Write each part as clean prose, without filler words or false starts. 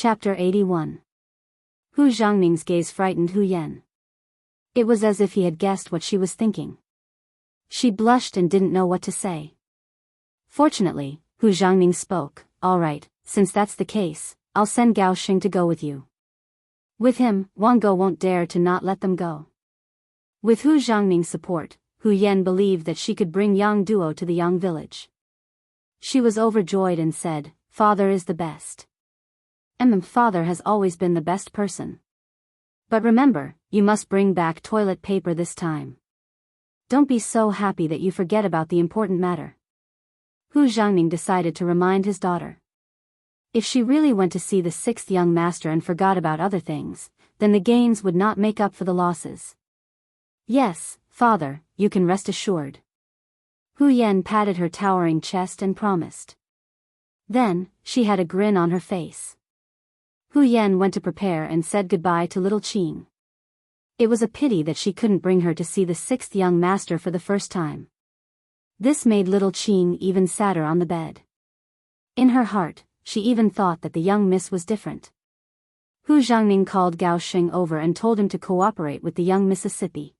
Chapter 81. Hu Xiangming's gaze frightened Hu Yan. It was as if he had guessed what she was thinking. She blushed and didn't know what to say. Fortunately, Hu Xiangming spoke. All right, since that's the case, I'll send Gao Xing to go with you. With him, Wang Go won't dare to not let them go. With Hu Xiangming's support, Hu Yan believed that she could bring Yang Duo to the Yang village. She was overjoyed and said, "Father is the best. Father has always been the best person. But remember, you must bring back toilet paper this time. Don't be so happy that you forget about the important matter." Hu Xiangming decided to remind his daughter. If she really went to see the sixth young master and forgot about other things, then the gains would not make up for the losses. "Yes, father, you can rest assured." Hu Yan patted her towering chest and promised. Then, she had a grin on her face. Hu Yan went to prepare and said goodbye to little Qing. It was a pity that she couldn't bring her to see the sixth young master for the first time. This made little Qing even sadder on the bed. In her heart, she even thought that the young miss was different. Hu Xiangming called Gao Xing over and told him to cooperate with the young Mississippi.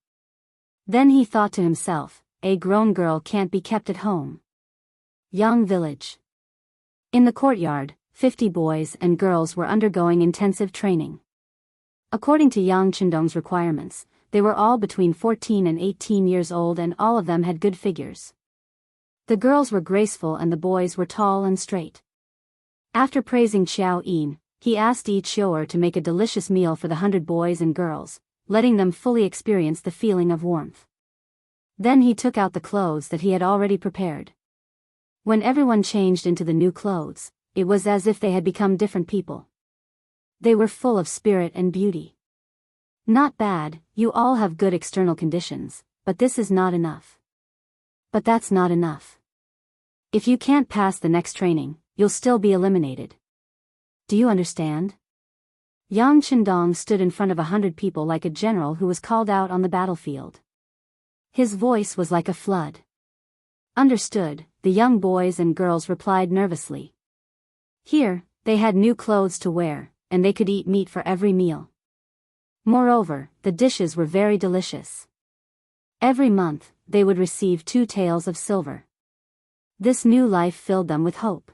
Then he thought to himself, a grown girl can't be kept at home. Yang village. In the courtyard, 50 boys and girls were undergoing intensive training. According to Yang Qindong's requirements, they were all between 14 and 18 years old and all of them had good figures. The girls were graceful and the boys were tall and straight. After praising Xiao Yin, he asked each shower to make a delicious meal for the 100 boys and girls, letting them fully experience the feeling of warmth. Then he took out the clothes that he had already prepared. When everyone changed into the new clothes, it was as if they had become different people. They were full of spirit and beauty. "Not bad, you all have good external conditions, but this is not enough." "But that's not enough. If you can't pass the next training, you'll still be eliminated. Do you understand?" Yang Qindong stood in front of 100 people like a general who was called out on the battlefield. His voice was like a flood. "Understood," the young boys and girls replied nervously. Here, they had new clothes to wear, and they could eat meat for every meal. Moreover, the dishes were very delicious. Every month, they would receive 2 taels of silver. This new life filled them with hope.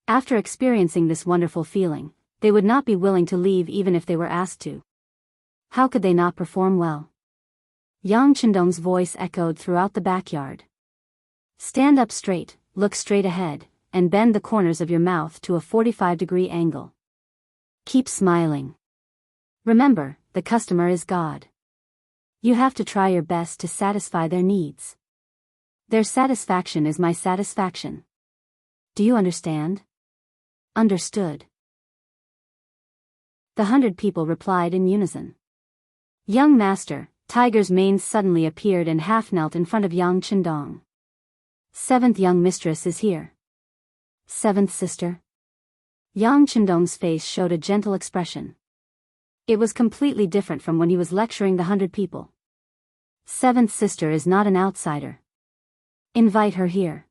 After experiencing this wonderful feeling, they would not be willing to leave even if they were asked to. How could they not perform well? Yang Qindong's voice echoed throughout the backyard. "Stand up straight, look straight ahead, and bend the corners of your mouth to a 45-degree angle. Keep smiling. Remember, the customer is God. You have to try your best to satisfy their needs. Their satisfaction is my satisfaction. Do you understand?" "Understood." The 100 people replied in unison. "Young master," Tiger's mane suddenly appeared and half-knelt in front of Yang Qindong. "Seventh young mistress is here." "Seventh sister?" Yang Qindong's face showed a gentle expression. It was completely different from when he was lecturing the 100 people. "Seventh sister is not an outsider. Invite her here.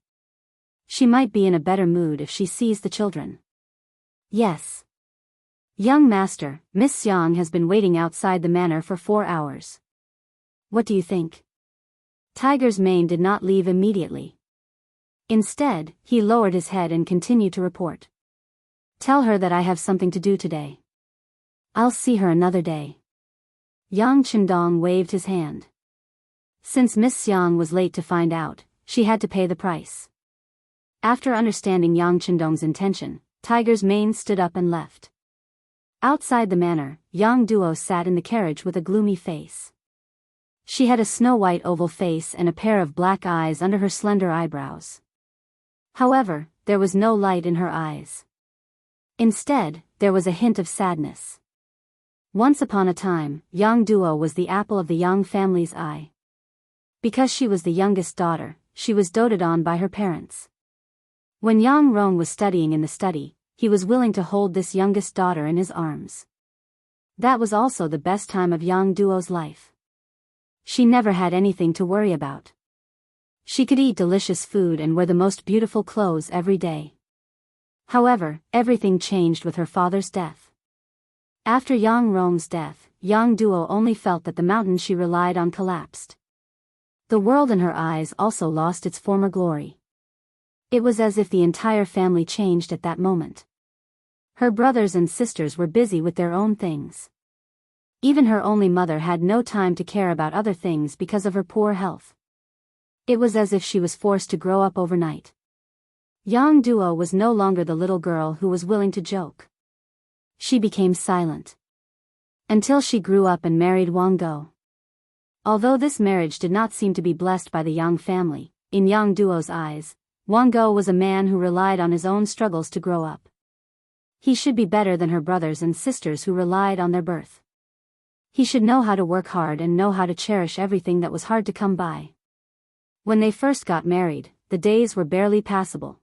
She might be in a better mood if she sees the children." "Yes." "Young master, Miss Xiang has been waiting outside the manor for 4 hours. What do you think?" Tiger's mane did not leave immediately. Instead, he lowered his head and continued to report. "Tell her that I have something to do today. I'll see her another day." Yang Qindong waved his hand. Since Miss Xiang was late to find out, she had to pay the price. After understanding Yang Qindong's intention, Tiger's mane stood up and left. Outside the manor, Yang Duo sat in the carriage with a gloomy face. She had a snow-white oval face and a pair of black eyes under her slender eyebrows. However, there was no light in her eyes. Instead, there was a hint of sadness. Once upon a time, Yang Duo was the apple of the Yang family's eye. Because she was the youngest daughter, she was doted on by her parents. When Yang Rong was studying in the study, he was willing to hold this youngest daughter in his arms. That was also the best time of Yang Duo's life. She never had anything to worry about. She could eat delicious food and wear the most beautiful clothes every day. However, everything changed with her father's death. After Yang Rong's death, Yang Duo only felt that the mountain she relied on collapsed. The world in her eyes also lost its former glory. It was as if the entire family changed at that moment. Her brothers and sisters were busy with their own things. Even her only mother had no time to care about other things because of her poor health. It was as if she was forced to grow up overnight. Yang Duo was no longer the little girl who was willing to joke. She became silent. Until she grew up and married Wang Go. Although this marriage did not seem to be blessed by the Yang family, in Yang Duo's eyes, Wang Go was a man who relied on his own struggles to grow up. He should be better than her brothers and sisters who relied on their birth. He should know how to work hard and know how to cherish everything that was hard to come by. When they first got married, the days were barely passable.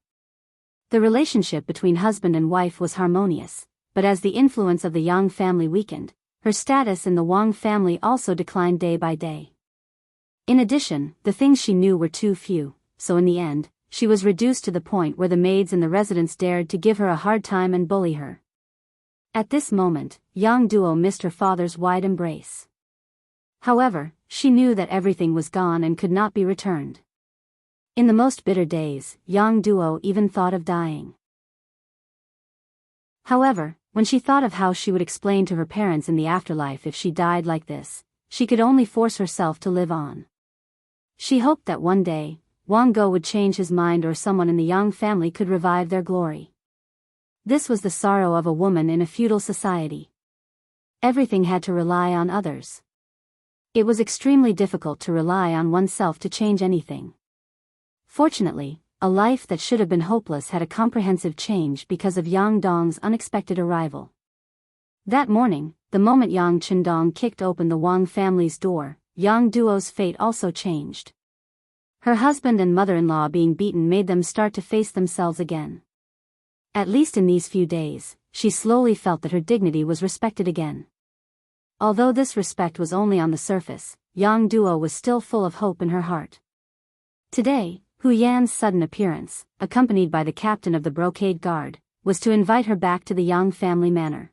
The relationship between husband and wife was harmonious, but as the influence of the Yang family weakened, her status in the Wang family also declined day by day. In addition, the things she knew were too few, so in the end, she was reduced to the point where the maids in the residence dared to give her a hard time and bully her. At this moment, Yang Duo missed her father's wide embrace. However, she knew that everything was gone and could not be returned. In the most bitter days, Yang Duo even thought of dying. However, when she thought of how she would explain to her parents in the afterlife if she died like this, she could only force herself to live on. She hoped that one day, Wang Go would change his mind or someone in the Yang family could revive their glory. This was the sorrow of a woman in a feudal society. Everything had to rely on others. It was extremely difficult to rely on oneself to change anything. Fortunately, a life that should have been hopeless had a comprehensive change because of Yang Dong's unexpected arrival. That morning, the moment Yang Qindong kicked open the Wang family's door, Yang Duo's fate also changed. Her husband and mother-in-law being beaten made them start to face themselves again. At least in these few days, she slowly felt that her dignity was respected again. Although this respect was only on the surface, Yang Duo was still full of hope in her heart. Today, Hu Yan's sudden appearance, accompanied by the captain of the brocade guard, was to invite her back to the Yang family manor.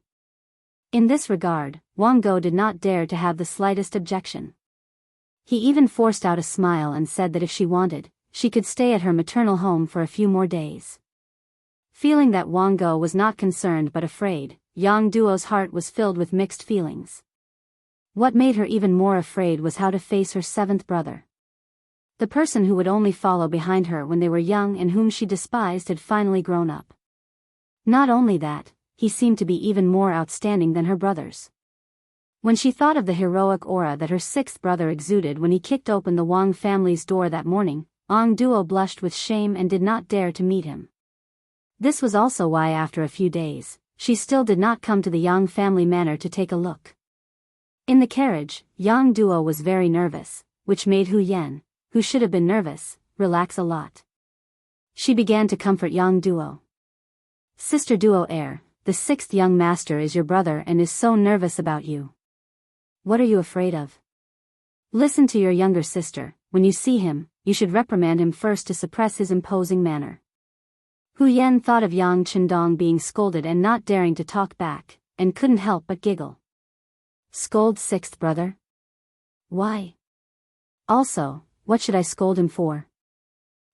In this regard, Wang Go did not dare to have the slightest objection. He even forced out a smile and said that if she wanted, she could stay at her maternal home for a few more days. Feeling that Wang Go was not concerned but afraid, Yang Duo's heart was filled with mixed feelings. What made her even more afraid was how to face her seventh brother. The person who would only follow behind her when they were young and whom she despised had finally grown up. Not only that, he seemed to be even more outstanding than her brothers. When she thought of the heroic aura that her sixth brother exuded when he kicked open the Wang family's door that morning, Yang Duo blushed with shame and did not dare to meet him. This was also why after a few days, she still did not come to the Yang family manor to take a look. In the carriage, Yang Duo was very nervous, which made Hu Yan, who should have been nervous, relax a lot. She began to comfort Yang Duo. Sister Duo the sixth young master is your brother and is so nervous about you. What are you afraid of? Listen to your younger sister, when you see him, you should reprimand him first to suppress his imposing manner. Hu Yan thought of Yang Qindong being scolded and not daring to talk back, and couldn't help but giggle. Scold sixth brother? Why? Also, what should I scold him for?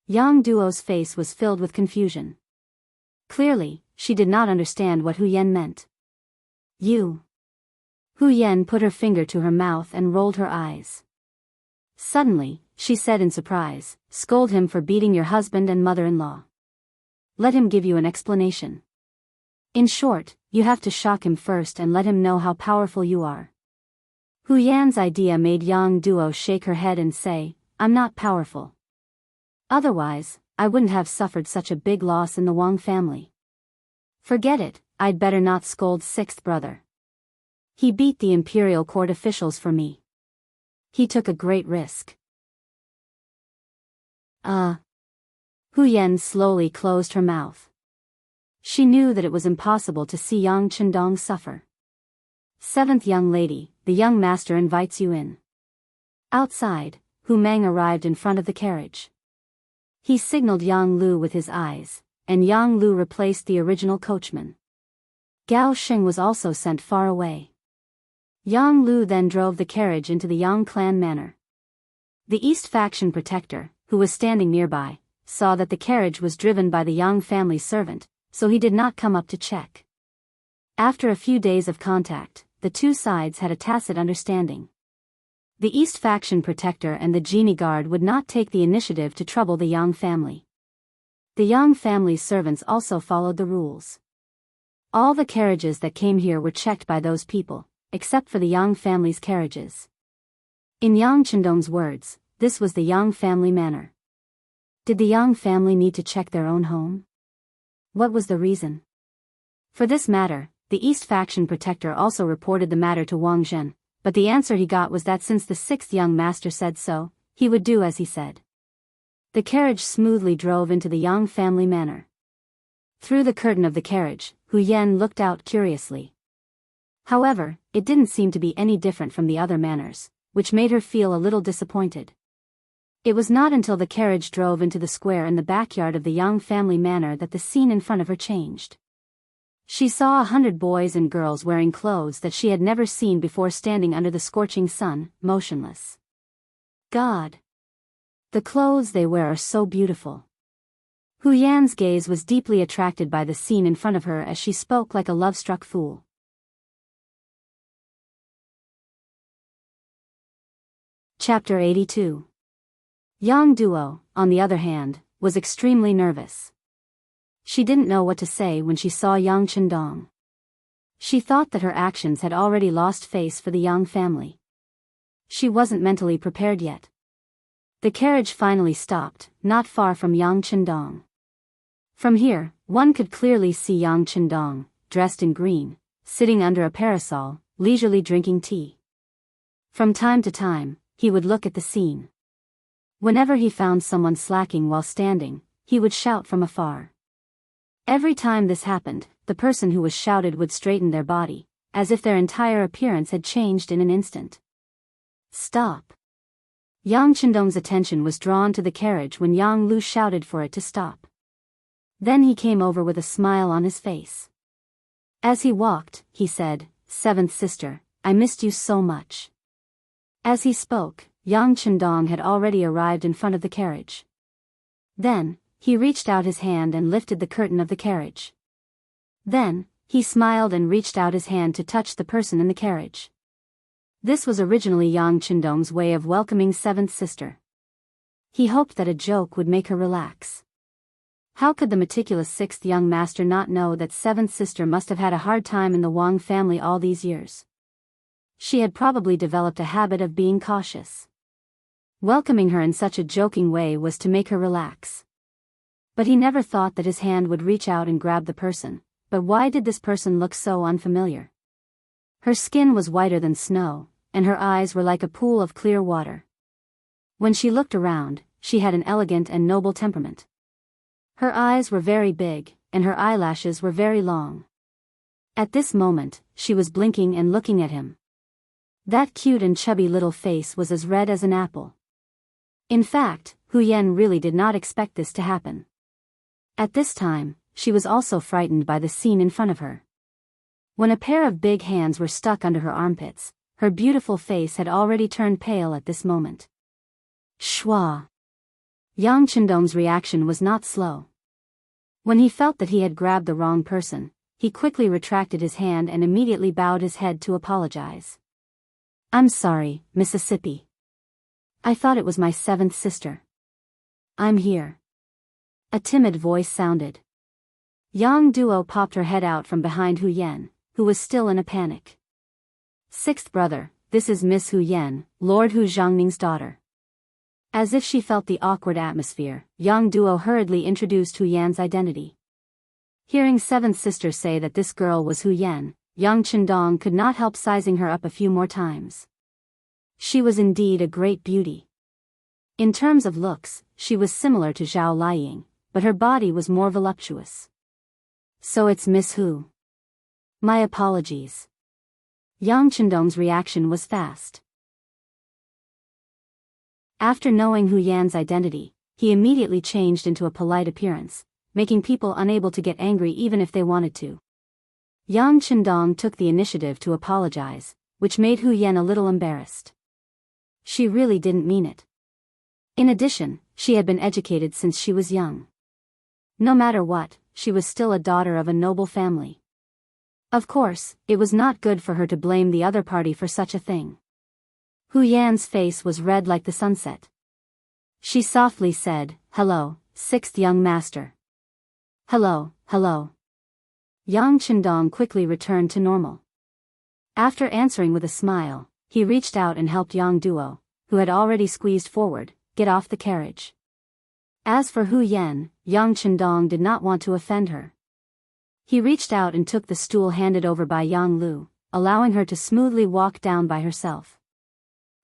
Yang Duo's face was filled with confusion. Clearly, she did not understand what Hu Yan meant. You. Hu Yan put her finger to her mouth and rolled her eyes. Suddenly, she said in surprise, scold him for beating your husband and mother-in-law. Let him give you an explanation. In short, you have to shock him first and let him know how powerful you are. Hu Yan's idea made Yang Duo shake her head and say, I'm not powerful. Otherwise, I wouldn't have suffered such a big loss in the Wang family. Forget it, I'd better not scold sixth brother. He beat the imperial court officials for me. He took a great risk. Hu Yan slowly closed her mouth. She knew that it was impossible to see Yang Qindong suffer. Seventh young lady, the young master invites you in. Outside, Hu Meng arrived in front of the carriage. He signaled Yang Lu with his eyes, and Yang Lu replaced the original coachman. Gao Sheng was also sent far away. Yang Lu then drove the carriage into the Yang clan manor. The East faction protector, who was standing nearby, saw that the carriage was driven by the Yang family's servant, so he did not come up to check. After a few days of contact, the two sides had a tacit understanding. The East faction protector and the genie guard would not take the initiative to trouble the Yang family. The Yang family's servants also followed the rules. All the carriages that came here were checked by those people, except for the Yang family's carriages. In Yang Chendong's words, this was the Yang family manor. Did the Yang family need to check their own home? What was the reason? For this matter, the East faction protector also reported the matter to Wang Zhen, but the answer he got was that since the sixth young master said so, he would do as he said. The carriage smoothly drove into the Yang family manor. Through the curtain of the carriage, Hu Yan looked out curiously. However, it didn't seem to be any different from the other manors, which made her feel a little disappointed. It was not until the carriage drove into the square in the backyard of the Yang family manor that the scene in front of her changed. She saw 100 boys and girls wearing clothes that she had never seen before standing under the scorching sun, motionless. God! The clothes they wear are so beautiful. Hu Yan's gaze was deeply attracted by the scene in front of her as she spoke like a love-struck fool. Chapter 82. Yang Duo, on the other hand, was extremely nervous. She didn't know what to say when she saw Yang Chendong. She thought that her actions had already lost face for the Yang family. She wasn't mentally prepared yet. The carriage finally stopped, not far from Yang Chendong. From here, one could clearly see Yang Chendong, dressed in green, sitting under a parasol, leisurely drinking tea. From time to time, he would look at the scene. Whenever he found someone slacking while standing, he would shout from afar. Every time this happened, the person who was shouted would straighten their body, as if their entire appearance had changed in an instant. Stop! Yang Chendong's attention was drawn to the carriage when Yang Lu shouted for it to stop. Then he came over with a smile on his face. As he walked, he said, "Seventh sister, I missed you so much." As he spoke, Yang Chendong had already arrived in front of the carriage. Then, he reached out his hand and lifted the curtain of the carriage. Then, he smiled and reached out his hand to touch the person in the carriage. This was originally Yang Chendong's way of welcoming seventh sister. He hoped that a joke would make her relax. How could the meticulous sixth young master not know that seventh sister must have had a hard time in the Wang family all these years? She had probably developed a habit of being cautious. Welcoming her in such a joking way was to make her relax. But he never thought that his hand would reach out and grab the person. But why did this person look so unfamiliar? Her skin was whiter than snow, and her eyes were like a pool of clear water. When she looked around, she had an elegant and noble temperament. Her eyes were very big, and her eyelashes were very long. At this moment, she was blinking and looking at him. That cute and chubby little face was as red as an apple. In fact, Hu Yan really did not expect this to happen. At this time, she was also frightened by the scene in front of her. When a pair of big hands were stuck under her armpits, her beautiful face had already turned pale at this moment. Shwa! Yang Chendong's reaction was not slow. When he felt that he had grabbed the wrong person, he quickly retracted his hand and immediately bowed his head to apologize. "I'm sorry, Mississippi. I thought it was my seventh sister. I'm here." A timid voice sounded. Yang Duo popped her head out from behind Hu Yan, who was still in a panic. "Sixth brother, this is Miss Hu Yan, Lord Hu Zhangning's daughter." As if she felt the awkward atmosphere, Yang Duo hurriedly introduced Hu Yan's identity. Hearing seventh sister say that this girl was Hu Yan, Yang Chendong could not help sizing her up a few more times. She was indeed a great beauty. In terms of looks, she was similar to Zhao Liying, but her body was more voluptuous. "So it's Miss Hu. My apologies." Yang Chendong's reaction was fast. After knowing Hu Yan's identity, he immediately changed into a polite appearance, making people unable to get angry even if they wanted to. Yang Chendong took the initiative to apologize, which made Hu Yan a little embarrassed. She really didn't mean it. In addition, she had been educated since she was young. No matter what, she was still a daughter of a noble family. Of course, it was not good for her to blame the other party for such a thing. Hu Yan's face was red like the sunset. She softly said, "Hello, sixth young master." "Hello, hello." Yang Chendong quickly returned to normal. After answering with a smile, he reached out and helped Yang Duo, who had already squeezed forward, get off the carriage. As for Hu Yan, Yang Chendong did not want to offend her. He reached out and took the stool handed over by Yang Lu, allowing her to smoothly walk down by herself.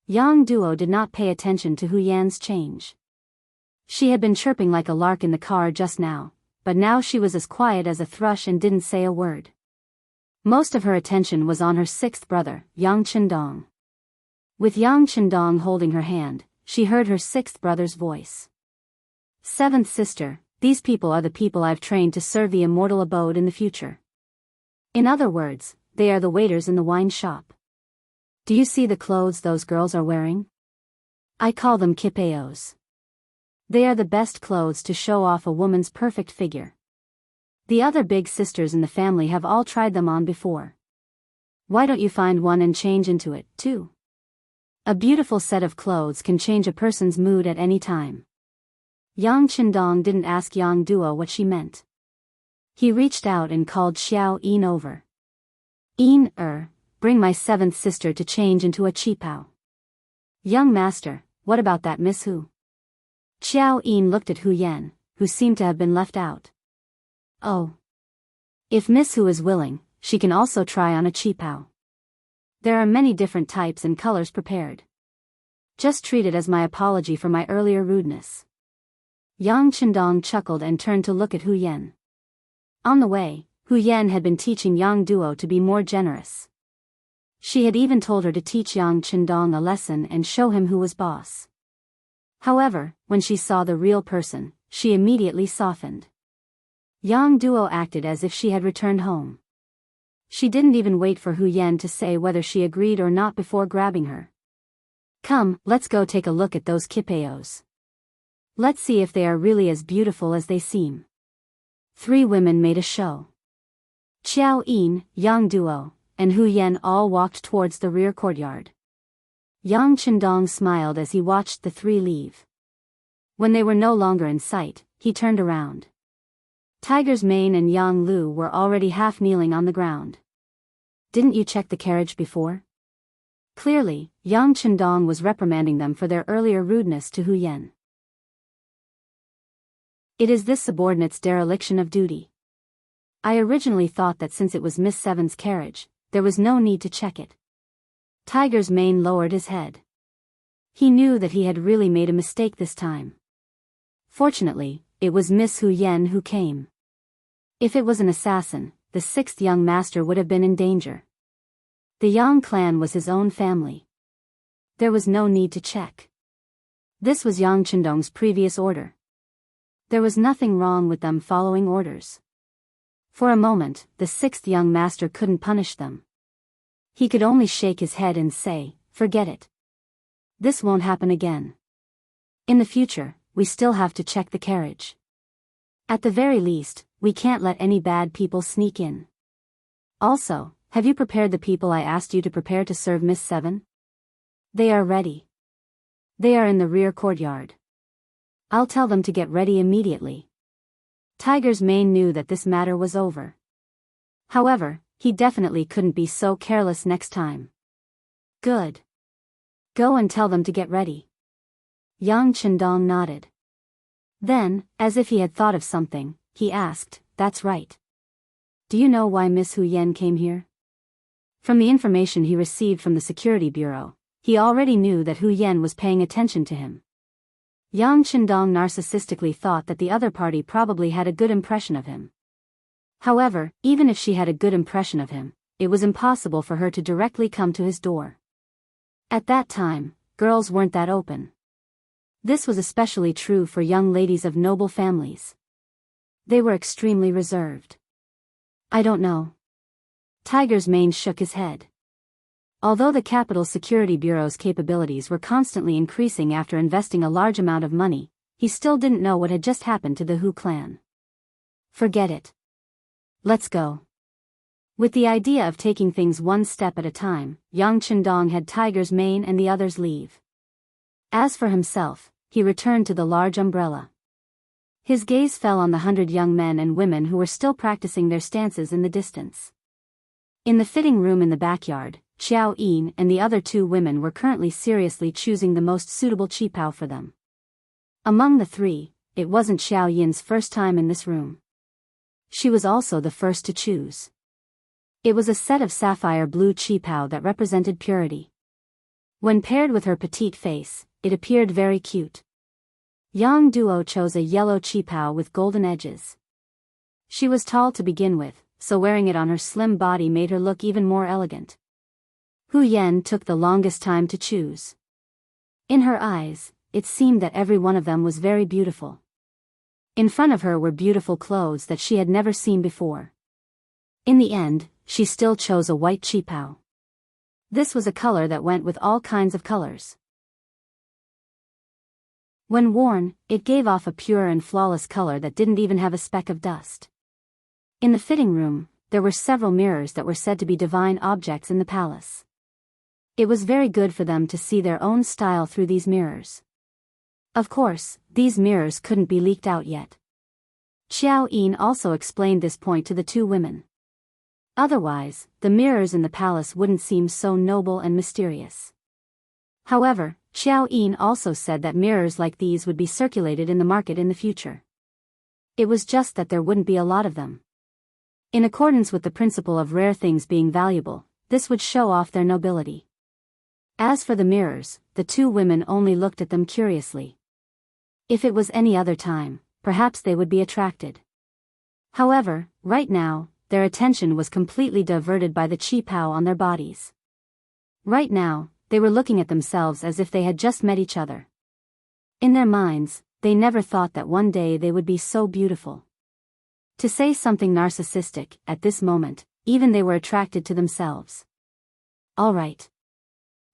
Yang Duo did not pay attention to Hu Yan's change. She had been chirping like a lark in the car just now, but now she was as quiet as a thrush and didn't say a word. Most of her attention was on her sixth brother, Yang Chendong. With Yang Chendong holding her hand, she heard her sixth brother's voice. "Seventh sister, these people are the people I've trained to serve the immortal abode in the future. In other words, they are the waiters in the wine shop. Do you see the clothes those girls are wearing? I call them kipeos. They are the best clothes to show off a woman's perfect figure. The other big sisters in the family have all tried them on before. Why don't you find one and change into it, too? A beautiful set of clothes can change a person's mood at any time." Yang Chendong didn't ask Yang Duo what she meant. He reached out and called Xiao Yin over. "Yin, bring my seventh sister to change into a qipao." "Young master, what about that Miss Hu?" Xiao Yin looked at Hu Yan, who seemed to have been left out. "Oh. If Miss Hu is willing, she can also try on a qipao. There are many different types and colors prepared. Just treat it as my apology for my earlier rudeness." Yang Chendong chuckled and turned to look at Hu Yan. On the way, Hu Yan had been teaching Yang Duo to be more generous. She had even told her to teach Yang Chendong a lesson and show him who was boss. However, when she saw the real person, she immediately softened. Yang Duo acted as if she had returned home. She didn't even wait for Hu Yan to say whether she agreed or not before grabbing her. "Come, let's go take a look at those kipeos. Let's see if they are really as beautiful as they seem." Three women made a show. Xiao Yin, Yang Duo, and Hu Yan all walked towards the rear courtyard. Yang Chendong smiled as he watched the three leave. When they were no longer in sight, he turned around. Tiger's Mane and Yang Lu were already half kneeling on the ground. "Didn't you check the carriage before?" Clearly, Yang Chendong was reprimanding them for their earlier rudeness to Hu Yan. "It is this subordinate's dereliction of duty. I originally thought that since it was Miss Seven's carriage, there was no need to check it." Tiger's Mane lowered his head. He knew that he had really made a mistake this time. Fortunately, it was Miss Hu Yan who came. If it was an assassin, the sixth young master would have been in danger. The Yang clan was his own family. There was no need to check. This was Yang Chendong's previous order. There was nothing wrong with them following orders. For a moment, the sixth young master couldn't punish them. He could only shake his head and say, "Forget it. This won't happen again. In the future, we still have to check the carriage. At the very least, we can't let any bad people sneak in. Also, have you prepared the people I asked you to prepare to serve Miss Seven?" "They are ready. They are in the rear courtyard. I'll tell them to get ready immediately." Tiger's Mane knew that this matter was over. However, he definitely couldn't be so careless next time. "Good. Go and tell them to get ready." Yang Chendong nodded. Then, as if he had thought of something, he asked, "That's right. Do you know why Miss Hu Yan came here?" From the information he received from the security bureau, he already knew that Hu Yan was paying attention to him. Yang Chendong narcissistically thought that the other party probably had a good impression of him. However, even if she had a good impression of him, it was impossible for her to directly come to his door. At that time, girls weren't that open. This was especially true for young ladies of noble families. They were extremely reserved. I don't know. Tiger's Mane shook his head. Although the Capital Security Bureau's capabilities were constantly increasing after investing a large amount of money, he still didn't know what had just happened to the Hu clan. Forget it. Let's go. With the idea of taking things one step at a time, Yang Chendong had Tiger's Mane and the others leave. As for himself, he returned to the large umbrella. His gaze fell on the 100 young men and women who were still practicing their stances in the distance. In the fitting room in the backyard, Xiao Yin and the other 2 women were currently seriously choosing the most suitable qipao for them. Among the 3, it wasn't Xiao Yin's first time in this room. She was also the first to choose. It was a set of sapphire blue qipao that represented purity. When paired with her petite face, it appeared very cute. Yang Duo chose a yellow qipao with golden edges. She was tall to begin with, so wearing it on her slim body made her look even more elegant. Hu Yan took the longest time to choose. In her eyes, it seemed that every one of them was very beautiful. In front of her were beautiful clothes that she had never seen before. In the end, she still chose a white qipao. This was a color that went with all kinds of colors. When worn, it gave off a pure and flawless color that didn't even have a speck of dust. In the fitting room, there were several mirrors that were said to be divine objects in the palace. It was very good for them to see their own style through these mirrors. Of course, these mirrors couldn't be leaked out yet. Xiao Yin also explained this point to the 2 women. Otherwise, the mirrors in the palace wouldn't seem so noble and mysterious. However, Xiao Yin also said that mirrors like these would be circulated in the market in the future. It was just that there wouldn't be a lot of them. In accordance with the principle of rare things being valuable, this would show off their nobility. As for the mirrors, the 2 women only looked at them curiously. If it was any other time, perhaps they would be attracted. However, right now, their attention was completely diverted by the qipao on their bodies. Right now, they were looking at themselves as if they had just met each other. In their minds, they never thought that one day they would be so beautiful. To say something narcissistic, at this moment, even they were attracted to themselves. All right.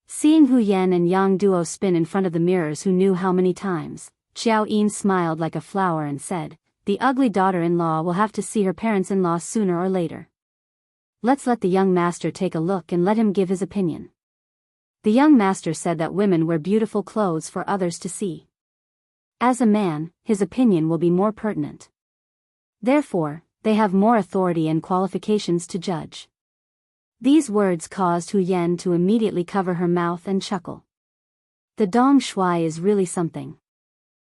Seeing Hu Yan and Yang Duo spin in front of the mirrors who knew how many times, Xiao Yin smiled like a flower and said, "The ugly daughter-in-law will have to see her parents-in-law sooner or later. Let's let the young master take a look and let him give his opinion." The young master said that women wear beautiful clothes for others to see. As a man, his opinion will be more pertinent. Therefore, they have more authority and qualifications to judge. These words caused Hu Yan to immediately cover her mouth and chuckle. The Dong Shui is really something.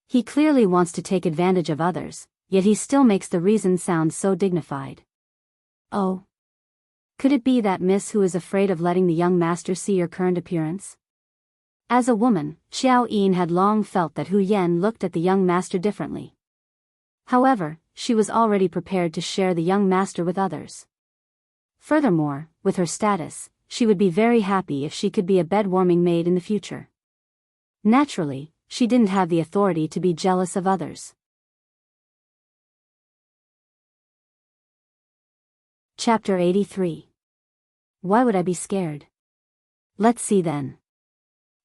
He clearly wants to take advantage of others, yet he still makes the reason sound so dignified. Oh. Could it be that Miss Hu is afraid of letting the young master see your current appearance? As a woman, Xiao Yin had long felt that Hu Yan looked at the young master differently. However, she was already prepared to share the young master with others. Furthermore, with her status, she would be very happy if she could be a bed-warming maid in the future. Naturally, she didn't have the authority to be jealous of others. Chapter 83. Why would I be scared? Let's see then.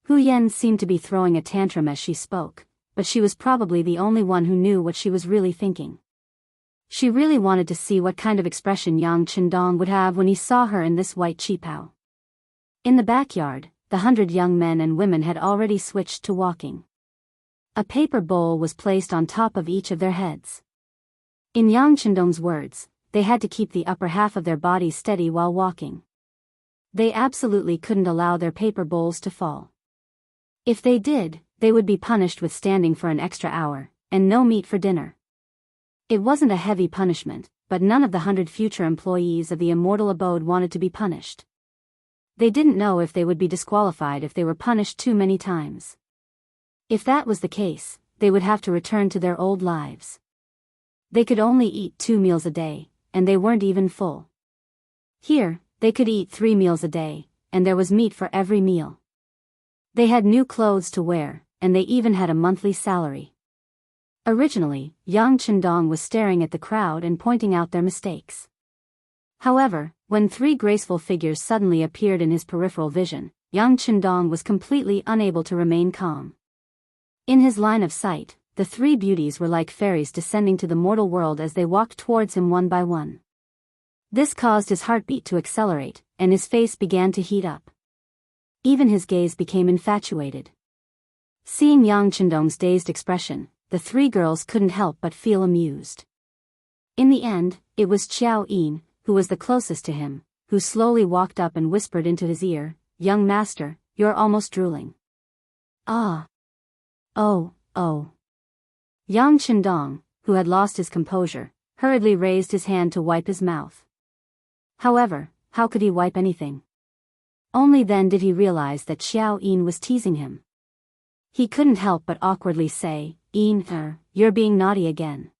Hu Yan seemed to be throwing a tantrum as she spoke, but she was probably the only one who knew what she was really thinking. She really wanted to see what kind of expression Yang Chendong would have when he saw her in this white qipao. In the backyard, the 100 young men and women had already switched to walking. A paper bowl was placed on top of each of their heads. In Yang Chendong's words, they had to keep the upper half of their bodies steady while walking. They absolutely couldn't allow their paper bowls to fall. If they did, they would be punished with standing for an extra hour, and no meat for dinner. It wasn't a heavy punishment, but none of the 100 future employees of the immortal abode wanted to be punished. They didn't know if they would be disqualified if they were punished too many times. If that was the case, they would have to return to their old lives. They could only eat 2 meals a day, and they weren't even full. Here, they could eat 3 meals a day, and there was meat for every meal. They had new clothes to wear, and they even had a monthly salary. Originally, Yang Chendong was staring at the crowd and pointing out their mistakes. However, when three graceful figures suddenly appeared in his peripheral vision, Yang Chendong was completely unable to remain calm. In his line of sight, the three beauties were like fairies descending to the mortal world as they walked towards him one by one. This caused his heartbeat to accelerate, and his face began to heat up. Even his gaze became infatuated. Seeing Yang Chendong's dazed expression, the three girls couldn't help but feel amused. In the end, it was Xiao Yin, who was the closest to him, who slowly walked up and whispered into his ear, "Young master, you're almost drooling." "Ah. Oh. Yang Chendong, who had lost his composure, hurriedly raised his hand to wipe his mouth. However, how could he wipe anything? Only then did he realize that Xiao Yin was teasing him. He couldn't help but awkwardly say, "Yin, you're being naughty again."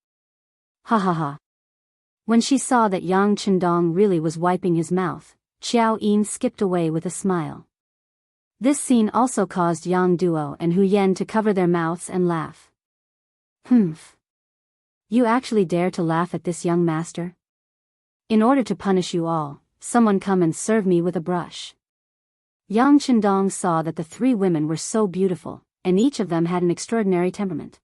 Ha ha ha. When she saw that Yang Chendong really was wiping his mouth, Xiao Yin skipped away with a smile. This scene also caused Yang Duo and Hu Yen to cover their mouths and laugh. "Humph. You actually dare to laugh at this, young master? In order to punish you all, someone come and serve me with a brush." Yang Chendong saw that the three women were so beautiful, and each of them had an extraordinary temperament.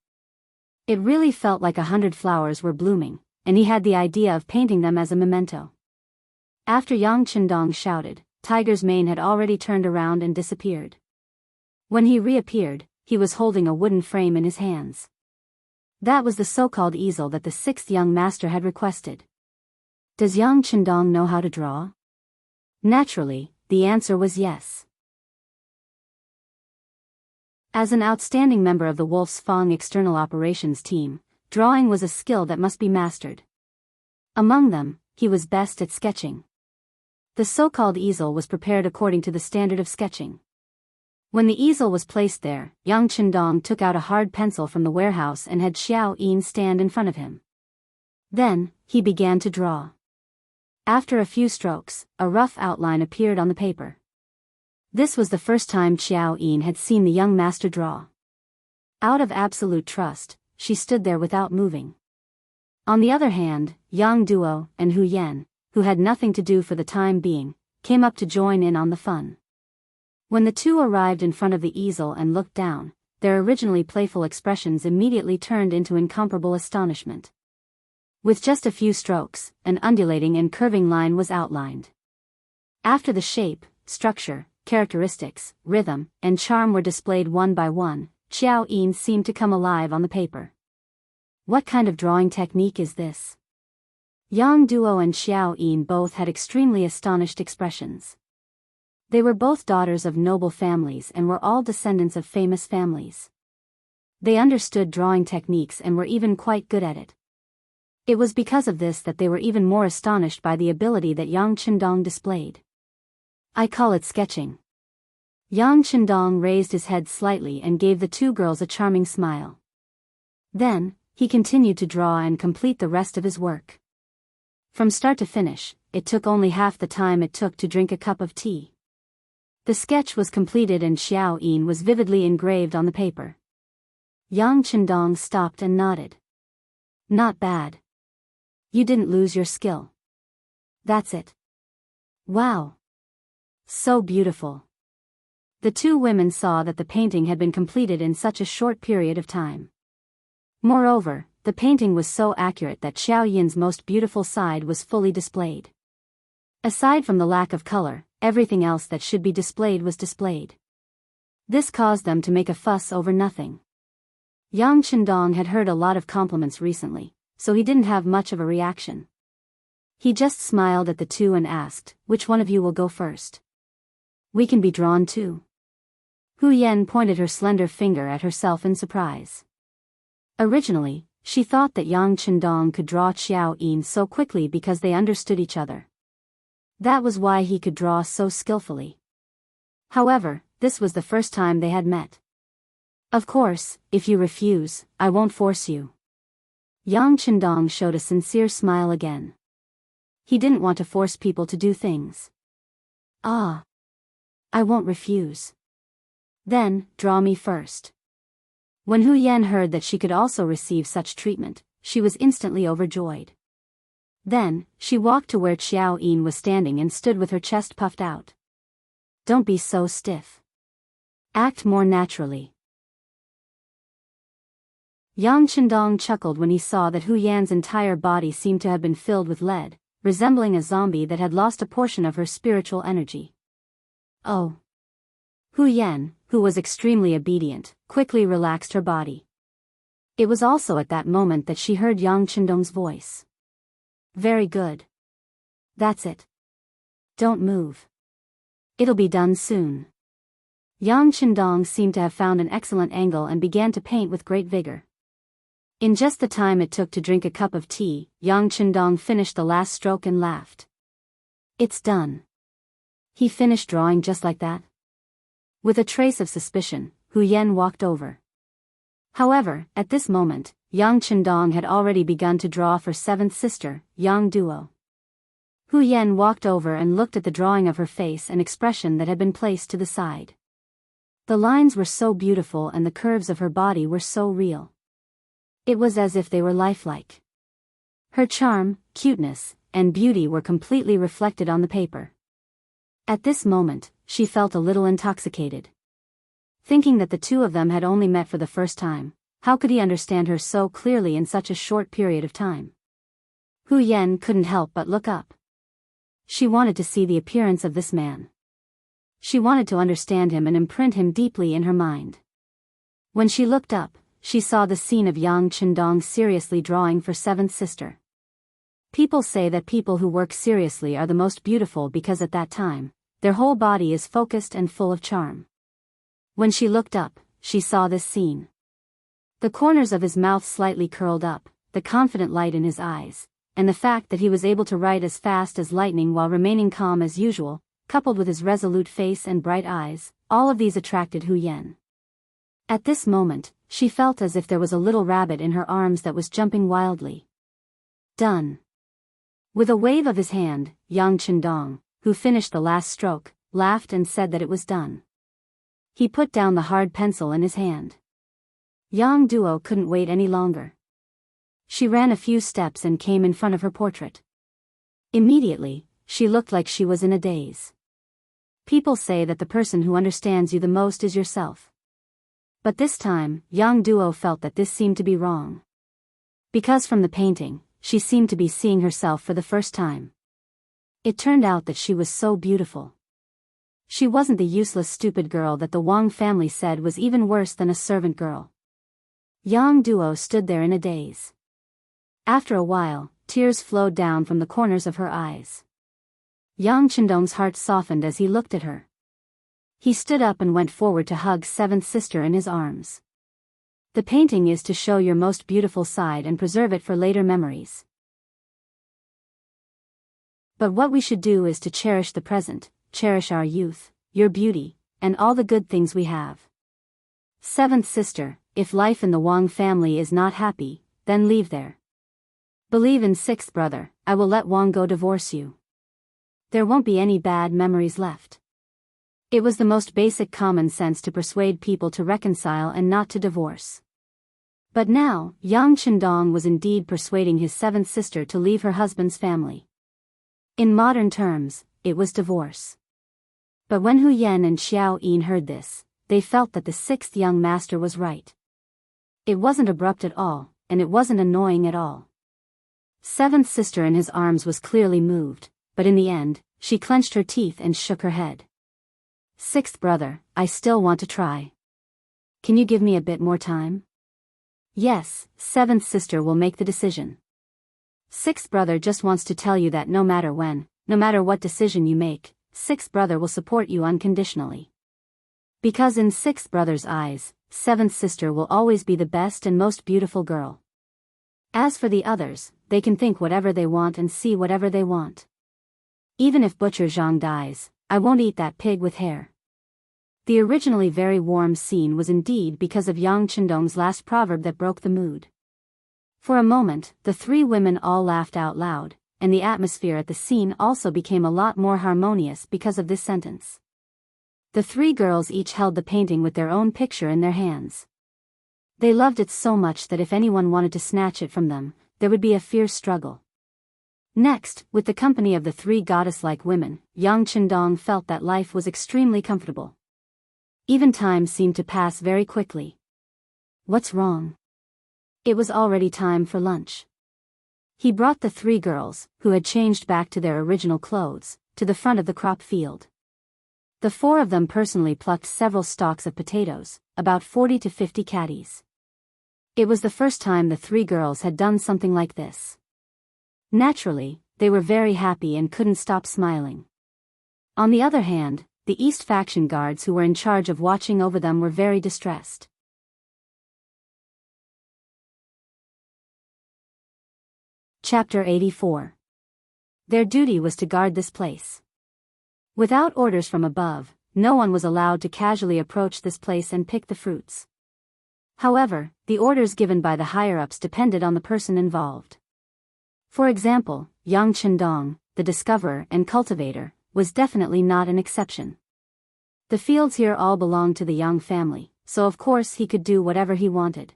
It really felt like 100 flowers were blooming, and he had the idea of painting them as a memento. After Yang Chendong shouted, Tiger's mane had already turned around and disappeared. When he reappeared, he was holding a wooden frame in his hands. That was the so-called easel that the sixth young master had requested. Does Yang Chendong know how to draw? Naturally, the answer was yes. As an outstanding member of the Wolf's Fang external operations team, drawing was a skill that must be mastered. Among them, he was best at sketching. The so-called easel was prepared according to the standard of sketching. When the easel was placed there, Yang Chendong took out a hard pencil from the warehouse and had Xiao Yin stand in front of him. Then, he began to draw. After a few strokes, a rough outline appeared on the paper. This was the first time Xiao Yin had seen the young master draw. Out of absolute trust, she stood there without moving. On the other hand, Yang Duo and Hu Yen, who had nothing to do for the time being, came up to join in on the fun. When the two arrived in front of the easel and looked down, their originally playful expressions immediately turned into incomparable astonishment. With just a few strokes, an undulating and curving line was outlined. After the shape, structure, characteristics, rhythm, and charm were displayed one by one, Xiao Yin seemed to come alive on the paper. What kind of drawing technique is this? Yang Duo and Xiao Yin both had extremely astonished expressions. They were both daughters of noble families and were all descendants of famous families. They understood drawing techniques and were even quite good at it. It was because of this that they were even more astonished by the ability that Yang Chendong displayed. I call it sketching. Yang Chendong raised his head slightly and gave the two girls a charming smile. Then, he continued to draw and complete the rest of his work. From start to finish, it took only half the time it took to drink a cup of tea. The sketch was completed and Xiao Yin was vividly engraved on the paper. Yang Chendong stopped and nodded. Not bad. You didn't lose your skill. That's it. Wow. So beautiful. The two women saw that the painting had been completed in such a short period of time. Moreover, the painting was so accurate that Xiao Yin's most beautiful side was fully displayed. Aside from the lack of color, everything else that should be displayed was displayed. This caused them to make a fuss over nothing. Yang Chendong had heard a lot of compliments recently, so he didn't have much of a reaction. He just smiled at the two and asked, "Which one of you will go first? We can be drawn too." Hu Yen pointed her slender finger at herself in surprise. Originally, she thought that Yang Chendong could draw Xiao Yin so quickly because they understood each other. That was why he could draw so skillfully. However, this was the first time they had met. Of course, if you refuse, I won't force you. Yang Chendong showed a sincere smile again. He didn't want to force people to do things. Ah. I won't refuse. Then, draw me first. When Hu Yan heard that she could also receive such treatment, she was instantly overjoyed. Then, she walked to where Xiao Yin was standing and stood with her chest puffed out. Don't be so stiff. Act more naturally. Yang Chendong chuckled when he saw that Hu Yan's entire body seemed to have been filled with lead, resembling a zombie that had lost a portion of her spiritual energy. Oh. Hu Yan, who was extremely obedient, quickly relaxed her body. It was also at that moment that she heard Yang Chendong's voice. Very good. That's it. Don't move. It'll be done soon. Yang Chendong seemed to have found an excellent angle and began to paint with great vigor. In just the time it took to drink a cup of tea, Yang Chendong finished the last stroke and laughed. It's done. He finished drawing just like that? With a trace of suspicion, Hu Yan walked over. However, at this moment, Yang Chendong had already begun to draw for seventh sister, Yang Duo. Hu Yan walked over and looked at the drawing of her face and expression that had been placed to the side. The lines were so beautiful and the curves of her body were so real. It was as if they were lifelike. Her charm, cuteness, and beauty were completely reflected on the paper. At this moment, she felt a little intoxicated. Thinking that the two of them had only met for the first time, how could he understand her so clearly in such a short period of time? Hu Yan couldn't help but look up. She wanted to see the appearance of this man. She wanted to understand him and imprint him deeply in her mind. When she looked up, she saw the scene of Yang Chendong seriously drawing for seventh sister. People say that people who work seriously are the most beautiful because at that time, their whole body is focused and full of charm. When she looked up, she saw this scene. The corners of his mouth slightly curled up, the confident light in his eyes, and the fact that he was able to write as fast as lightning while remaining calm as usual, coupled with his resolute face and bright eyes, all of these attracted Hu Yan. At this moment, she felt as if there was a little rabbit in her arms that was jumping wildly. Done. With a wave of his hand, Yang Chendong, who finished the last stroke, laughed and said that it was done. He put down the hard pencil in his hand. Yang Duo couldn't wait any longer. She ran a few steps and came in front of her portrait. Immediately, she looked like she was in a daze. People say that the person who understands you the most is yourself. But this time, Yang Duo felt that this seemed to be wrong. Because from the painting, she seemed to be seeing herself for the first time. It turned out that she was so beautiful. She wasn't the useless stupid girl that the Wang family said was even worse than a servant girl. Yang Duo stood there in a daze. After a while, tears flowed down from the corners of her eyes. Yang Chendong's heart softened as he looked at her. He stood up and went forward to hug seventh sister in his arms. The painting is to show your most beautiful side and preserve it for later memories. But what we should do is to cherish the present, cherish our youth, your beauty, and all the good things we have. Seventh sister, if life in the Wang family is not happy, then leave there. Believe in sixth brother, I will let Wang go divorce you. There won't be any bad memories left. It was the most basic common sense to persuade people to reconcile and not to divorce. But now, Yang Chendong was indeed persuading his seventh sister to leave her husband's family. In modern terms, it was divorce. But when Hu Yan and Xiao Yin heard this, they felt that the sixth young master was right. It wasn't abrupt at all, and it wasn't annoying at all. Seventh sister in his arms was clearly moved, but in the end, she clenched her teeth and shook her head. Sixth brother, I still want to try. Can you give me a bit more time? Yes, seventh sister will make the decision. Sixth brother just wants to tell you that no matter when, no matter what decision you make, sixth brother will support you unconditionally. Because in sixth brother's eyes, seventh sister will always be the best and most beautiful girl. As for the others, they can think whatever they want and see whatever they want. Even if Butcher Zhang dies, I won't eat that pig with hair. The originally very warm scene was indeed because of Yang Chendong's last proverb that broke the mood. For a moment, the three women all laughed out loud, and the atmosphere at the scene also became a lot more harmonious because of this sentence. The three girls each held the painting with their own picture in their hands. They loved it so much that if anyone wanted to snatch it from them, there would be a fierce struggle. Next, with the company of the three goddess-like women, Yang Qindong felt that life was extremely comfortable. Even time seemed to pass very quickly. What's wrong? It was already time for lunch. He brought the three girls, who had changed back to their original clothes, to the front of the crop field. The four of them personally plucked several stalks of potatoes, about 40 to 50 caddies. It was the first time the three girls had done something like this. Naturally, they were very happy and couldn't stop smiling. On the other hand, the East faction guards who were in charge of watching over them were very distressed. Chapter 84. Their duty was to guard this place. Without orders from above, no one was allowed to casually approach this place and pick the fruits. However, the orders given by the higher-ups depended on the person involved. For example, Yang Qindong, the discoverer and cultivator, was definitely not an exception. The fields here all belonged to the Yang family, so of course he could do whatever he wanted.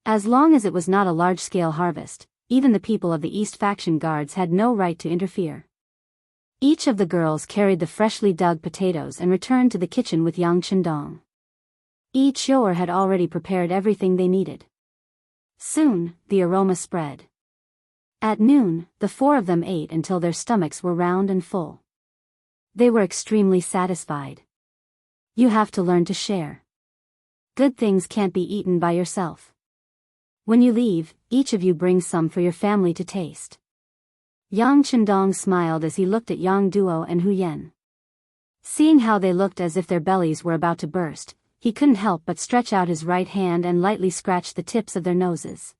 As long as it was not a large-scale harvest, even the people of the East faction guards had no right to interfere. Each of the girls carried the freshly dug potatoes and returned to the kitchen with Yang Qindong. Each yoer had already prepared everything they needed. Soon, the aroma spread. At noon, the four of them ate until their stomachs were round and full. They were extremely satisfied. You have to learn to share. Good things can't be eaten by yourself. When you leave, each of you brings some for your family to taste. Yang Qindong smiled as he looked at Yang Duo and Hu Yan. Seeing how they looked as if their bellies were about to burst, he couldn't help but stretch out his right hand and lightly scratch the tips of their noses.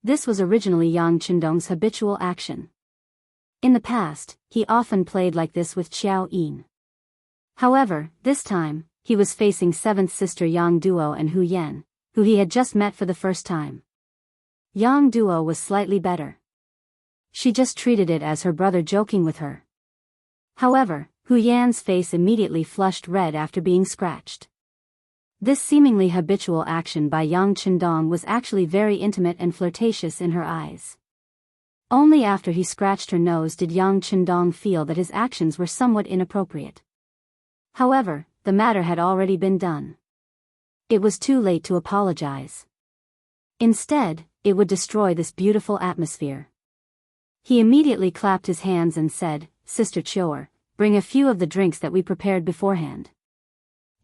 This was originally Yang Qindong's habitual action. In the past, he often played like this with Xiao Yin. However, this time, he was facing seventh sister Yang Duo and Hu Yan, who he had just met for the first time. Yang Duo was slightly better. She just treated it as her brother joking with her. However, Hu Yan's face immediately flushed red after being scratched. This seemingly habitual action by Yang Qindong was actually very intimate and flirtatious in her eyes. Only after he scratched her nose did Yang Qindong feel that his actions were somewhat inappropriate. However, the matter had already been done. It was too late to apologize. Instead, it would destroy this beautiful atmosphere. He immediately clapped his hands and said, "Sister Chioer, bring a few of the drinks that we prepared beforehand."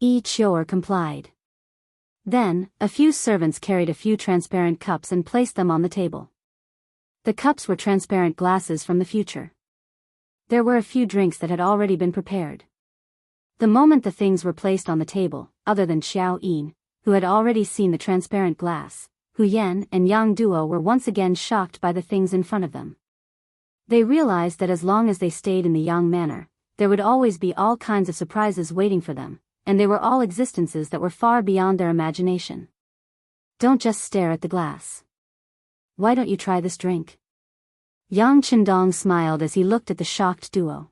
Each Chioer complied. Then, a few servants carried a few transparent cups and placed them on the table. The cups were transparent glasses from the future. There were a few drinks that had already been prepared. The moment the things were placed on the table, other than Xiao Yin, who had already seen the transparent glass, Hu Yan and Yang Duo were once again shocked by the things in front of them. They realized that as long as they stayed in the Yang manor, there would always be all kinds of surprises waiting for them, and they were all existences that were far beyond their imagination. Don't just stare at the glass. Why don't you try this drink? Yang Qindong smiled as he looked at the shocked duo.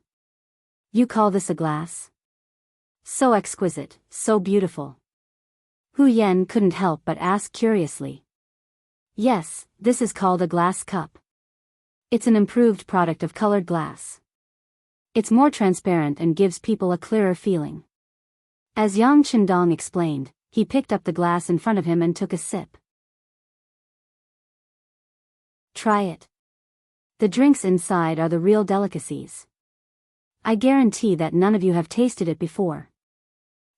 You call this a glass? So exquisite, so beautiful. Hu Yan couldn't help but ask curiously. Yes, this is called a glass cup. It's an improved product of colored glass. It's more transparent and gives people a clearer feeling. As Yang Qindong explained, he picked up the glass in front of him and took a sip. Try it. The drinks inside are the real delicacies. I guarantee that none of you have tasted it before.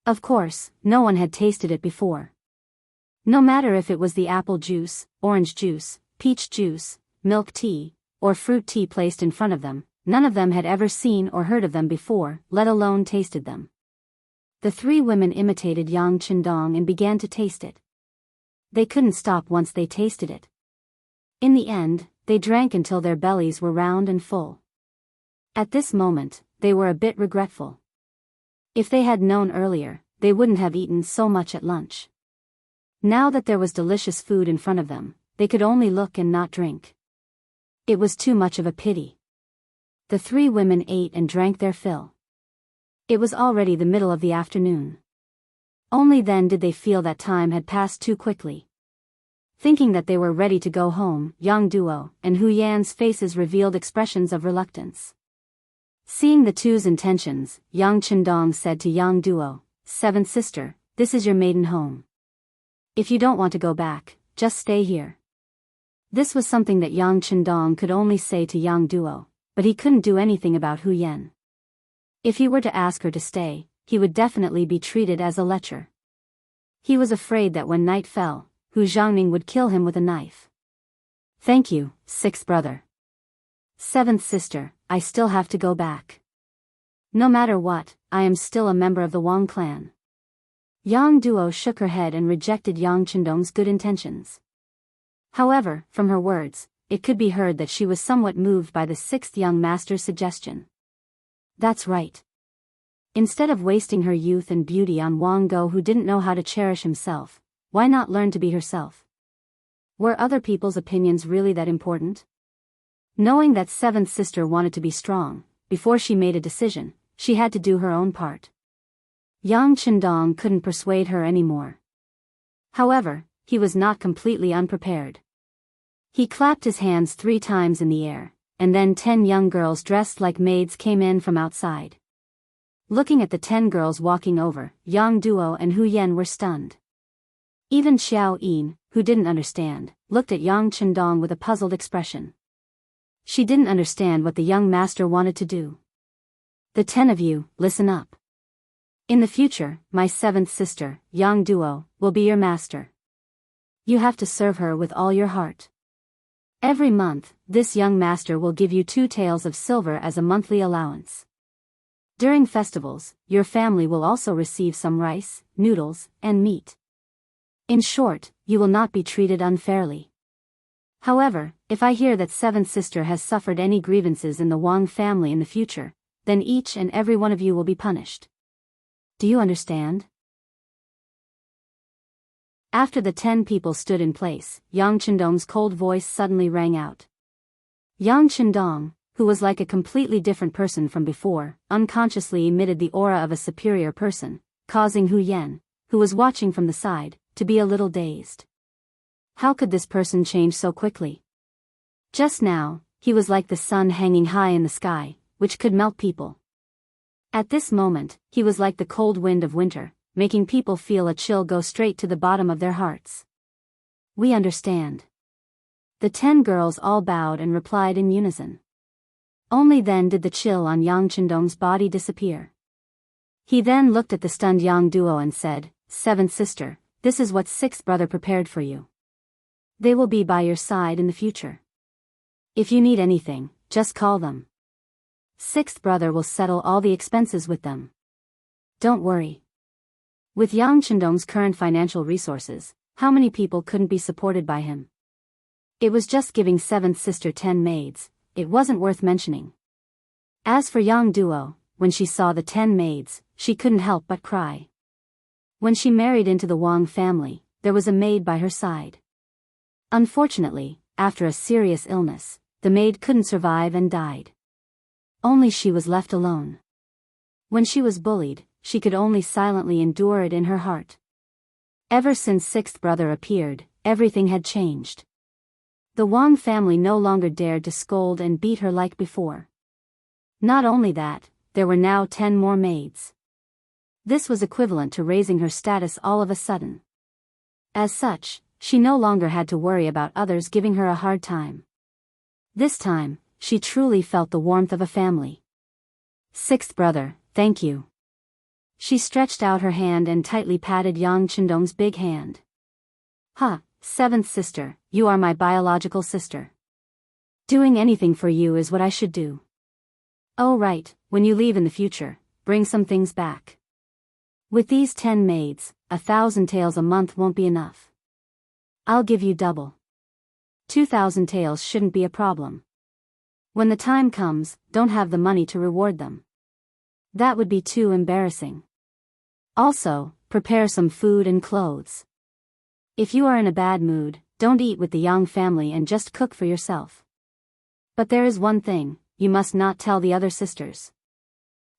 Of course, no one had tasted it before. No matter if it was the apple juice, orange juice, peach juice, milk tea, or fruit tea placed in front of them, none of them had ever seen or heard of them before, let alone tasted them. The three women imitated Yang Qindong and began to taste it. They couldn't stop once they tasted it. In the end, they drank until their bellies were round and full. At this moment, they were a bit regretful. If they had known earlier, they wouldn't have eaten so much at lunch. Now that there was delicious food in front of them, they could only look and not drink. It was too much of a pity. The three women ate and drank their fill. It was already the middle of the afternoon. Only then did they feel that time had passed too quickly. Thinking that they were ready to go home, Yang Duo and Hu Yan's faces revealed expressions of reluctance. Seeing the two's intentions, Yang Qindong said to Yang Duo, "Seventh sister, this is your maiden home. If you don't want to go back, just stay here." This was something that Yang Qindong could only say to Yang Duo, but he couldn't do anything about Hu Yan. If he were to ask her to stay, he would definitely be treated as a lecher. He was afraid that when night fell, Hu Zhangning would kill him with a knife. "Thank you, sixth brother. Seventh sister, I still have to go back. No matter what, I am still a member of the Wang clan." Yang Duo shook her head and rejected Yang Qindong's good intentions. However, from her words, it could be heard that she was somewhat moved by the sixth young master's suggestion. That's right. Instead of wasting her youth and beauty on Wang Go who didn't know how to cherish himself, why not learn to be herself? Were other people's opinions really that important? Knowing that seventh sister wanted to be strong, before she made a decision, she had to do her own part. Yang Qindong couldn't persuade her anymore. However, he was not completely unprepared. He clapped his hands 3 times in the air, and then 10 young girls dressed like maids came in from outside. Looking at the 10 girls walking over, Yang Duo and Hu Yan were stunned. Even Xiao Yin, who didn't understand, looked at Yang Qindong with a puzzled expression. She didn't understand what the young master wanted to do. "The 10 of you, listen up. In the future, my 7th sister, Yang Duo, will be your master. You have to serve her with all your heart. Every month, this young master will give you 2 taels of silver as a monthly allowance. During festivals, your family will also receive some rice, noodles, and meat. In short, you will not be treated unfairly. However, if I hear that 7th sister has suffered any grievances in the Wang family in the future, then each and every one of you will be punished. Do you understand?" After the 10 people stood in place, Yang Qindong's cold voice suddenly rang out. Yang Qindong, who was like a completely different person from before, unconsciously emitted the aura of a superior person, causing Hu Yan, who was watching from the side, to be a little dazed. How could this person change so quickly? Just now, he was like the sun hanging high in the sky, which could melt people. At this moment, he was like the cold wind of winter, making people feel a chill go straight to the bottom of their hearts. "We understand." The 10 girls all bowed and replied in unison. Only then did the chill on Yang Qindong's body disappear. He then looked at the stunned Yang Duo and said, "Seventh sister, this is what 6th brother prepared for you. They will be by your side in the future. If you need anything, just call them. 6th brother will settle all the expenses with them. Don't worry." With Yang Qindong's current financial resources, how many people couldn't be supported by him? It was just giving 7th sister 10 maids, it wasn't worth mentioning. As for Yang Duo, when she saw the 10 maids, she couldn't help but cry. When she married into the Wang family, there was a maid by her side. Unfortunately, after a serious illness, the maid couldn't survive and died. Only she was left alone. When she was bullied, she could only silently endure it in her heart. Ever since 6th brother appeared, everything had changed. The Wang family no longer dared to scold and beat her like before. Not only that, there were now 10 more maids. This was equivalent to raising her status all of a sudden. As such, she no longer had to worry about others giving her a hard time. This time, she truly felt the warmth of a family. 6th brother, thank you." She stretched out her hand and tightly patted Yang Qindong's big hand. "Huh, 7th sister, you are my biological sister. Doing anything for you is what I should do. Oh right, when you leave in the future, bring some things back. With these 10 maids, 1,000 taels a month won't be enough. I'll give you double. 2,000 taels shouldn't be a problem. When the time comes, don't have the money to reward them. That would be too embarrassing. Also, prepare some food and clothes. If you are in a bad mood, don't eat with the Yang family and just cook for yourself. But there is one thing, you must not tell the other sisters.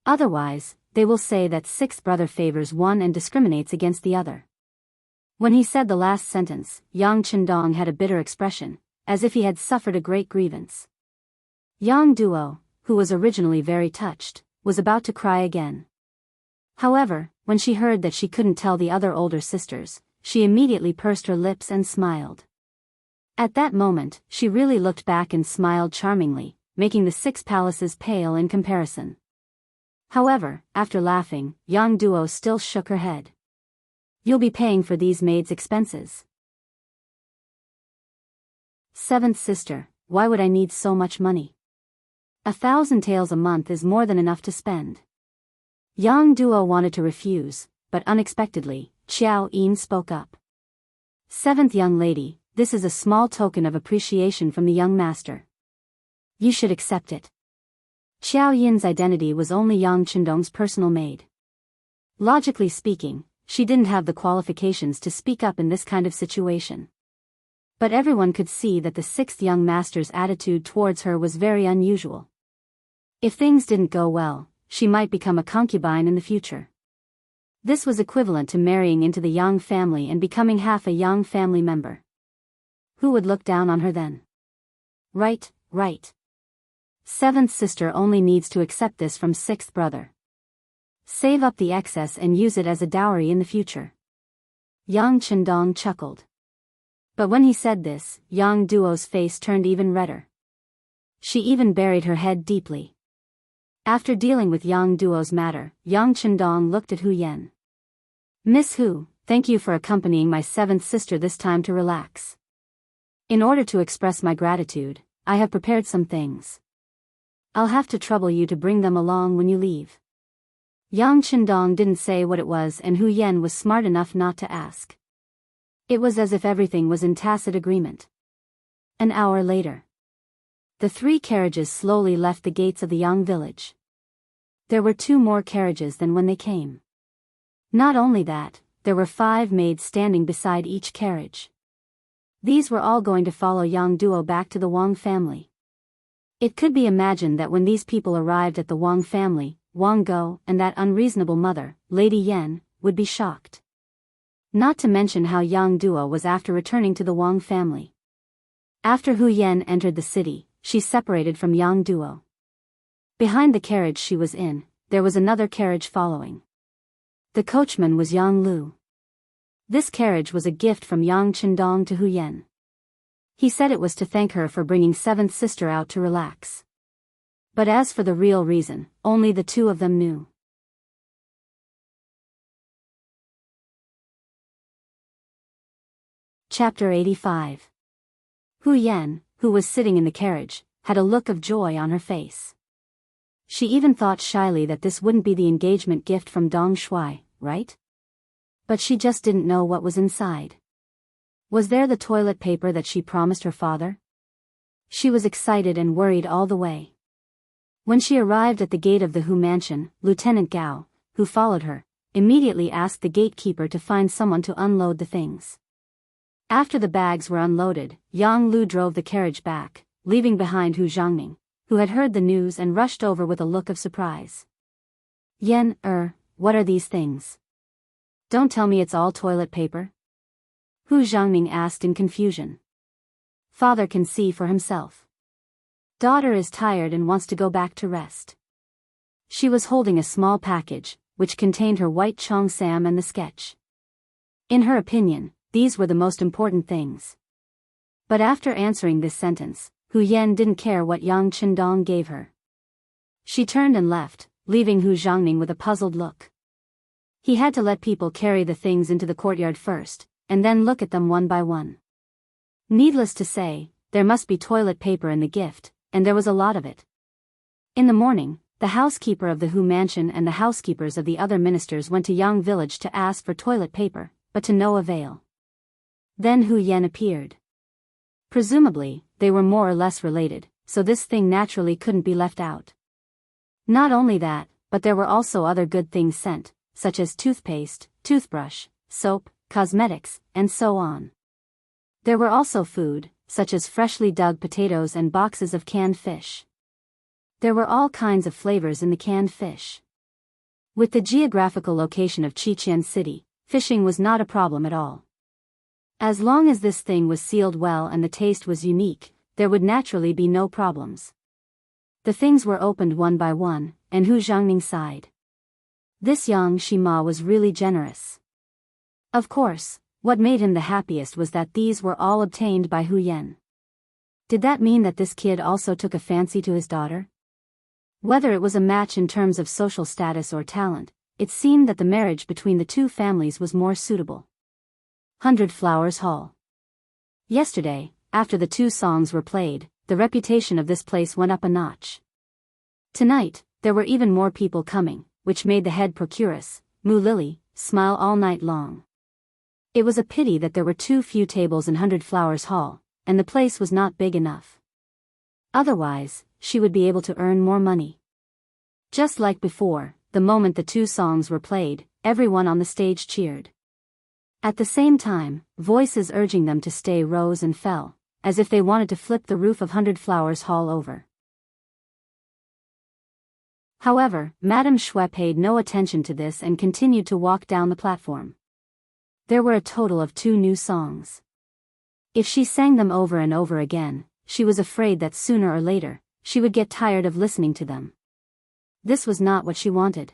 Otherwise, they will say that sixth brother favors one and discriminates against the other. When he said the last sentence, Yang Chendong had a bitter expression, as if he had suffered a great grievance. Yang Duo, who was originally very touched, was about to cry again. However, when she heard that she couldn't tell the other older sisters, she immediately pursed her lips and smiled. At that moment, she really looked back and smiled charmingly, making the 6 palaces pale in comparison. However, after laughing, Yang Duo still shook her head. You'll be paying for these maids' expenses. 7th sister, why would I need so much money? 1,000 taels a month is more than enough to spend. Yang Duo wanted to refuse, but unexpectedly, Xiao Yin spoke up. 7th young lady, this is a small token of appreciation from the young master. You should accept it. Xiao Yin's identity was only Yang Chendong's personal maid. Logically speaking, she didn't have the qualifications to speak up in this kind of situation. But everyone could see that the 6th young master's attitude towards her was very unusual. If things didn't go well, she might become a concubine in the future. This was equivalent to marrying into the Yang family and becoming half a Yang family member. Who would look down on her then? Right. 7th sister only needs to accept this from 6th brother. Save up the excess and use it as a dowry in the future. Yang Chendong chuckled. But when he said this, Yang Duo's face turned even redder. She even buried her head deeply. After dealing with Yang Duo's matter, Yang Chendong looked at Hu Yan. Miss Hu, thank you for accompanying my 7th sister this time to relax. In order to express my gratitude, I have prepared some things. I'll have to trouble you to bring them along when you leave. Yang Chendong didn't say what it was and Hu Yan was smart enough not to ask. It was as if everything was in tacit agreement. An hour later. The 3 carriages slowly left the gates of the Yang village. There were 2 more carriages than when they came. Not only that, there were 5 maids standing beside each carriage. These were all going to follow Yang Duo back to the Wang family. It could be imagined that when these people arrived at the Wang family, Wang Go and that unreasonable mother, Lady Yan, would be shocked. Not to mention how Yang Duo was after returning to the Wang family. After Hu Yan entered the city, she separated from Yang Duo. Behind the carriage she was in, there was another carriage following. The coachman was Yang Lu. This carriage was a gift from Yang Chendong to Hu Yan. He said it was to thank her for bringing 7th sister out to relax. But as for the real reason, only the 2 of them knew. Chapter 85. Hu Yan, who was sitting in the carriage, had a look of joy on her face. She even thought shyly that this wouldn't be the engagement gift from Dong Shui, right? But she just didn't know what was inside. Was there the toilet paper that she promised her father? She was excited and worried all the way. When she arrived at the gate of the Hu mansion, Lieutenant Gao, who followed her, immediately asked the gatekeeper to find someone to unload the things. After the bags were unloaded, Yang Lu drove the carriage back, leaving behind Hu Zhangning, who had heard the news and rushed over with a look of surprise. Yan, what are these things? Don't tell me it's all toilet paper? Hu Zhangning asked in confusion. Father can see for himself. Daughter is tired and wants to go back to rest. She was holding a small package, which contained her white cheongsam and the sketch. In her opinion, these were the most important things. But after answering this sentence, Hu Yan didn't care what Yang Chendong gave her. She turned and left, leaving Hu Zhangning with a puzzled look. He had to let people carry the things into the courtyard first, and then look at them one by one. Needless to say, there must be toilet paper in the gift, and there was a lot of it. In the morning, the housekeeper of the Hu mansion and the housekeepers of the other ministers went to Yang village to ask for toilet paper, but to no avail. Then Hu Yan appeared. Presumably, they were more or less related, so this thing naturally couldn't be left out. Not only that, but there were also other good things sent, such as toothpaste, toothbrush, soap, cosmetics, and so on. There were also food, such as freshly dug potatoes and boxes of canned fish. There were all kinds of flavors in the canned fish. With the geographical location of Qiqian City, fishing was not a problem at all. As long as this thing was sealed well and the taste was unique, there would naturally be no problems. The things were opened one by one, and Hu Zhangning sighed. This Yang Shima was really generous. Of course, what made him the happiest was that these were all obtained by Hu Yan. Did that mean that this kid also took a fancy to his daughter? Whether it was a match in terms of social status or talent, it seemed that the marriage between the two families was more suitable. 100 Flowers Hall. Yesterday, after the two songs were played, the reputation of this place went up a notch. Tonight, there were even more people coming, which made the head procuress, Mu Lily, smile all night long. It was a pity that there were too few tables in 100 Flowers Hall, and the place was not big enough. Otherwise, she would be able to earn more money. Just like before, the moment the two songs were played, everyone on the stage cheered. At the same time, voices urging them to stay rose and fell, as if they wanted to flip the roof of 100 Flowers Hall over. However, Madame Xue paid no attention to this and continued to walk down the platform. There were a total of 2 new songs. If she sang them over and over again, she was afraid that sooner or later, she would get tired of listening to them. This was not what she wanted.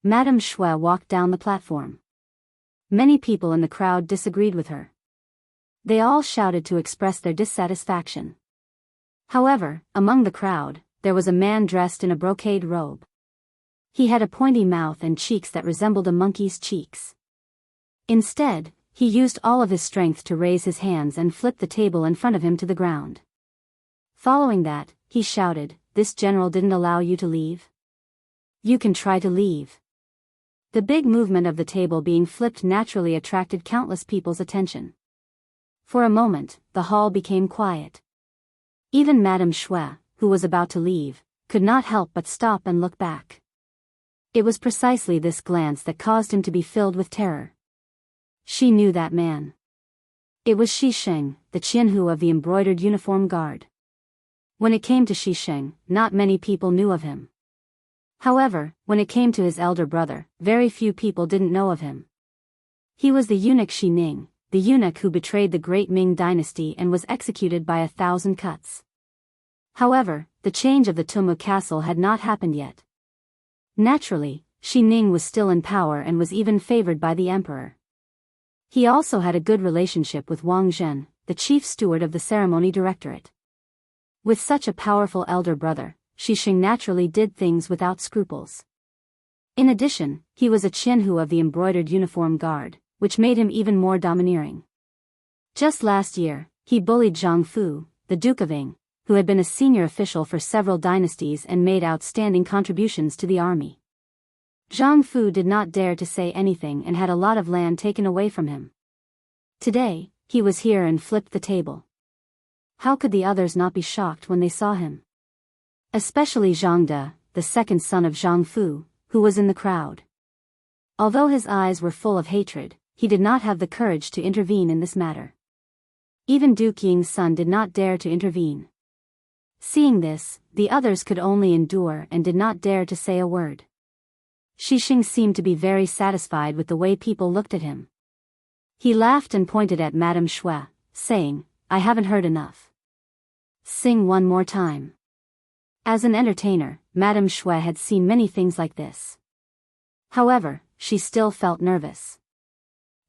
Madame Xue walked down the platform. Many people in the crowd disagreed with her. They all shouted to express their dissatisfaction. However, among the crowd, there was a man dressed in a brocade robe. He had a pointy mouth and cheeks that resembled a monkey's cheeks. Instead, he used all of his strength to raise his hands and flip the table in front of him to the ground. Following that, he shouted, "This general didn't allow you to leave? You can try to leave." The big movement of the table being flipped naturally attracted countless people's attention. For a moment, the hall became quiet. Even Madame Xue, who was about to leave, could not help but stop and look back. It was precisely this glance that caused him to be filled with terror. She knew that man. It was Xisheng, the Jianghu of the embroidered uniform guard. When it came to Xisheng, not many people knew of him. However, when it came to his elder brother, very few people didn't know of him. He was the eunuch Shi Ning, the eunuch who betrayed the great Ming dynasty and was executed by 1,000 cuts. However, the change of the Tumu castle had not happened yet. Naturally, Shi Ning was still in power and was even favored by the emperor. He also had a good relationship with Wang Zhen, the chief steward of the ceremony directorate. With such a powerful elder brother, Xisheng naturally did things without scruples. In addition, he was a Jianghu of the embroidered uniform guard, which made him even more domineering. Just last year, he bullied Zhang Fu, the Duke of Ying, who had been a senior official for several dynasties and made outstanding contributions to the army. Zhang Fu did not dare to say anything and had a lot of land taken away from him. Today, he was here and flipped the table. How could the others not be shocked when they saw him? Especially Zhang De, the second son of Zhang Fu, who was in the crowd. Although his eyes were full of hatred, he did not have the courage to intervene in this matter. Even Duke Ying's son did not dare to intervene. Seeing this, the others could only endure and did not dare to say a word. Xisheng seemed to be very satisfied with the way people looked at him. He laughed and pointed at Madame Xue, saying, "I haven't heard enough. Sing one more time." As an entertainer, Madame Xue had seen many things like this. However, she still felt nervous.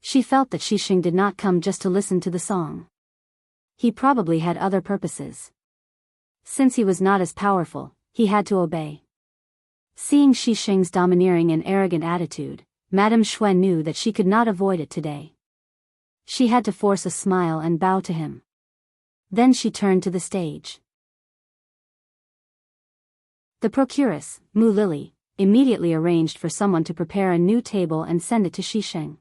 She felt that Xisheng did not come just to listen to the song. He probably had other purposes. Since he was not as powerful, he had to obey. Seeing Xisheng's domineering and arrogant attitude, Madame Xue knew that she could not avoid it today. She had to force a smile and bow to him. Then she turned to the stage. The procuress, Mu Lily, immediately arranged for someone to prepare a new table and send it to Xisheng.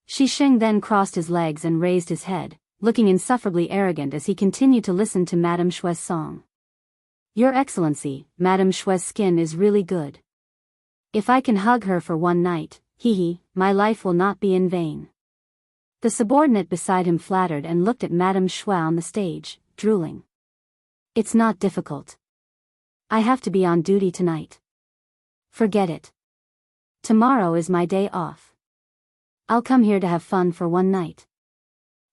Xisheng then crossed his legs and raised his head, looking insufferably arrogant as he continued to listen to Madame Xue's song. "Your Excellency, Madame Xue's skin is really good. If I can hug her for one night, my life will not be in vain." The subordinate beside him flattered and looked at Madame Xue on the stage, drooling. "It's not difficult. I have to be on duty tonight. Forget it." Tomorrow is my day off. I'll come here to have fun for one night.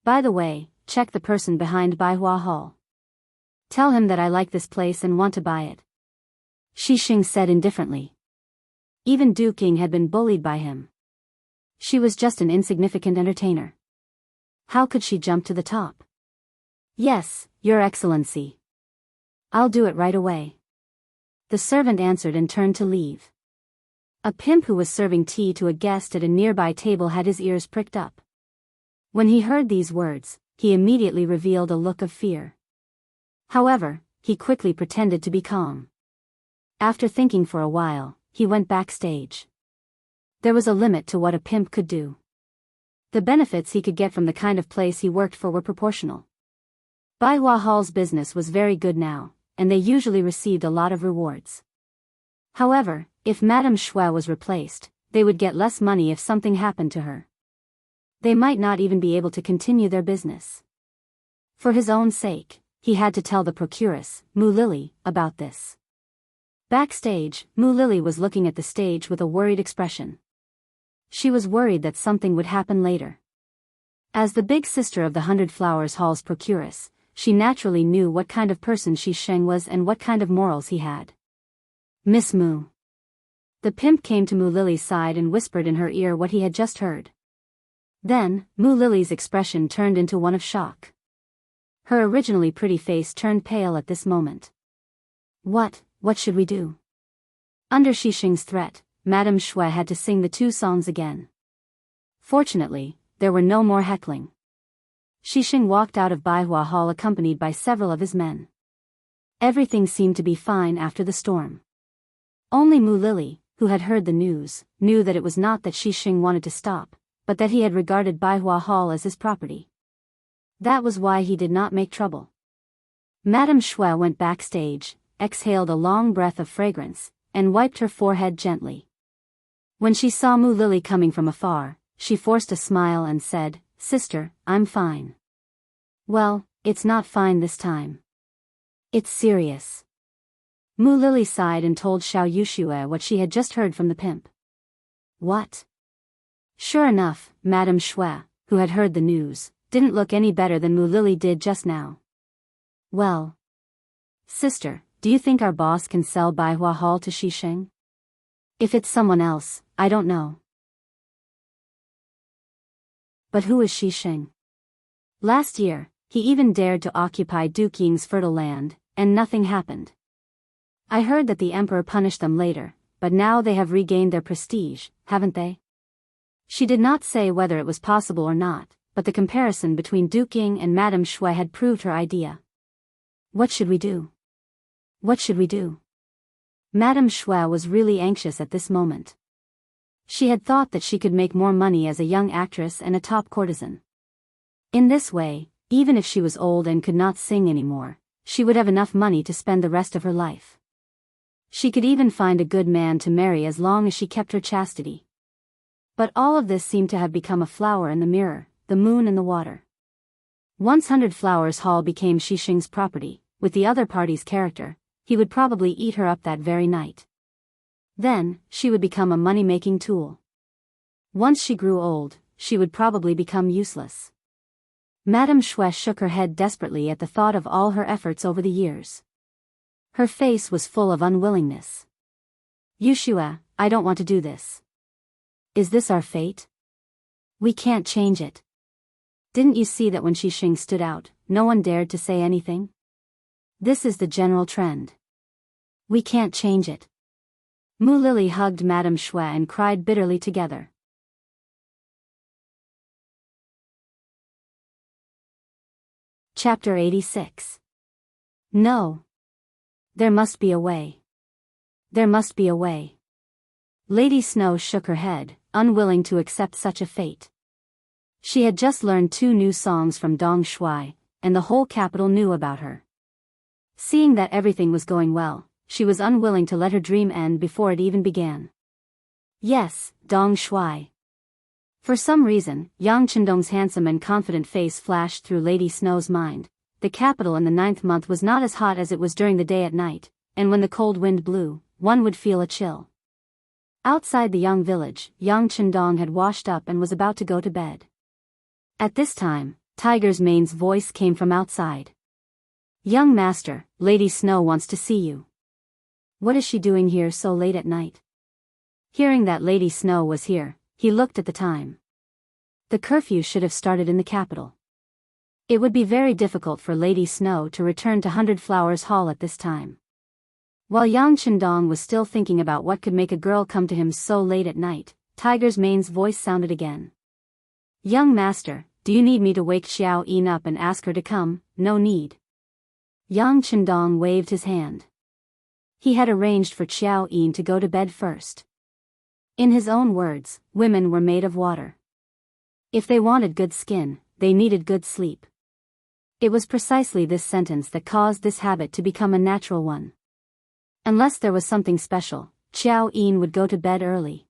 By the way, check the person behind Baihua Hall. Tell him that I like this place and want to buy it. Xixing said indifferently. Even Du King had been bullied by him. She was just an insignificant entertainer. How could she jump to the top? Yes, Your Excellency. I'll do it right away. The servant answered and turned to leave. A pimp who was serving tea to a guest at a nearby table had his ears pricked up. When he heard these words, he immediately revealed a look of fear. However, he quickly pretended to be calm. After thinking for a while, he went backstage. There was a limit to what a pimp could do. The benefits he could get from the kind of place he worked for were proportional. Baihua Hall's business was very good now, and they usually received a lot of rewards. However, if Madame Shui was replaced, they would get less money if something happened to her. They might not even be able to continue their business. For his own sake, he had to tell the procuress, Mu Lily, about this. Backstage, Mu Lily was looking at the stage with a worried expression. She was worried that something would happen later. As the big sister of the 100 Flowers Hall's procuress, she naturally knew what kind of person Xixing was and what kind of morals he had. Miss Mu. The pimp came to Mu Lily's side and whispered in her ear what he had just heard. Then, Mu Lily's expression turned into one of shock. Her originally pretty face turned pale at this moment. What should we do? Under Xixing's threat, Madame Shui had to sing the 2 songs again. Fortunately, there were no more heckling. Xixing walked out of Baihua Hall accompanied by several of his men. Everything seemed to be fine after the storm. Only Mu Lily, who had heard the news, knew that it was not that Xixing wanted to stop, but that he had regarded Baihua Hall as his property. That was why he did not make trouble. Madame Shui went backstage, exhaled a long breath of fragrance, and wiped her forehead gently. When she saw Mu Lily coming from afar, she forced a smile and said, "Sister, I'm fine." "Well, it's not fine this time. It's serious." Mu Lily sighed and told Xiao Yuxue what she had just heard from the pimp. What? Sure enough, Madame Shui, who had heard the news, didn't look any better than Mu Lily did just now. "Well, sister, do you think our boss can sell Baihua Hall to Xixing? If it's someone else, I don't know. But who is Xixing? Last year, he even dared to occupy Du Qing's fertile land, and nothing happened. I heard that the emperor punished them later, but now they have regained their prestige, haven't they?" She did not say whether it was possible or not, but the comparison between Du Qing and Madame Shui had proved her idea. What should we do? What should we do? Madame Shui was really anxious at this moment. She had thought that she could make more money as a young actress and a top courtesan. In this way, even if she was old and could not sing anymore, she would have enough money to spend the rest of her life. She could even find a good man to marry as long as she kept her chastity. But all of this seemed to have become a flower in the mirror, the moon and the water. Once 100 Flowers Hall became Xixing's property, with the other party's character, he would probably eat her up that very night. Then, she would become a money-making tool. Once she grew old, she would probably become useless. Madame Shui shook her head desperately at the thought of all her efforts over the years. Her face was full of unwillingness. "Yuxue, I don't want to do this. Is this our fate? We can't change it. Didn't you see that when Xixing stood out, no one dared to say anything? This is the general trend. We can't change it." Mu Lily hugged Madame Shui and cried bitterly together. Chapter 86. No. There must be a way. There must be a way. Lady Snow shook her head, unwilling to accept such a fate. She had just learned 2 new songs from Dong Shui, and the whole capital knew about her. Seeing that everything was going well, she was unwilling to let her dream end before it even began. Yes, Dong Shui. For some reason, Yang Chendong's handsome and confident face flashed through Lady Snow's mind. The capital in the 9th month was not as hot as it was during the day at night, and when the cold wind blew, one would feel a chill. Outside the Yang village, Yang Chendong had washed up and was about to go to bed. At this time, Tiger's Mane's voice came from outside. "Young master, Lady Snow wants to see you." "What is she doing here so late at night?" Hearing that Lady Snow was here, he looked at the time. The curfew should have started in the capital. It would be very difficult for Lady Snow to return to 100 Flowers Hall at this time. While Yang Chendong was still thinking about what could make a girl come to him so late at night, Tiger's Mane's voice sounded again. "Young master, do you need me to wake Xiao Yin up and ask her to come?" "No need." Yang Chendong waved his hand. He had arranged for Xiao Yin to go to bed first. In his own words, women were made of water. If they wanted good skin, they needed good sleep. It was precisely this sentence that caused this habit to become a natural one. Unless there was something special, Xiao Yin would go to bed early.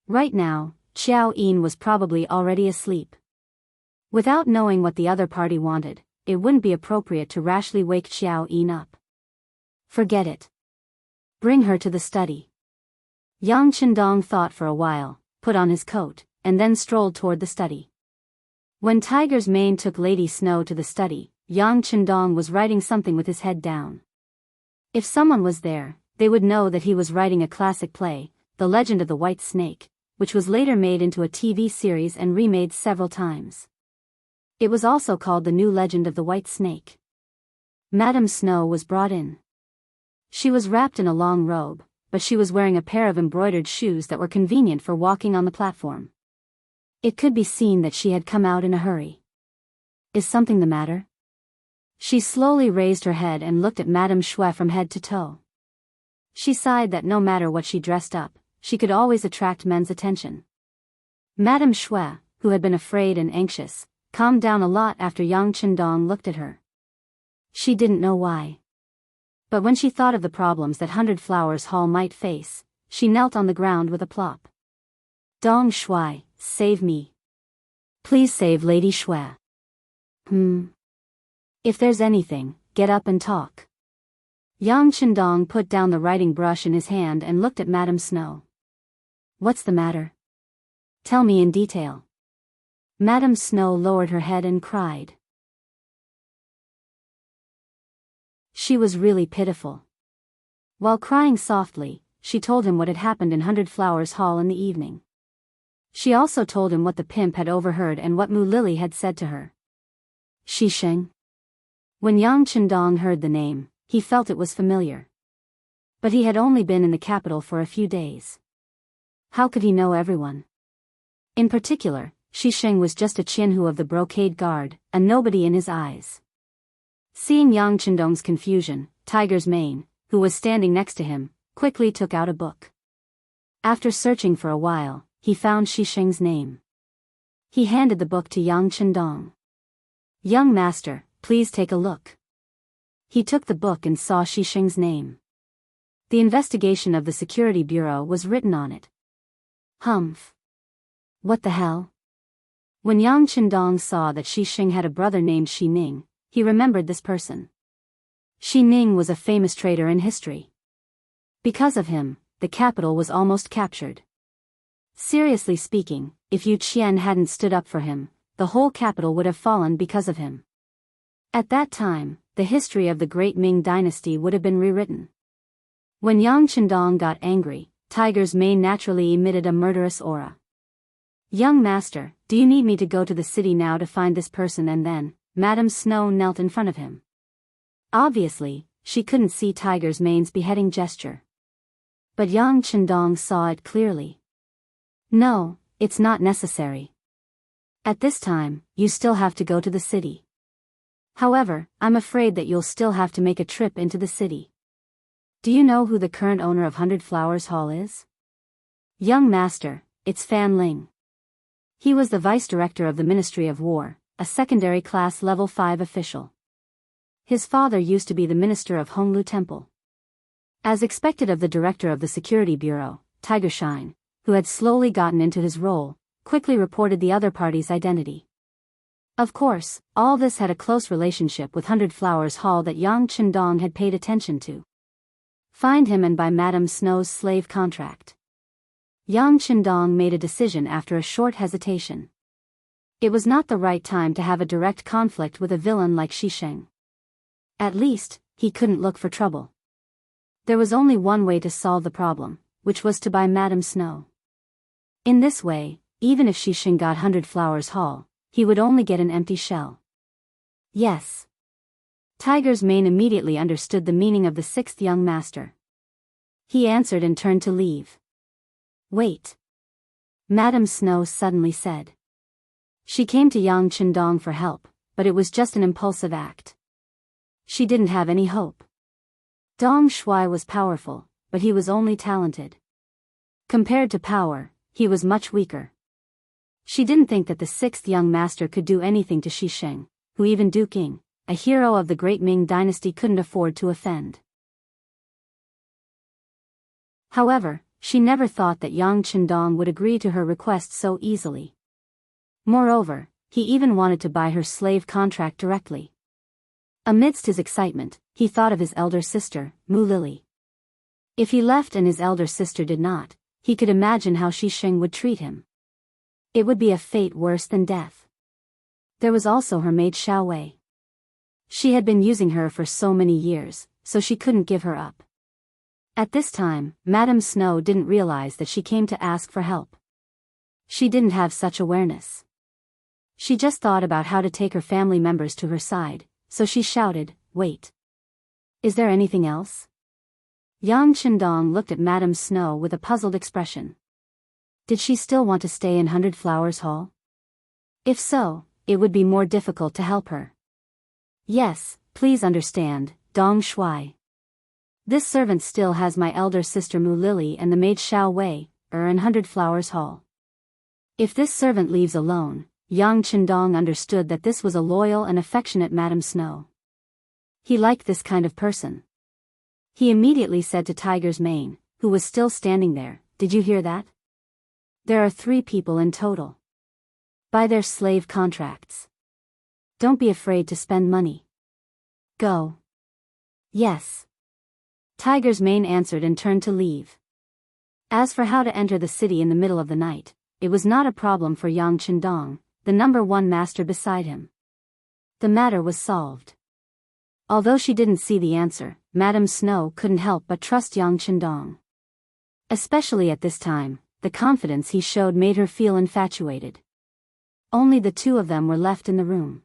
Right now, Xiao Yin was probably already asleep. Without knowing what the other party wanted, it wouldn't be appropriate to rashly wake Xiao Yin up. Forget it. Bring her to the study. Yang Chendong thought for a while, put on his coat, and then strolled toward the study. When Tiger's Mane took Lady Snow to the study, Yang Chendong was writing something with his head down. If someone was there, they would know that he was writing a classic play, The Legend of the White Snake, which was later made into a TV series and remade several times. It was also called The New Legend of the White Snake. Madame Snow was brought in. She was wrapped in a long robe, but she was wearing a pair of embroidered shoes that were convenient for walking on the platform. It could be seen that she had come out in a hurry. "Is something the matter?" She slowly raised her head and looked at Madame Shui from head to toe. She sighed that no matter what she dressed up, she could always attract men's attention. Madame Shui, who had been afraid and anxious, calmed down a lot after Yang Chendong looked at her. She didn't know why. But when she thought of the problems that 100 Flowers Hall might face, she knelt on the ground with a plop. "Dong Shui, save me. Please save Lady Shui." If there's anything, get up and talk." Yang Chendong put down the writing brush in his hand and looked at Madame Snow. "What's the matter? Tell me in detail." Madame Snow lowered her head and cried. She was really pitiful. While crying softly, she told him what had happened in 100 Flowers Hall in the evening. She also told him what the pimp had overheard and what Mu Lily had said to her. Xisheng. When Yang Chendong heard the name, he felt it was familiar. But he had only been in the capital for a few days. How could he know everyone? In particular, Xisheng was just a Qianhu of the Brocade Guard, a nobody in his eyes. Seeing Yang Chendong's confusion, Tiger's Mane, who was standing next to him, quickly took out a book. After searching for a while, he found Xisheng's name. He handed the book to Yang Chendong. "Young master, please take a look." He took the book and saw Xisheng's name. The investigation of the Security Bureau was written on it. Humph. What the hell? When Yang Chendong saw that Xisheng had a brother named Xi Ning, he remembered this person. Xi Ning was a famous traitor in history. Because of him, the capital was almost captured. Seriously speaking, if Yu Qian hadn't stood up for him, the whole capital would have fallen because of him. At that time, the history of the Great Ming Dynasty would have been rewritten. When Yang Chendong got angry, Tiger's Mane naturally emitted a murderous aura. "Young master, do you need me to go to the city now to find this person?" And then, Madame Snow knelt in front of him. Obviously, she couldn't see Tiger's Mane's beheading gesture. But Yang Chendong saw it clearly. "No, it's not necessary. At this time, you still have to go to the city. However, I'm afraid that you'll still have to make a trip into the city. Do you know who the current owner of 100 Flowers Hall is?" "Young master, it's Fan Ling. He was the vice director of the Ministry of War, a secondary class level 5 official. His father used to be the minister of Honglu Temple." As expected of the director of the Security Bureau, Tiger Shine, who had slowly gotten into his role, quickly reported the other party's identity. Of course, all this had a close relationship with 100 Flowers Hall that Yang Chendong had paid attention to. Find him and buy Madame Snow's slave contract. Yang Qindong made a decision after a short hesitation. It was not the right time to have a direct conflict with a villain like Xisheng. At least, he couldn't look for trouble. There was only one way to solve the problem, which was to buy Madame Snow. In this way, even if Xisheng got 100 Flowers Hall, he would only get an empty shell. Yes. Tiger's Mane immediately understood the meaning of the sixth young master. He answered and turned to leave. Wait. Madame Snow suddenly said. She came to Yang Qindong for help, but it was just an impulsive act. She didn't have any hope. Dong Shuai was powerful, but he was only talented. Compared to power, he was much weaker. She didn't think that the sixth young master could do anything to Xisheng, who even Duke Ying, a hero of the great Ming dynasty, couldn't afford to offend. However, she never thought that Yang Qindong would agree to her request so easily. Moreover, he even wanted to buy her slave contract directly. Amidst his excitement, he thought of his elder sister, Mu Lily. If he left and his elder sister did not, he could imagine how Xisheng would treat him. It would be a fate worse than death. There was also her maid Xiao Wei. She had been using her for so many years, so she couldn't give her up. At this time, Madame Snow didn't realize that she came to ask for help. She didn't have such awareness. She just thought about how to take her family members to her side, so she shouted, "Wait. Is there anything else?" Yang Qindong looked at Madame Snow with a puzzled expression. Did she still want to stay in 100 Flowers Hall? If so, it would be more difficult to help her. Yes, please understand, Dong Shuai. This servant still has my elder sister Mu Lily and the maid Xiao Wei, in 100 Flowers Hall. If this servant leaves alone, Yang Qindong understood that this was a loyal and affectionate Madame Snow. He liked this kind of person. He immediately said to Tiger's Mane, who was still standing there, "Did you hear that? There are 3 people in total. Buy their slave contracts. Don't be afraid to spend money. Go." Yes. Tiger's Mane answered and turned to leave. As for how to enter the city in the middle of the night, it was not a problem for Yang Qindong, the number 1 master beside him. The matter was solved. Although she didn't see the answer, Madame Snow couldn't help but trust Yang Qindong. Especially at this time, the confidence he showed made her feel infatuated. Only the 2 of them were left in the room.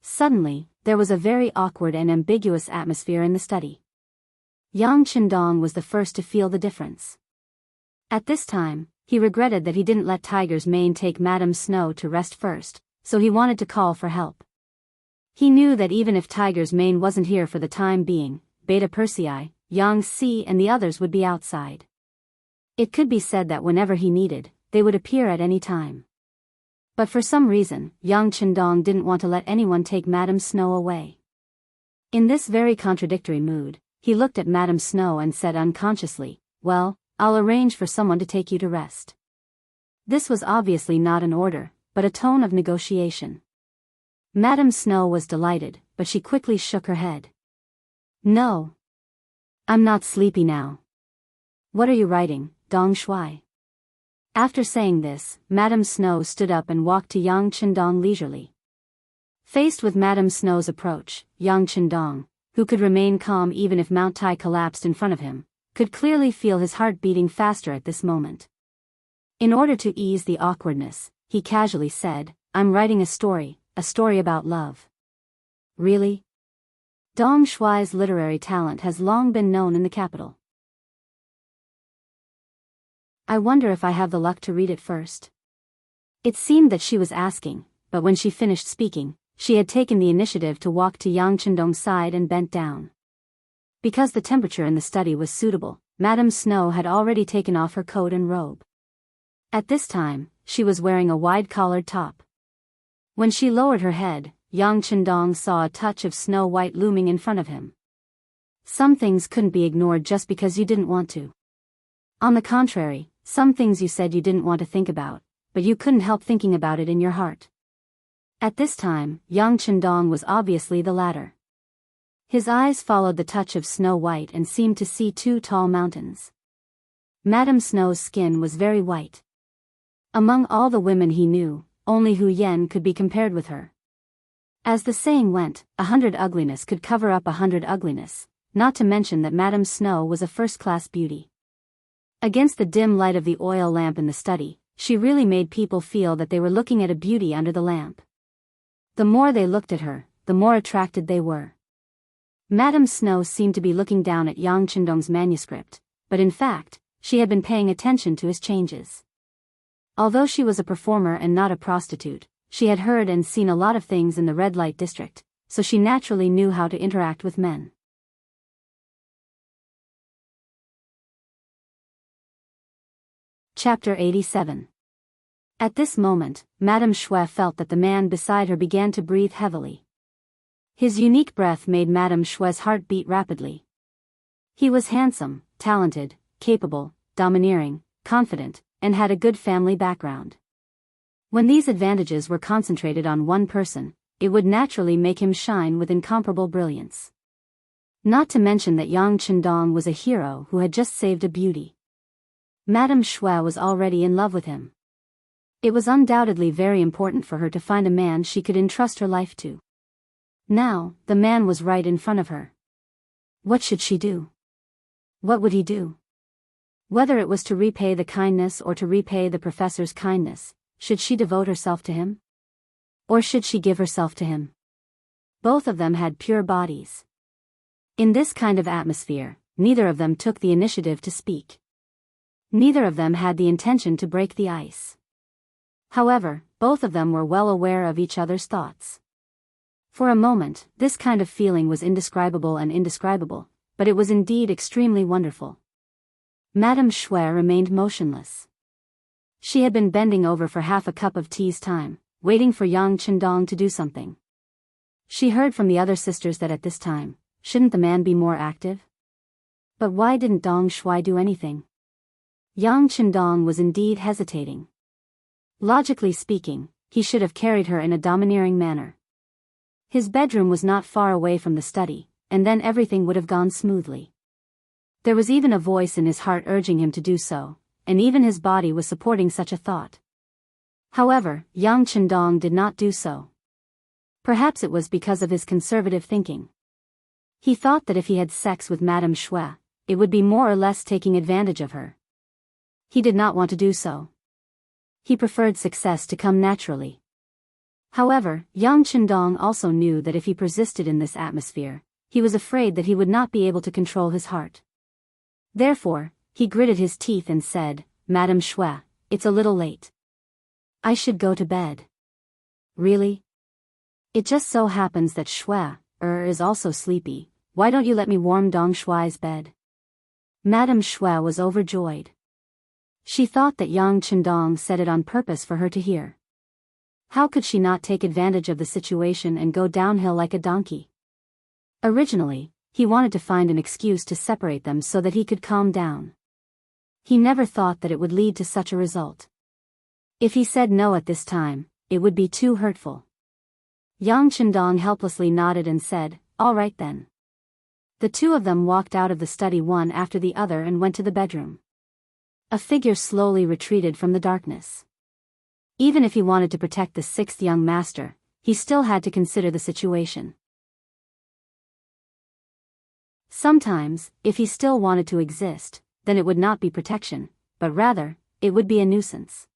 Suddenly, there was a very awkward and ambiguous atmosphere in the study. Yang Qindong was the first to feel the difference. At this time, he regretted that he didn't let Tiger's Mane take Madame Snow to rest first, so he wanted to call for help. He knew that even if Tiger's Mane wasn't here for the time being, Beta Persei, Yang Si and the others would be outside. It could be said that whenever he needed, they would appear at any time. But for some reason, Yang Qindong didn't want to let anyone take Madame Snow away. In this very contradictory mood, he looked at Madame Snow and said unconsciously, "Well, I'll arrange for someone to take you to rest." This was obviously not an order, but a tone of negotiation. Madame Snow was delighted, but she quickly shook her head. "No. I'm not sleepy now." "What are you writing, Dong Shuai?" After saying this, Madame Snow stood up and walked to Yang Qindong leisurely. Faced with Madame Snow's approach, Yang Qindong, who could remain calm even if Mount Tai collapsed in front of him, could clearly feel his heart beating faster at this moment. In order to ease the awkwardness, he casually said, "I'm writing a story about love." Really? Dong Shuai's literary talent has long been known in the capital. I wonder if I have the luck to read it first. It seemed that she was asking, but when she finished speaking, she had taken the initiative to walk to Yang Qindong's side and bent down. Because the temperature in the study was suitable, Madame Snow had already taken off her coat and robe. At this time, she was wearing a wide-collared top. When she lowered her head, Yang Qindong saw a touch of Snow White looming in front of him. Some things couldn't be ignored just because you didn't want to. On the contrary, some things you said you didn't want to think about, but you couldn't help thinking about it in your heart. At this time, Yang Qindong was obviously the latter. His eyes followed the touch of Snow White and seemed to see 2 tall mountains. Madame Snow's skin was very white. Among all the women he knew, only Hu Yan could be compared with her. As the saying went, 100 ugliness could cover up 100 ugliness, not to mention that Madame Snow was a first-class beauty. Against the dim light of the oil lamp in the study, she really made people feel that they were looking at a beauty under the lamp. The more they looked at her, the more attracted they were. Madame Snow seemed to be looking down at Yang Chendong's manuscript, but in fact, she had been paying attention to his changes. Although she was a performer and not a prostitute, she had heard and seen a lot of things in the red light district, so she naturally knew how to interact with men. Chapter 87. At this moment, Madame Shui felt that the man beside her began to breathe heavily. His unique breath made Madame Shui's heart beat rapidly. He was handsome, talented, capable, domineering, confident, and had a good family background. When these advantages were concentrated on one person, it would naturally make him shine with incomparable brilliance. Not to mention that Yang Chendong was a hero who had just saved a beauty. Madame Shui was already in love with him. It was undoubtedly very important for her to find a man she could entrust her life to. Now, the man was right in front of her. What should she do? What would he do? Whether it was to repay the kindness or to repay the professor's kindness, should she devote herself to him? Or should she give herself to him? Both of them had pure bodies. In this kind of atmosphere, neither of them took the initiative to speak. Neither of them had the intention to break the ice. However, both of them were well aware of each other's thoughts. For a moment, this kind of feeling was indescribable, but it was indeed extremely wonderful. Madame Shui remained motionless. She had been bending over for half a cup of tea's time, waiting for Yang Chendong to do something. She heard from the other sisters that at this time, shouldn't the man be more active? But why didn't Dong Shui do anything? Yang Chendong was indeed hesitating. Logically speaking, he should have carried her in a domineering manner. His bedroom was not far away from the study, and then everything would have gone smoothly. There was even a voice in his heart urging him to do so, and even his body was supporting such a thought. However, Yang Chendong did not do so. Perhaps it was because of his conservative thinking. He thought that if he had sex with Madame Shui, it would be more or less taking advantage of her. He did not want to do so. He preferred success to come naturally. However, Yang Chendong also knew that if he persisted in this atmosphere, he was afraid that he would not be able to control his heart. Therefore, he gritted his teeth and said, "Madame Shui, it's a little late. I should go to bed." "Really? It just so happens that Shui is also sleepy. Why don't you let me warm Dong Shui's bed?" Madame Shui was overjoyed. She thought that Yang Chendong said it on purpose for her to hear. How could she not take advantage of the situation and go downhill like a donkey? Originally, he wanted to find an excuse to separate them so that he could calm down. He never thought that it would lead to such a result. If he said no at this time, it would be too hurtful. Yang Chendong helplessly nodded and said, "All right then." The two of them walked out of the study one after the other and went to the bedroom. A figure slowly retreated from the darkness. Even if he wanted to protect the sixth young master, he still had to consider the situation. Sometimes, if he still wanted to exist, then it would not be protection, but rather, it would be a nuisance.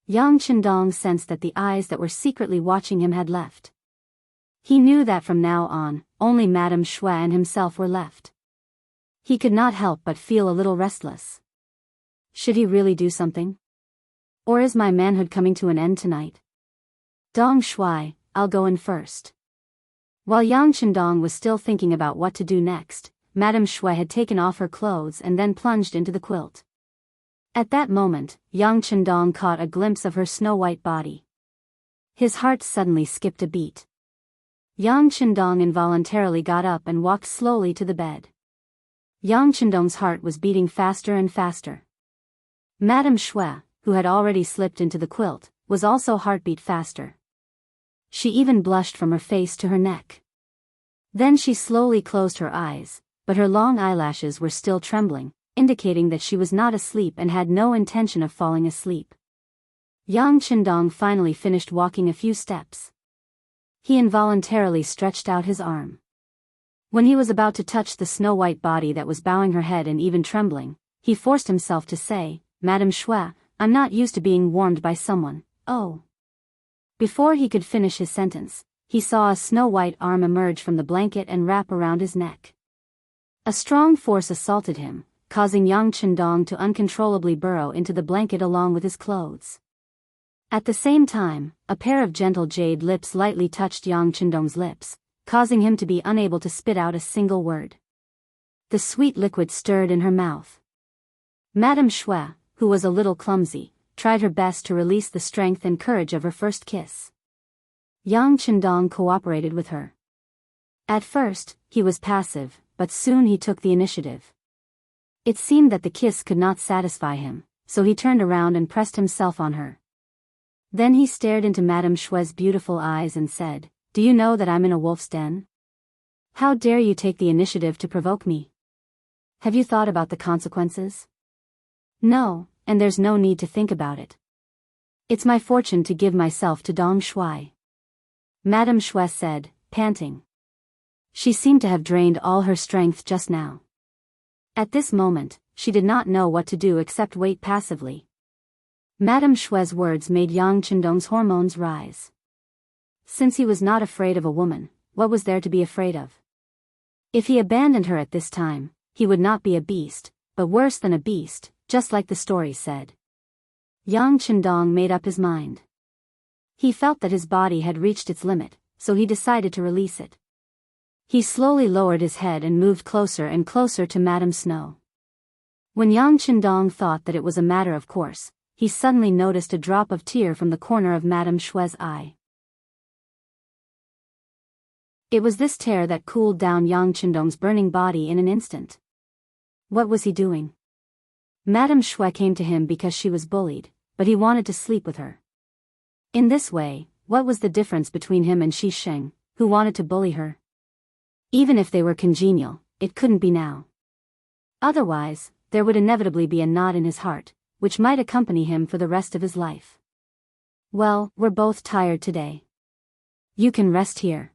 Yang Chendong sensed that the eyes that were secretly watching him had left. He knew that from now on, only Madame Shui and himself were left. He could not help but feel a little restless. Should he really do something? Or is my manhood coming to an end tonight? Dong Shui, I'll go in first. While Yang Chendong was still thinking about what to do next, Madame Shui had taken off her clothes and then plunged into the quilt. At that moment, Yang Chendong caught a glimpse of her snow-white body. His heart suddenly skipped a beat. Yang Chendong involuntarily got up and walked slowly to the bed. Yang Chendong's heart was beating faster and faster. Madame Shui, who had already slipped into the quilt, was also heartbeat faster. She even blushed from her face to her neck. Then she slowly closed her eyes, but her long eyelashes were still trembling, indicating that she was not asleep and had no intention of falling asleep. Yang Qindong finally finished walking a few steps. He involuntarily stretched out his arm. When he was about to touch the snow-white body that was bowing her head and even trembling, he forced himself to say, "Madame Shui, I'm not used to being warmed by someone, oh." Before he could finish his sentence, he saw a snow-white arm emerge from the blanket and wrap around his neck. A strong force assaulted him, causing Yang Qindong to uncontrollably burrow into the blanket along with his clothes. At the same time, a pair of gentle jade lips lightly touched Yang Qindong's lips, causing him to be unable to spit out a single word. The sweet liquid stirred in her mouth. Madame Shui, who was a little clumsy, tried her best to release the strength and courage of her first kiss. Yang Qindong cooperated with her. At first, he was passive, but soon he took the initiative. It seemed that the kiss could not satisfy him, so he turned around and pressed himself on her. Then he stared into Madame Shui's beautiful eyes and said, "Do you know that I'm in a wolf's den? How dare you take the initiative to provoke me? Have you thought about the consequences?" "No, and there's no need to think about it. It's my fortune to give myself to Dong Shui," Madame Shui said, panting. She seemed to have drained all her strength just now. At this moment, she did not know what to do except wait passively. Madame Shui's words made Yang Qindong's hormones rise. Since he was not afraid of a woman, what was there to be afraid of? If he abandoned her at this time, he would not be a beast, but worse than a beast, just like the story said. Yang Qindong made up his mind. He felt that his body had reached its limit, so he decided to release it. He slowly lowered his head and moved closer and closer to Madame Snow. When Yang Qindong thought that it was a matter of course, he suddenly noticed a drop of tear from the corner of Madame Shui's eye. It was this tear that cooled down Yang Qindong's burning body in an instant. What was he doing? Madame Shui came to him because she was bullied, but he wanted to sleep with her. In this way, what was the difference between him and Shi Sheng, who wanted to bully her? Even if they were congenial, it couldn't be now. Otherwise, there would inevitably be a knot in his heart, which might accompany him for the rest of his life. "Well, we're both tired today. You can rest here.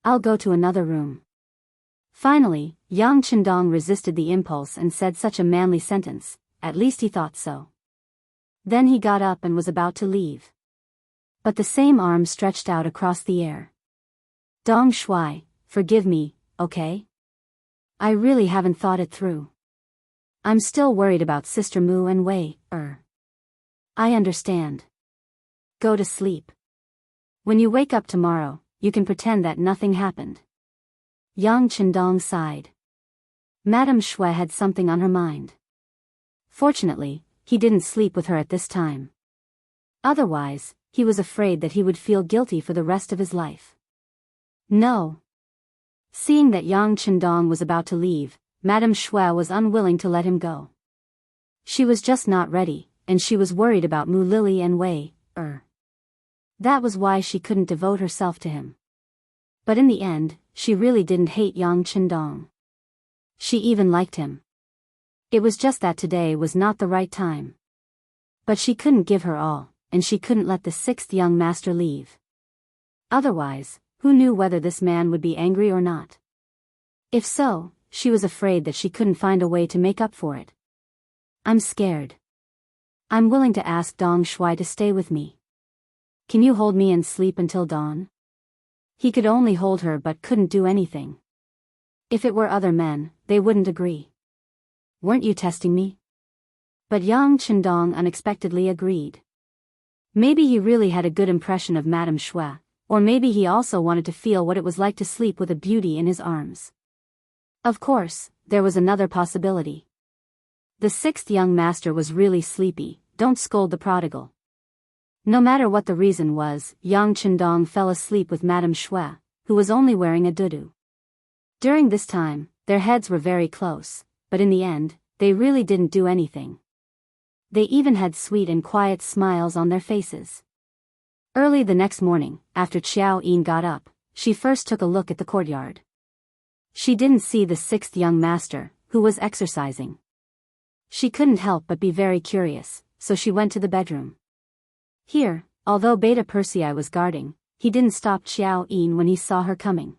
I'll go to another room." Finally, Yang Qindong resisted the impulse and said such a manly sentence, at least he thought so. Then he got up and was about to leave. But the same arm stretched out across the air. "Dong Shui, forgive me, okay? I really haven't thought it through. I'm still worried about Sister Mu and Wei, I understand. Go to sleep. When you wake up tomorrow, you can pretend that nothing happened." Yang Qindong sighed. Madame Shui had something on her mind. Fortunately, he didn't sleep with her at this time. Otherwise, he was afraid that he would feel guilty for the rest of his life. No. Seeing that Yang Qindong was about to leave, Madame Shui was unwilling to let him go. She was just not ready, and she was worried about Mu Lily and Wei, That was why she couldn't devote herself to him. But in the end, she really didn't hate Yang Qindong. She even liked him. It was just that today was not the right time. But she couldn't give her all, and she couldn't let the sixth young master leave. Otherwise, who knew whether this man would be angry or not? If so, she was afraid that she couldn't find a way to make up for it. "I'm scared. I'm willing to ask Dong Shui to stay with me. Can you hold me and sleep until dawn?" He could only hold her but couldn't do anything. If it were other men, they wouldn't agree. "Weren't you testing me?" But Yang Qindong unexpectedly agreed. Maybe he really had a good impression of Madame Shui, or maybe he also wanted to feel what it was like to sleep with a beauty in his arms. Of course, there was another possibility. The sixth young master was really sleepy, don't scold the prodigal. No matter what the reason was, Yang Qindong fell asleep with Madame Shui, who was only wearing a dudu. During this time, their heads were very close, but in the end, they really didn't do anything. They even had sweet and quiet smiles on their faces. Early the next morning, after Qiao Yin got up, she first took a look at the courtyard. She didn't see the sixth young master, who was exercising. She couldn't help but be very curious, so she went to the bedroom. Here, although Beta Persei was guarding, he didn't stop Xiao Yin when he saw her coming.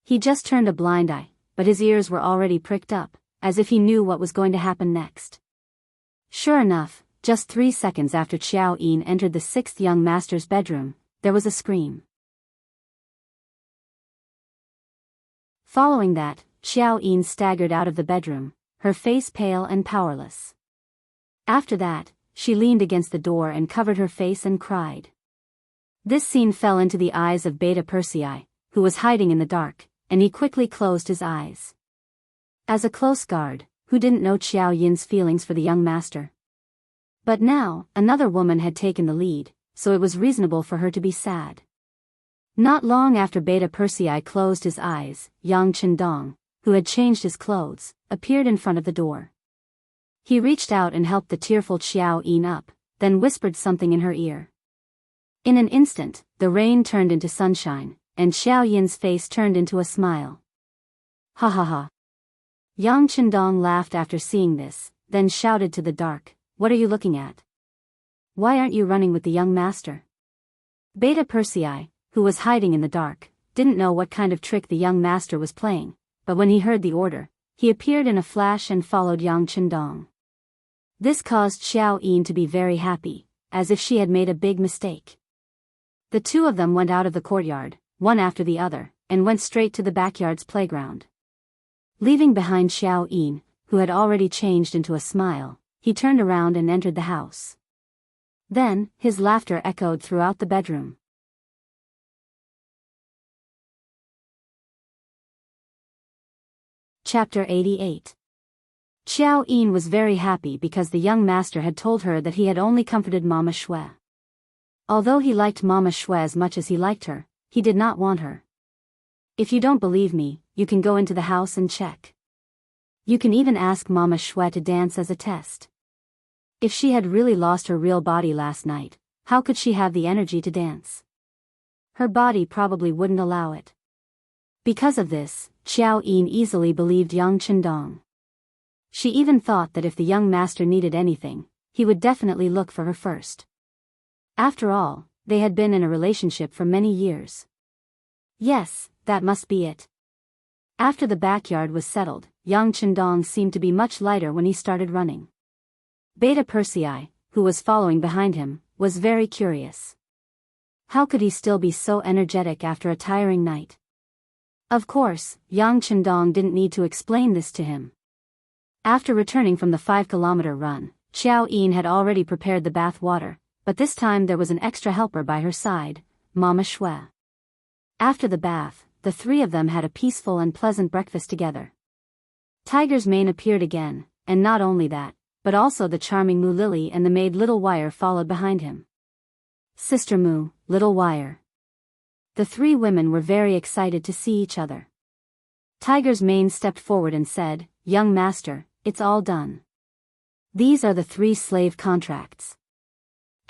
He just turned a blind eye, but his ears were already pricked up, as if he knew what was going to happen next. Sure enough, just 3 seconds after Xiao Yin entered the 6th young master's bedroom, there was a scream. Following that, Xiao Yin staggered out of the bedroom, her face pale and powerless. After that, she leaned against the door and covered her face and cried. This scene fell into the eyes of Beta Persei, who was hiding in the dark, and he quickly closed his eyes. As a close guard, who didn't know Xiao Yin's feelings for the young master? But now, another woman had taken the lead, so it was reasonable for her to be sad. Not long after Beta Persei closed his eyes, Yang Qindong, who had changed his clothes, appeared in front of the door. He reached out and helped the tearful Xiao Yin up, then whispered something in her ear. In an instant, the rain turned into sunshine, and Xiao Yin's face turned into a smile. Ha ha ha. Yang Qindong laughed after seeing this, then shouted to the dark, "What are you looking at? Why aren't you running with the young master?" Beta Persei, who was hiding in the dark, didn't know what kind of trick the young master was playing, but when he heard the order, he appeared in a flash and followed Yang Qindong. This caused Xiao Yin to be very happy, as if she had made a big mistake. The two of them went out of the courtyard, one after the other, and went straight to the backyard's playground. Leaving behind Xiao Yin, who had already changed into a smile, he turned around and entered the house. Then, his laughter echoed throughout the bedroom. Chapter 88. Xiao Yin was very happy because the young master had told her that he had only comforted Mama Shui. Although he liked Mama Shui as much as he liked her, he did not want her. If you don't believe me, you can go into the house and check. You can even ask Mama Shui to dance as a test. If she had really lost her real body last night, how could she have the energy to dance? Her body probably wouldn't allow it. Because of this, Xiao Yin easily believed Yang Qindong. She even thought that if the young master needed anything, he would definitely look for her first. After all, they had been in a relationship for many years. Yes, that must be it. After the backyard was settled, Yang Qindong seemed to be much lighter when he started running. Beta Persei, who was following behind him, was very curious. How could he still be so energetic after a tiring night? Of course, Yang Qindong didn't need to explain this to him. After returning from the 5-kilometer run, Xiao Yin had already prepared the bath water, but this time there was an extra helper by her side, Mama Shui. After the bath, the three of them had a peaceful and pleasant breakfast together. Tiger's mane appeared again, and not only that, but also the charming Mu Lily and the maid Little Wire followed behind him. Sister Mu, Little Wire. The three women were very excited to see each other. Tiger's mane stepped forward and said, "Young master, it's all done. These are the 3 slave contracts."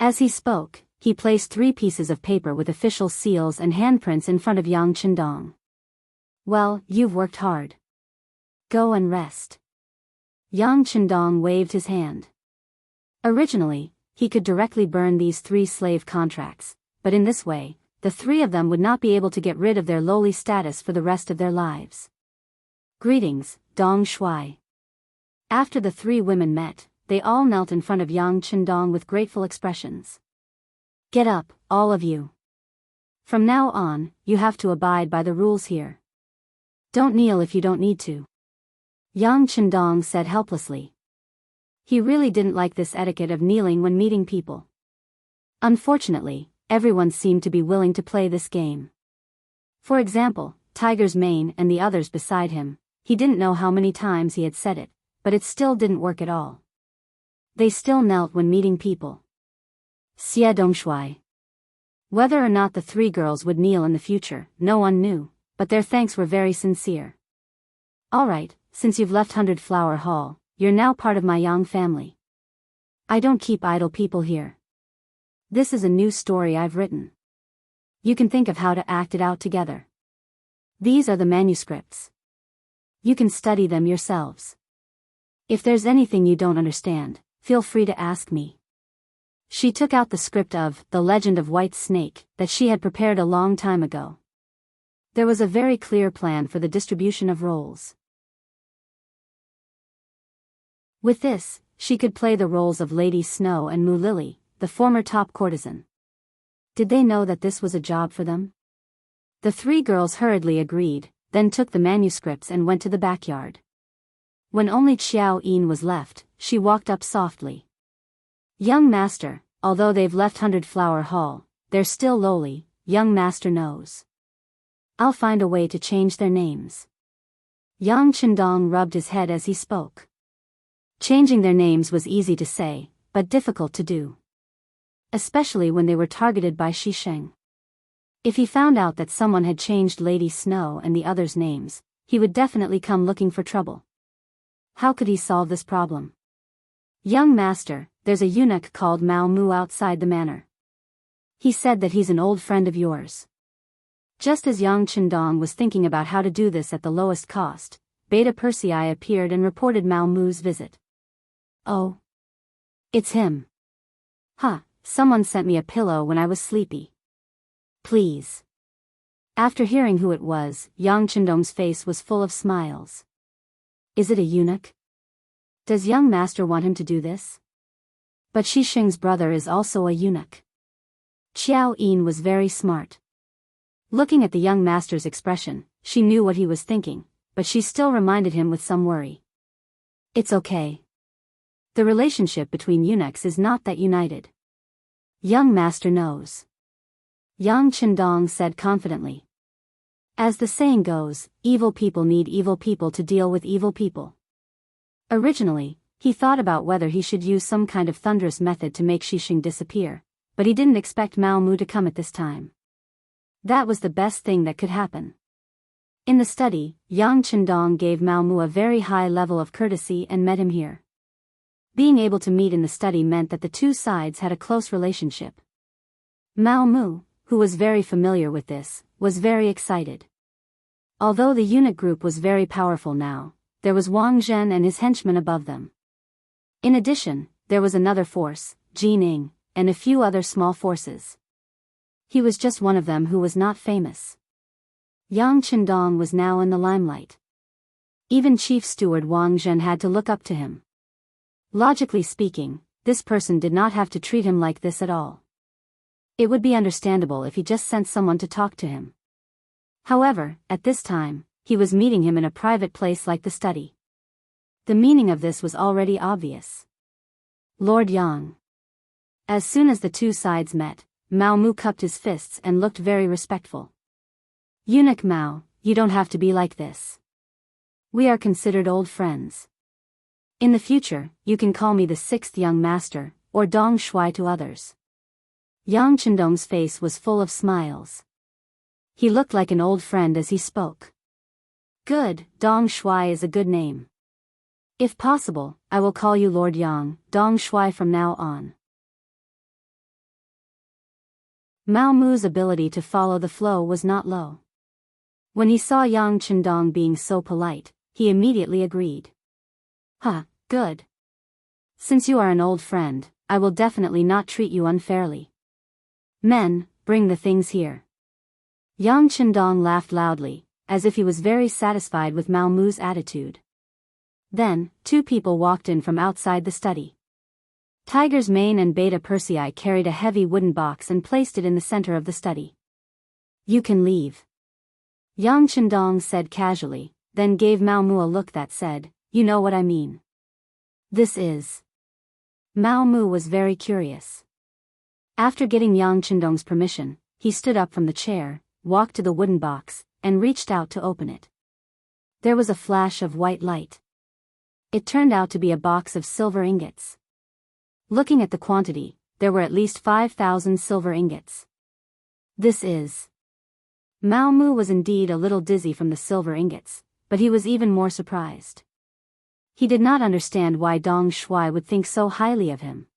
As he spoke, he placed 3 pieces of paper with official seals and handprints in front of Yang Qindong. "Well, you've worked hard. Go and rest." Yang Qindong waved his hand. Originally, he could directly burn these 3 slave contracts, but in this way, the 3 of them would not be able to get rid of their lowly status for the rest of their lives. Greetings, Dong Shui. After the 3 women met, they all knelt in front of Yang Qindong with grateful expressions. "Get up, all of you. From now on, you have to abide by the rules here. Don't kneel if you don't need to." Yang Qindong said helplessly. He really didn't like this etiquette of kneeling when meeting people. Unfortunately, everyone seemed to be willing to play this game. For example, Tiger's mane and the others beside him, he didn't know how many times he had said it, but it still didn't work at all. They still knelt when meeting people. Xie Dongshui. Whether or not the 3 girls would kneel in the future, no one knew, but their thanks were very sincere. "Alright, since you've left 100 Flower Hall, you're now part of my Yang family. I don't keep idle people here. This is a new story I've written. You can think of how to act it out together. These are the manuscripts. You can study them yourselves. If there's anything you don't understand, feel free to ask me. She took out the script of The Legend of White Snake that she had prepared a long time ago. There was a very clear plan for the distribution of roles. With this, she could play the roles of Lady Snow and Mu Lily, the former top courtesan. Did they know that this was a job for them? The three girls hurriedly agreed, then took the manuscripts and went to the backyard. When only Xiao Yin was left, she walked up softly. Young master, although they've left 100 Flower Hall, they're still lowly, young master knows. I'll find a way to change their names. Yang Qindong rubbed his head as he spoke. Changing their names was easy to say, but difficult to do. Especially when they were targeted by Shisheng. If he found out that someone had changed Lady Snow and the others' names, he would definitely come looking for trouble. How could he solve this problem? Young master, there's a eunuch called Mao Mu outside the manor. He said that he's an old friend of yours. Just as Yang Qindong was thinking about how to do this at the lowest cost, Beta Persei appeared and reported Mao Mu's visit. Oh. It's him. Huh, someone sent me a pillow when I was sleepy. Please. After hearing who it was, Yang Qindong's face was full of smiles. Is it a eunuch? Does young master want him to do this? But Shisheng's brother is also a eunuch. Xiao Yin was very smart. Looking at the young master's expression, she knew what he was thinking, but she still reminded him with some worry. It's okay. The relationship between eunuchs is not that united. Young master knows. Yang Qindong said confidently. As the saying goes, evil people need evil people to deal with evil people. Originally, he thought about whether he should use some kind of thunderous method to make Shisheng disappear, but he didn't expect Mao Mu to come at this time. That was the best thing that could happen. In the study, Yang Qindong gave Mao Mu a very high level of courtesy and met him here. Being able to meet in the study meant that the two sides had a close relationship. Mao Mu, who was very familiar with this, was very excited. Although the eunuch group was very powerful now, there was Wang Zhen and his henchmen above them. In addition, there was another force, Jining, and a few other small forces. He was just one of them who was not famous. Yang Qindong was now in the limelight. Even Chief Steward Wang Zhen had to look up to him. Logically speaking, this person did not have to treat him like this at all. It would be understandable if he just sent someone to talk to him. However, at this time, he was meeting him in a private place like the study. The meaning of this was already obvious. Lord Yang. As soon as the two sides met, Mao Mu cupped his fists and looked very respectful. Eunuch Mao, you don't have to be like this. We are considered old friends. In the future, you can call me the sixth young master, or Dong Shui to others. Yang Qindong's face was full of smiles. He looked like an old friend as he spoke. Good, Dong Shui is a good name. If possible, I will call you Lord Yang, Dong Shui from now on. Mao Mu's ability to follow the flow was not low. When he saw Yang Qindong being so polite, he immediately agreed. Huh, good. Since you are an old friend, I will definitely not treat you unfairly. Men, bring the things here. Yang Qindong laughed loudly, as if he was very satisfied with Mao Mu's attitude. Then, two people walked in from outside the study. Tiger's Mane and Beta Persei carried a heavy wooden box and placed it in the center of the study. You can leave. Yang Qindong said casually, then gave Mao Mu a look that said, you know what I mean. This is. Mao Mu was very curious. After getting Yang Qindong's permission, he stood up from the chair, walked to the wooden box, and reached out to open it. There was a flash of white light. It turned out to be a box of silver ingots. Looking at the quantity, there were at least 5,000 silver ingots. This is. Mao Mu was indeed a little dizzy from the silver ingots, but he was even more surprised. He did not understand why Dong Shui would think so highly of him.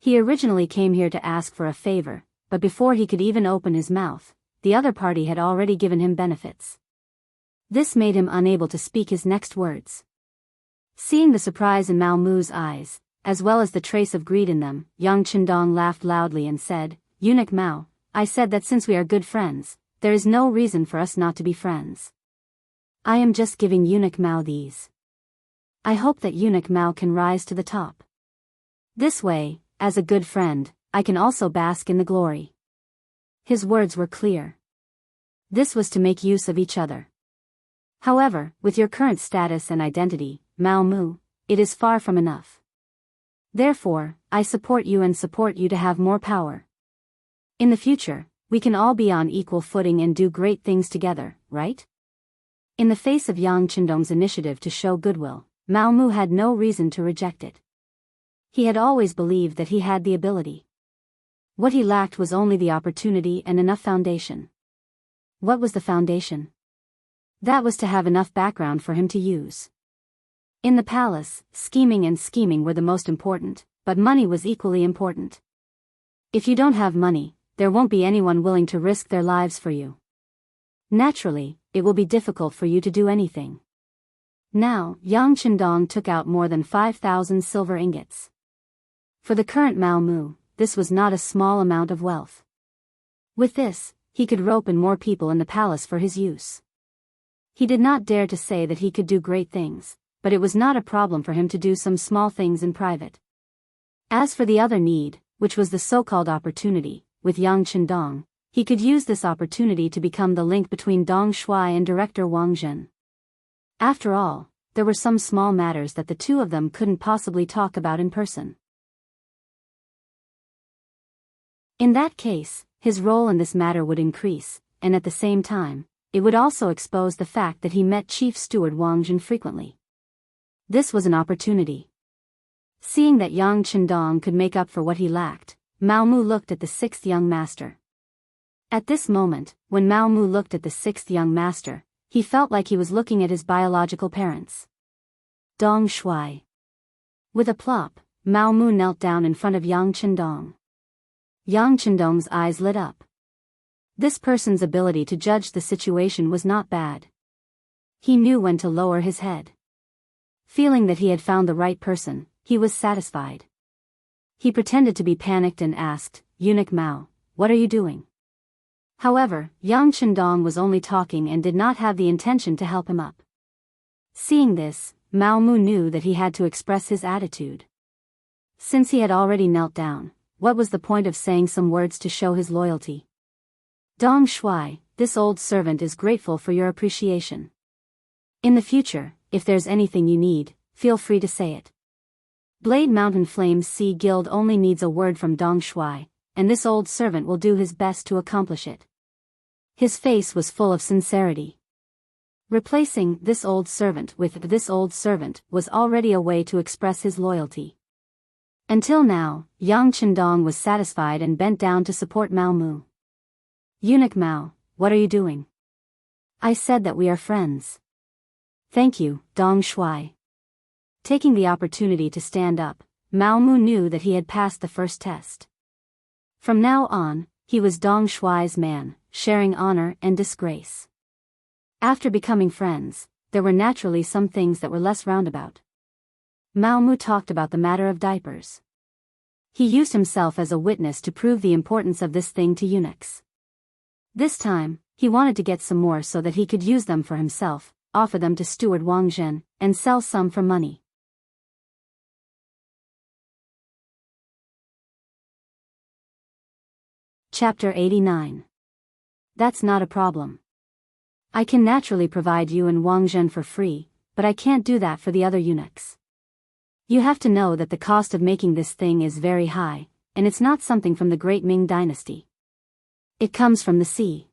He originally came here to ask for a favor, but before he could even open his mouth, the other party had already given him benefits. This made him unable to speak his next words. Seeing the surprise in Mao Mu's eyes, as well as the trace of greed in them, Yang Qindong laughed loudly and said, "Eunuch Mao, I said that since we are good friends, there is no reason for us not to be friends. I am just giving Eunuch Mao these. I hope that Eunuch Mao can rise to the top. This way, as a good friend, I can also bask in the glory." His words were clear. This was to make use of each other. However, with your current status and identity, Mao Mu, it is far from enough. Therefore, I support you and support you to have more power. In the future, we can all be on equal footing and do great things together, right? In the face of Yang Qindong's initiative to show goodwill, Mao Mu had no reason to reject it. He had always believed that he had the ability. What he lacked was only the opportunity and enough foundation. What was the foundation? That was to have enough background for him to use. In the palace, scheming were the most important, but money was equally important. If you don't have money, there won't be anyone willing to risk their lives for you. Naturally, it will be difficult for you to do anything. Now, Yang Qindong took out more than 5,000 silver ingots. For the current Mao Mu, this was not a small amount of wealth. With this, he could rope in more people in the palace for his use. He did not dare to say that he could do great things, but it was not a problem for him to do some small things in private. As for the other need, which was the so-called opportunity, with Yang Qindong, he could use this opportunity to become the link between Dong Shuai and Director Wang Zhen. After all, there were some small matters that the two of them couldn't possibly talk about in person. In that case, his role in this matter would increase, and at the same time, it would also expose the fact that he met Chief Steward Wang Zhen frequently. This was an opportunity. Seeing that Yang Qindong could make up for what he lacked, Mao Mu looked at the sixth young master. At this moment, when Mao Mu looked at the sixth young master, he felt like he was looking at his biological parents. Dong Shuai. With a plop, Mao Mu knelt down in front of Yang Qindong. Yang Qindong's eyes lit up. This person's ability to judge the situation was not bad. He knew when to lower his head. Feeling that he had found the right person, he was satisfied. He pretended to be panicked and asked, "Eunuch Mao, what are you doing?" However, Yang Qindong was only talking and did not have the intention to help him up. Seeing this, Mao Mu knew that he had to express his attitude. Since he had already knelt down, what was the point of saying some words to show his loyalty? "Dong Shuai, this old servant is grateful for your appreciation. In the future, if there's anything you need, feel free to say it. Blade Mountain Flames Sea Guild only needs a word from Dong Shuai, and this old servant will do his best to accomplish it." His face was full of sincerity. Replacing "this old servant" with "this old servant" was already a way to express his loyalty. Until now, Yang Qindong was satisfied and bent down to support Mao Mu. "Eunuch Mao, what are you doing?" "I said that we are friends." "Thank you, Dong Shuai." Taking the opportunity to stand up, Mao Mu knew that he had passed the first test. From now on, he was Dong Shuai's man, sharing honor and disgrace. After becoming friends, there were naturally some things that were less roundabout. Mao Mu talked about the matter of diapers. He used himself as a witness to prove the importance of this thing to eunuchs. This time, he wanted to get some more so that he could use them for himself, offer them to Steward Wang Zhen, and sell some for money. Chapter 89. That's not a problem. I can naturally provide you and Wang Zhen for free, but I can't do that for the other eunuchs. You have to know that the cost of making this thing is very high, and it's not something from the Great Ming Dynasty. It comes from the sea.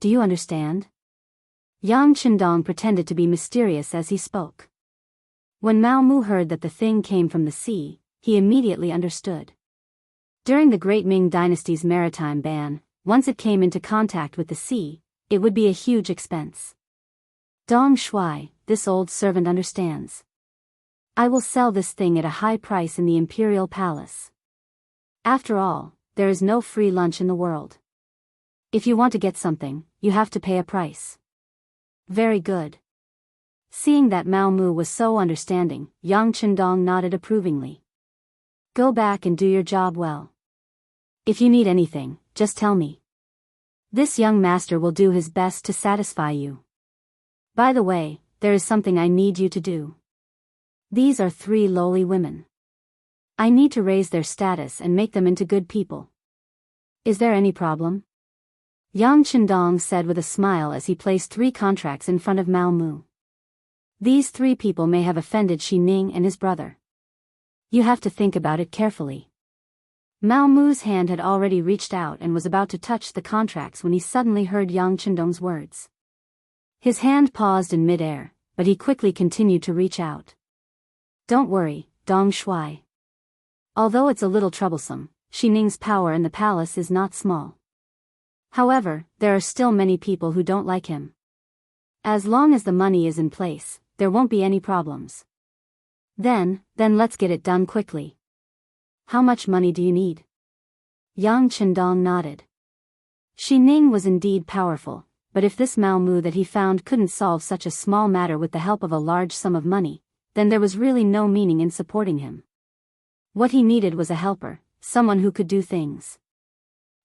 Do you understand? Yang Qindong pretended to be mysterious as he spoke. When Mao Mu heard that the thing came from the sea, he immediately understood. During the Great Ming Dynasty's maritime ban, once it came into contact with the sea, it would be a huge expense. Dong Shuai, this old servant understands. I will sell this thing at a high price in the imperial palace. After all, there is no free lunch in the world. If you want to get something, you have to pay a price. Very good. Seeing that Mao Mu was so understanding, Yang Chendong nodded approvingly. Go back and do your job well. If you need anything, just tell me. This young master will do his best to satisfy you. By the way, there is something I need you to do. These are 3 lowly women. I need to raise their status and make them into good people. Is there any problem? Yang Chendong said with a smile as he placed 3 contracts in front of Mao Mu. These 3 people may have offended Xi Ning and his brother. You have to think about it carefully. Mao Mu's hand had already reached out and was about to touch the contracts when he suddenly heard Yang Chendong's words. His hand paused in mid-air, but he quickly continued to reach out. Don't worry, Dong Shuai. Although it's a little troublesome, Xi Ning's power in the palace is not small. However, there are still many people who don't like him. As long as the money is in place, there won't be any problems. Then let's get it done quickly. How much money do you need? Yang Chendong nodded. Xi Ning was indeed powerful, but if this Mao Mu that he found couldn't solve such a small matter with the help of a large sum of money, then there was really no meaning in supporting him. What he needed was a helper, someone who could do things.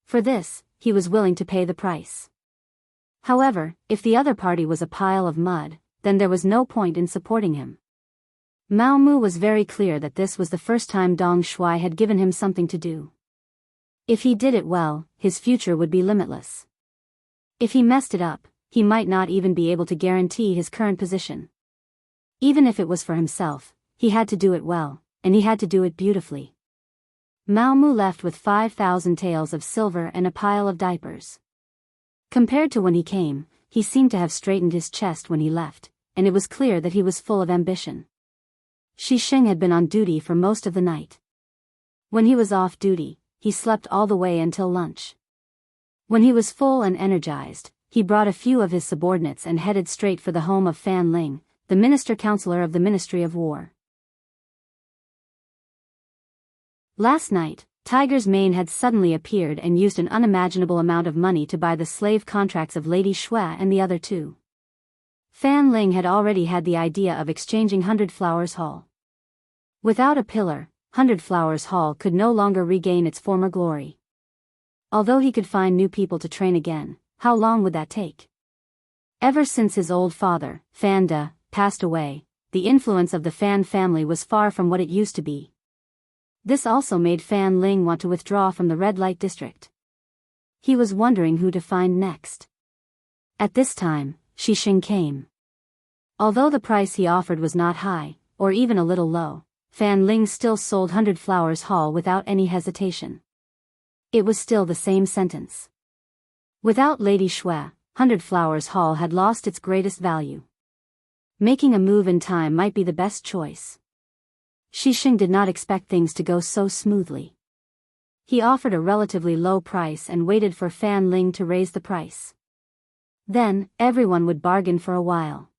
For this, he was willing to pay the price. However, if the other party was a pile of mud, then there was no point in supporting him. Mao Mu was very clear that this was the first time Dong Shuai had given him something to do. If he did it well, his future would be limitless. If he messed it up, he might not even be able to guarantee his current position. Even if it was for himself, he had to do it well, and he had to do it beautifully. Mao Mu left with 5,000 taels of silver and a pile of diapers. Compared to when he came, he seemed to have straightened his chest when he left, and it was clear that he was full of ambition. Xi Sheng had been on duty for most of the night. When he was off duty, he slept all the way until lunch. When he was full and energized, he brought a few of his subordinates and headed straight for the home of Fan Ling, the minister-counselor of the Ministry of War. Last night, Tiger's Mane had suddenly appeared and used an unimaginable amount of money to buy the slave contracts of Lady Xue and the other 2. Fan Ling had already had the idea of exchanging Hundred Flowers Hall. Without a pillar, Hundred Flowers Hall could no longer regain its former glory. Although he could find new people to train again, how long would that take? Ever since his old father, Fan De, passed away, the influence of the Fan family was far from what it used to be. This also made Fan Ling want to withdraw from the red light district. He was wondering who to find next. At this time, Xi Sheng came. Although the price he offered was not high, or even a little low, Fan Ling still sold Hundred Flowers Hall without any hesitation. It was still the same sentence. Without Lady Xue, Hundred Flowers Hall had lost its greatest value. Making a move in time might be the best choice. Xi Sheng did not expect things to go so smoothly. He offered a relatively low price and waited for Fan Ling to raise the price. Then, everyone would bargain for a while.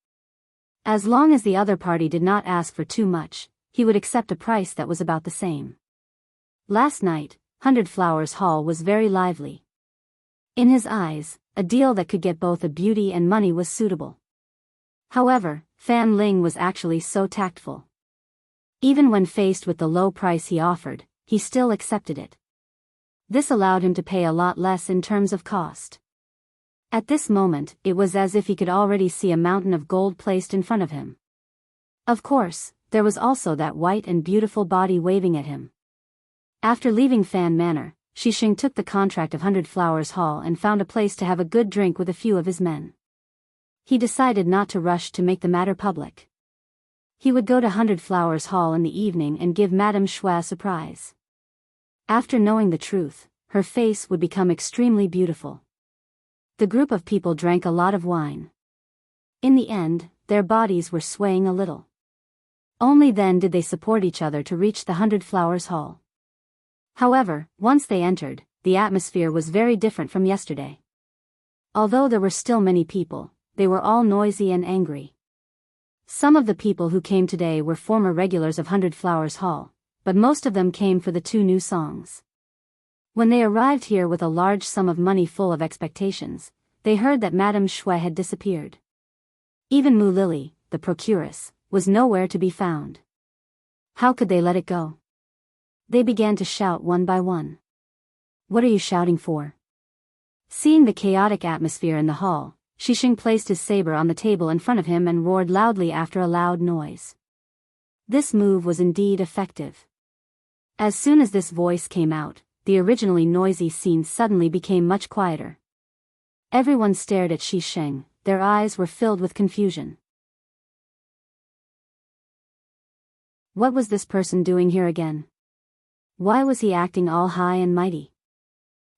As long as the other party did not ask for too much, he would accept a price that was about the same. Last night, Hundred Flowers Hall was very lively. In his eyes, a deal that could get both a beauty and money was suitable. However, Fan Ling was actually so tactful. Even when faced with the low price he offered, he still accepted it. This allowed him to pay a lot less in terms of cost. At this moment, it was as if he could already see a mountain of gold placed in front of him. Of course, there was also that white and beautiful body waving at him. After leaving Fan Manor, Xi Sheng took the contract of Hundred Flowers Hall and found a place to have a good drink with a few of his men. He decided not to rush to make the matter public. He would go to Hundred Flowers Hall in the evening and give Madame Xue a surprise. After knowing the truth, her face would become extremely beautiful. The group of people drank a lot of wine. In the end, their bodies were swaying a little. Only then did they support each other to reach the Hundred Flowers Hall. However, once they entered, the atmosphere was very different from yesterday. Although there were still many people, they were all noisy and angry. Some of the people who came today were former regulars of Hundred Flowers Hall, but most of them came for the 2 new songs. When they arrived here with a large sum of money full of expectations, they heard that Madame Xue had disappeared. Even Mu Lily, the procuress, was nowhere to be found. How could they let it go? They began to shout one by one. What are you shouting for? Seeing the chaotic atmosphere in the hall, Xixing placed his saber on the table in front of him and roared loudly after a loud noise. This move was indeed effective. As soon as this voice came out, the originally noisy scene suddenly became much quieter. Everyone stared at Xixing, their eyes were filled with confusion. What was this person doing here again? Why was he acting all high and mighty?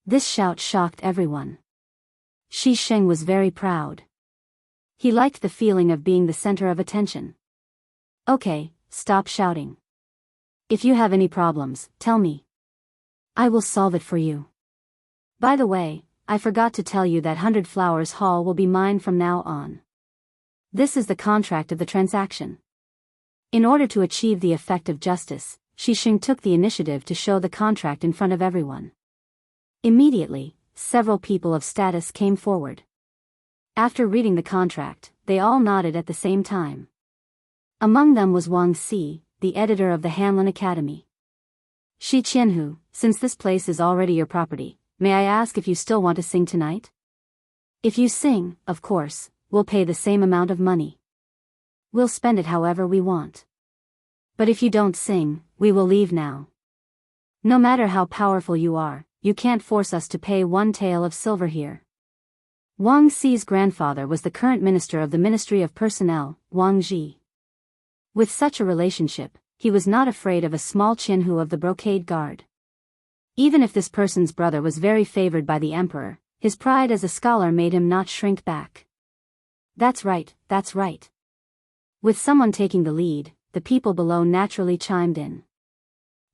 This shout shocked everyone. Xixing was very proud. He liked the feeling of being the center of attention. Okay, stop shouting. If you have any problems, tell me. I will solve it for you. By the way, I forgot to tell you that 100 Flowers Hall will be mine from now on. This is the contract of the transaction. In order to achieve the effect of justice, Xixing took the initiative to show the contract in front of everyone. Immediately, several people of status came forward. After reading the contract, they all nodded at the same time. Among them was Wang Si, the editor of the Hanlin Academy. Shi Qianhu, since this place is already your property, may I ask if you still want to sing tonight? If you sing, of course, we'll pay the same amount of money. We'll spend it however we want. But if you don't sing, we will leave now. No matter how powerful you are, you can't force us to pay 1 tael of silver here. Wang Si's grandfather was the current minister of the Ministry of Personnel, Wang Ji. With such a relationship, he was not afraid of a small Qianhu of the Brocade Guard. Even if this person's brother was very favored by the emperor, his pride as a scholar made him not shrink back. That's right, that's right. With someone taking the lead, the people below naturally chimed in.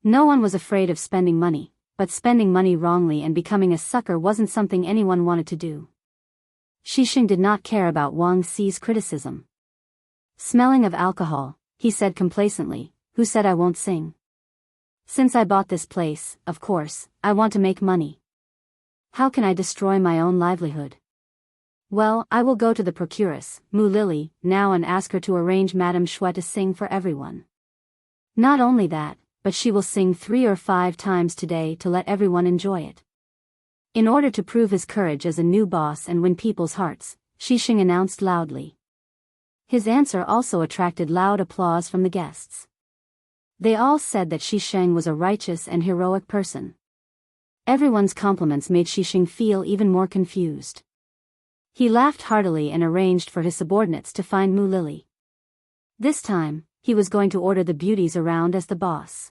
No one was afraid of spending money, but spending money wrongly and becoming a sucker wasn't something anyone wanted to do. Xixing did not care about Wang Si's criticism. Smelling of alcohol, he said complacently, "Who said I won't sing? Since I bought this place, of course, I want to make money. How can I destroy my own livelihood? Well, I will go to the procuress, Mu Lily, now and ask her to arrange Madame Xue to sing for everyone. Not only that, but she will sing 3 or 5 times today to let everyone enjoy it." In order to prove his courage as a new boss and win people's hearts, Xixing announced loudly. His answer also attracted loud applause from the guests. They all said that Xixing was a righteous and heroic person. Everyone's compliments made Xixing feel even more confused. He laughed heartily and arranged for his subordinates to find Mu Lily. This time, he was going to order the beauties around as the boss.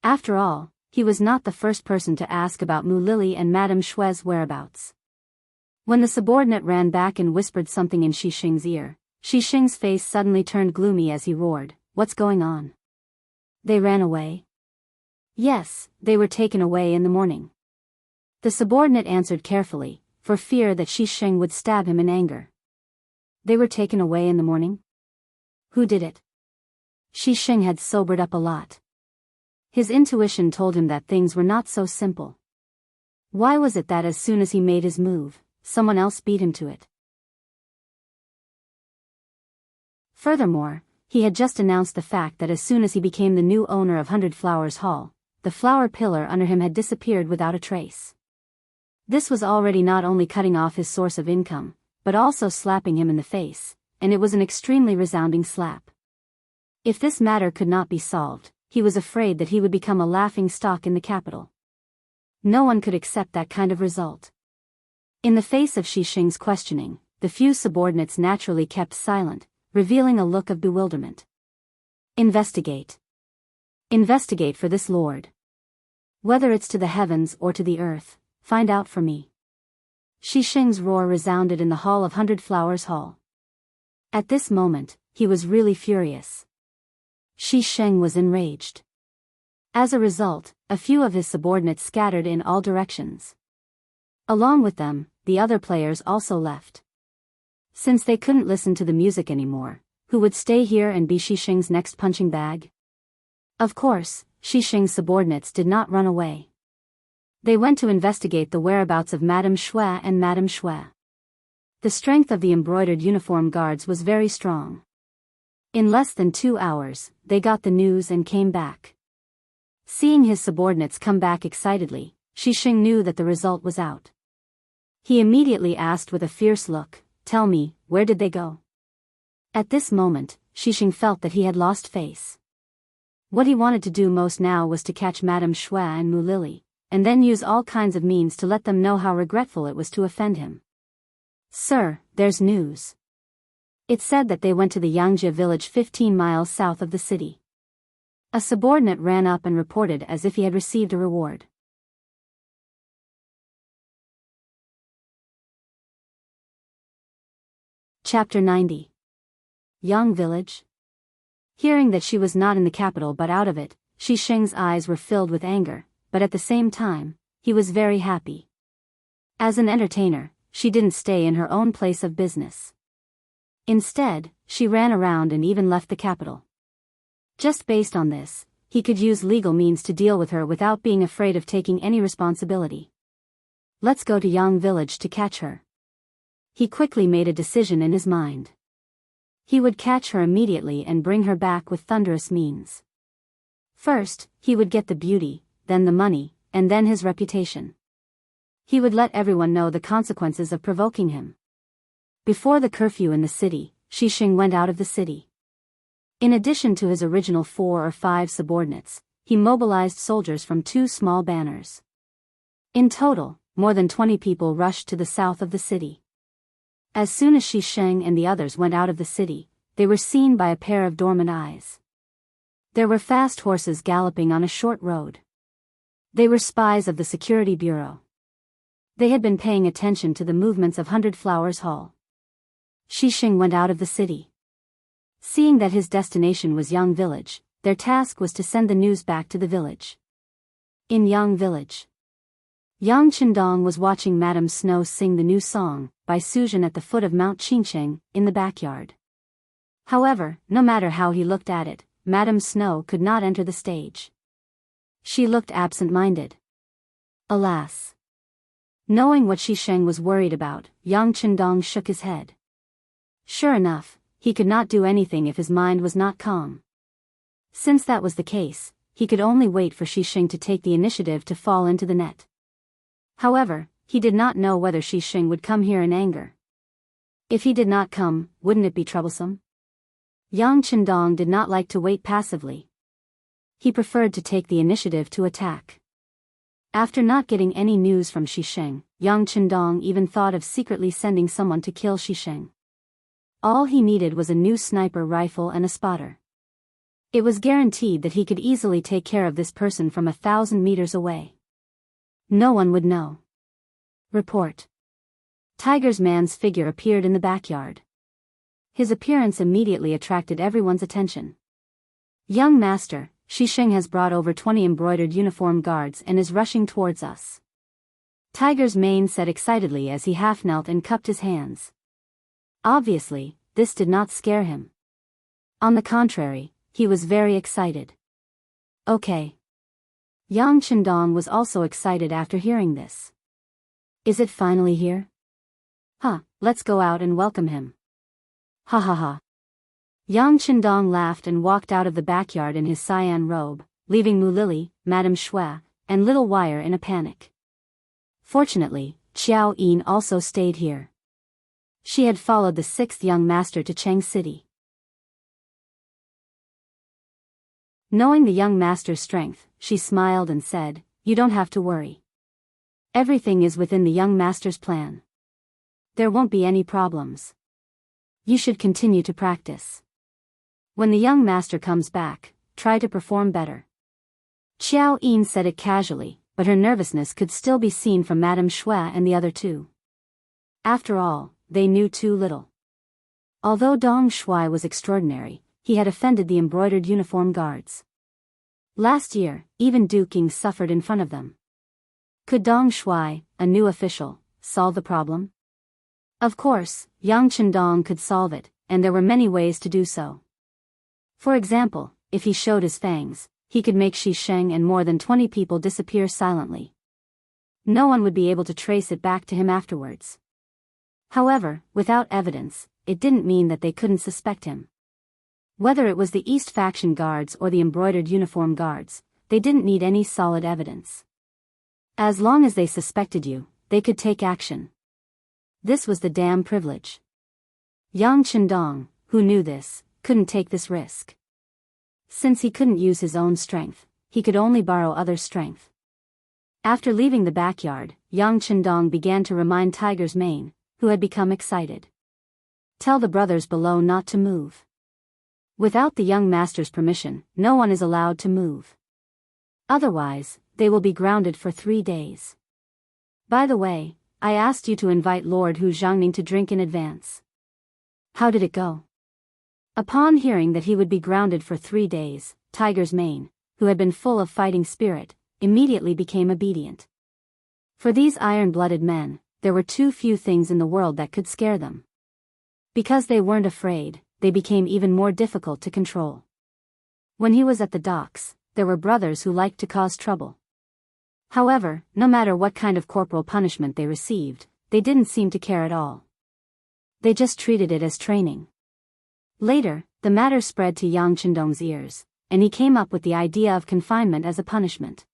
After all, he was not the first person to ask about Mu Lily and Madame Xue's whereabouts. When the subordinate ran back and whispered something in Xixing's ear, Xixing's face suddenly turned gloomy as he roared, "What's going on? They ran away?" "Yes, they were taken away in the morning." The subordinate answered carefully, for fear that Xixing would stab him in anger. "They were taken away in the morning? Who did it?" Xixing had sobered up a lot. His intuition told him that things were not so simple. Why was it that as soon as he made his move, someone else beat him to it? Furthermore, he had just announced the fact that as soon as he became the new owner of 100 Flowers Hall, the flower pillar under him had disappeared without a trace. This was already not only cutting off his source of income, but also slapping him in the face, and it was an extremely resounding slap. If this matter could not be solved, he was afraid that he would become a laughing stock in the capital. No one could accept that kind of result. In the face of Xixing's questioning, the few subordinates naturally kept silent, revealing a look of bewilderment. "Investigate. Investigate for this lord. Whether it's to the heavens or to the earth, find out for me." Xixing's roar resounded in the hall of 100 Flowers Hall. At this moment, he was really furious. Xixing was enraged. As a result, a few of his subordinates scattered in all directions. Along with them, the other players also left. Since they couldn't listen to the music anymore, who would stay here and be Xixing's next punching bag? Of course, Xixing's subordinates did not run away. They went to investigate the whereabouts of Madame Xue and Madame Xue. The strength of the embroidered uniform guards was very strong. In less than 2 hours, they got the news and came back. Seeing his subordinates come back excitedly, Xixing knew that the result was out. He immediately asked with a fierce look, "Tell me, where did they go?" At this moment, Xixing felt that he had lost face. What he wanted to do most now was to catch Madame Xue and Mu Lily, and then use all kinds of means to let them know how regretful it was to offend him. "Sir, there's news." It said that they went to the Xianxia village 15 miles south of the city. A subordinate ran up and reported as if he had received a reward. Chapter 90. Yang Village. Hearing that she was not in the capital but out of it, Xixing's eyes were filled with anger, but at the same time, he was very happy. As an entertainer, she didn't stay in her own place of business. Instead, she ran around and even left the capital. Just based on this, he could use legal means to deal with her without being afraid of taking any responsibility. Let's go to Yang Village to catch her. He quickly made a decision in his mind. He would catch her immediately and bring her back with thunderous means. First, he would get the beauty, then the money, and then his reputation. He would let everyone know the consequences of provoking him. Before the curfew in the city, Xixing went out of the city. In addition to his original 4 or 5 subordinates, he mobilized soldiers from 2 small banners. In total, more than 20 people rushed to the south of the city. As soon as Xixing and the others went out of the city, they were seen by a pair of dormant eyes. There were fast horses galloping on a short road. They were spies of the security bureau. They had been paying attention to the movements of 100 Flowers Hall. Xixing went out of the city. Seeing that his destination was Yang Village, their task was to send the news back to the village. In Yang Village, Yang Qindong was watching Madame Snow sing the new song, by Suzhen at the foot of Mount Qingqing, in the backyard. However, no matter how he looked at it, Madame Snow could not enter the stage. She looked absent-minded. Alas! Knowing what Xixing was worried about, Yang Qindong shook his head. Sure enough, he could not do anything if his mind was not calm. Since that was the case, he could only wait for Xixing to take the initiative to fall into the net. However, he did not know whether Xixing would come here in anger. If he did not come, wouldn't it be troublesome? Yang Qindong did not like to wait passively. He preferred to take the initiative to attack. After not getting any news from Xixing, Yang Qindong even thought of secretly sending someone to kill Xixing. All he needed was a new sniper rifle and a spotter. It was guaranteed that he could easily take care of this person from 1,000 meters away. No one would know. Report. Tiger's man's figure appeared in the backyard. His appearance immediately attracted everyone's attention. Young master, Xixing has brought over 20 embroidered uniform guards and is rushing towards us. Tiger's mane said excitedly as he half-knelt and cupped his hands. Obviously, this did not scare him. On the contrary, he was very excited. Okay. Yang Qindong was also excited after hearing this. Is it finally here? Let's go out and welcome him. Ha ha ha. Yang Qindong laughed and walked out of the backyard in his cyan robe, leaving Mu Lily, Madame Xue, and Little Wire in a panic. Fortunately, Xiao Yin also stayed here. She had followed the 6th young master to Cheng City. Knowing the young master's strength, she smiled and said, "You don't have to worry. Everything is within the young master's plan. There won't be any problems. You should continue to practice. When the young master comes back, try to perform better." Xiao Yin said it casually, but her nervousness could still be seen from Madame Xue and the other 2. After all, they knew too little. Although Dong Shui was extraordinary, he had offended the embroidered uniform guards. Last year, even Du King suffered in front of them. Could Dong Shui, a new official, solve the problem? Of course, Yang Qindong could solve it, and there were many ways to do so. For example, if he showed his fangs, he could make Xixing and more than 20 people disappear silently. No one would be able to trace it back to him afterwards. However, without evidence, it didn't mean that they couldn't suspect him. Whether it was the East faction guards or the embroidered uniform guards, they didn't need any solid evidence. As long as they suspected you, they could take action. This was the damn privilege. Yang Chendong, who knew this, couldn't take this risk. Since he couldn't use his own strength, he could only borrow others' strength. After leaving the backyard, Yang Chendong began to remind Tiger's Mane, who had become excited. Tell the brothers below not to move. Without the young master's permission, no one is allowed to move. Otherwise, they will be grounded for 3 days. By the way, I asked you to invite Lord Hu Zhangning to drink in advance. How did it go? Upon hearing that he would be grounded for 3 days, Tiger's Mane, who had been full of fighting spirit, immediately became obedient. For these iron-blooded men, there were too few things in the world that could scare them. Because they weren't afraid, they became even more difficult to control. When he was at the docks, there were brothers who liked to cause trouble. However, no matter what kind of corporal punishment they received, they didn't seem to care at all. They just treated it as training. Later, the matter spread to Yang Chendong's ears, and he came up with the idea of confinement as a punishment.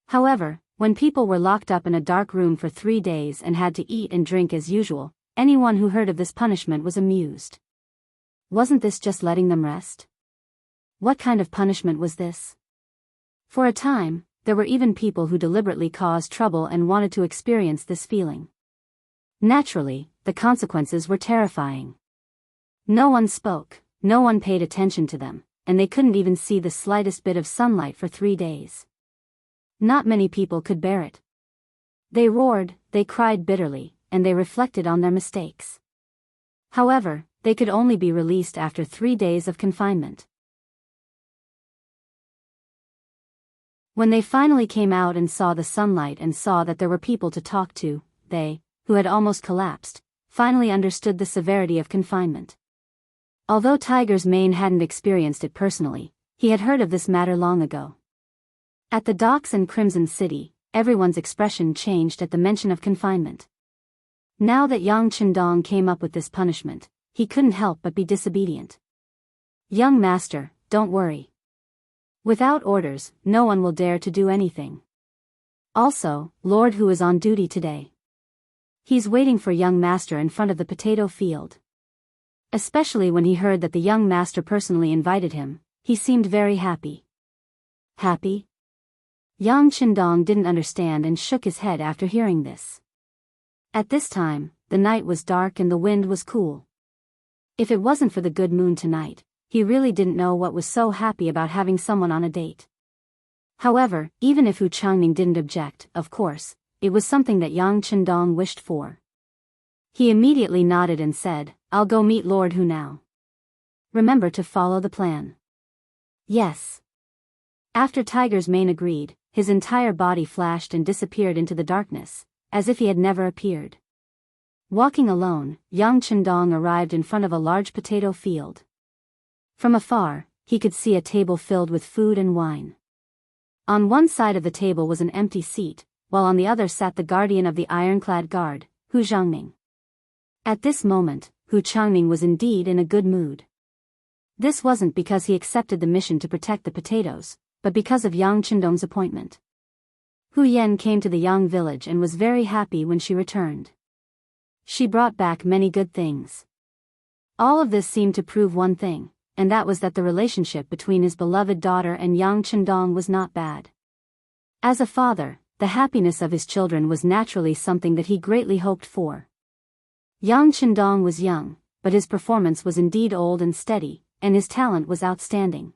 However, when people were locked up in a dark room for 3 days and had to eat and drink as usual, anyone who heard of this punishment was amused. Wasn't this just letting them rest? What kind of punishment was this? For a time, there were even people who deliberately caused trouble and wanted to experience this feeling. Naturally, the consequences were terrifying. No one spoke, no one paid attention to them, and they couldn't even see the slightest bit of sunlight for 3 days. Not many people could bear it. They roared, they cried bitterly, and they reflected on their mistakes. However, they could only be released after 3 days of confinement. When they finally came out and saw the sunlight and saw that there were people to talk to, they, who had almost collapsed, finally understood the severity of confinement. Although Tiger's Mane hadn't experienced it personally, he had heard of this matter long ago. At the docks in Crimson City, everyone's expression changed at the mention of confinement. Now that Yang Chendong came up with this punishment, he couldn't help but be disobedient. Young master, don't worry. Without orders, no one will dare to do anything. Also, Lord Hu is on duty today. He's waiting for young master in front of the potato field. Especially when he heard that the young master personally invited him, he seemed very happy. Happy? Yang Chendong didn't understand and shook his head after hearing this. At this time, the night was dark and the wind was cool. If it wasn't for the good moon tonight, he really didn't know what was so happy about having someone on a date. However, even if Hu Changning didn't object, of course, it was something that Yang Chendong wished for. He immediately nodded and said, I'll go meet Lord Hu now. Remember to follow the plan. Yes. After Tiger's Mane agreed, his entire body flashed and disappeared into the darkness, as if he had never appeared. Walking alone, Yang Chendong arrived in front of a large potato field. From afar, he could see a table filled with food and wine. On one side of the table was an empty seat, while on the other sat the guardian of the ironclad guard, Hu Zhangning. At this moment, Hu Changning was indeed in a good mood. This wasn't because he accepted the mission to protect the potatoes, but because of Yang Chendong's appointment. Hu Yan came to the Yang village and was very happy when she returned. She brought back many good things. All of this seemed to prove one thing, and that was that the relationship between his beloved daughter and Yang Chendong was not bad. As a father, the happiness of his children was naturally something that he greatly hoped for. Yang Chendong was young, but his performance was indeed old and steady, and his talent was outstanding.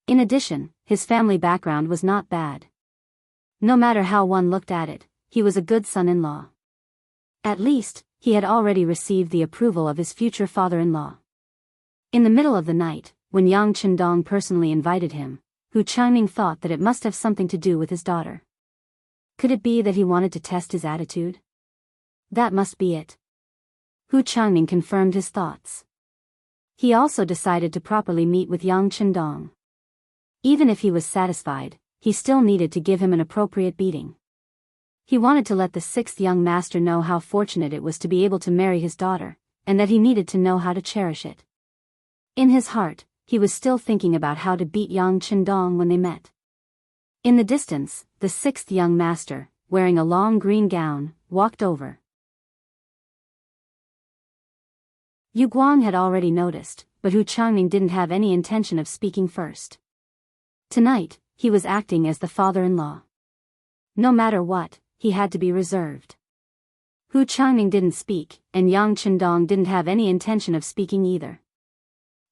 In addition, his family background was not bad. No matter how one looked at it, he was a good son-in-law. At least, he had already received the approval of his future father-in-law. In the middle of the night, when Yang Chendong personally invited him, Hu Changning thought that it must have something to do with his daughter. Could it be that he wanted to test his attitude? That must be it. Hu Changning confirmed his thoughts. He also decided to properly meet with Yang Chendong. Even if he was satisfied, he still needed to give him an appropriate beating. He wanted to let the 6th young master know how fortunate it was to be able to marry his daughter, and that he needed to know how to cherish it. In his heart, he was still thinking about how to beat Yang Qindong when they met. In the distance, the sixth young master, wearing a long green gown, walked over. Yu Guang had already noticed, but Hu Changning didn't have any intention of speaking first. Tonight, he was acting as the father-in-law. No matter what, he had to be reserved. Hu Changning didn't speak, and Yang Qindong didn't have any intention of speaking either.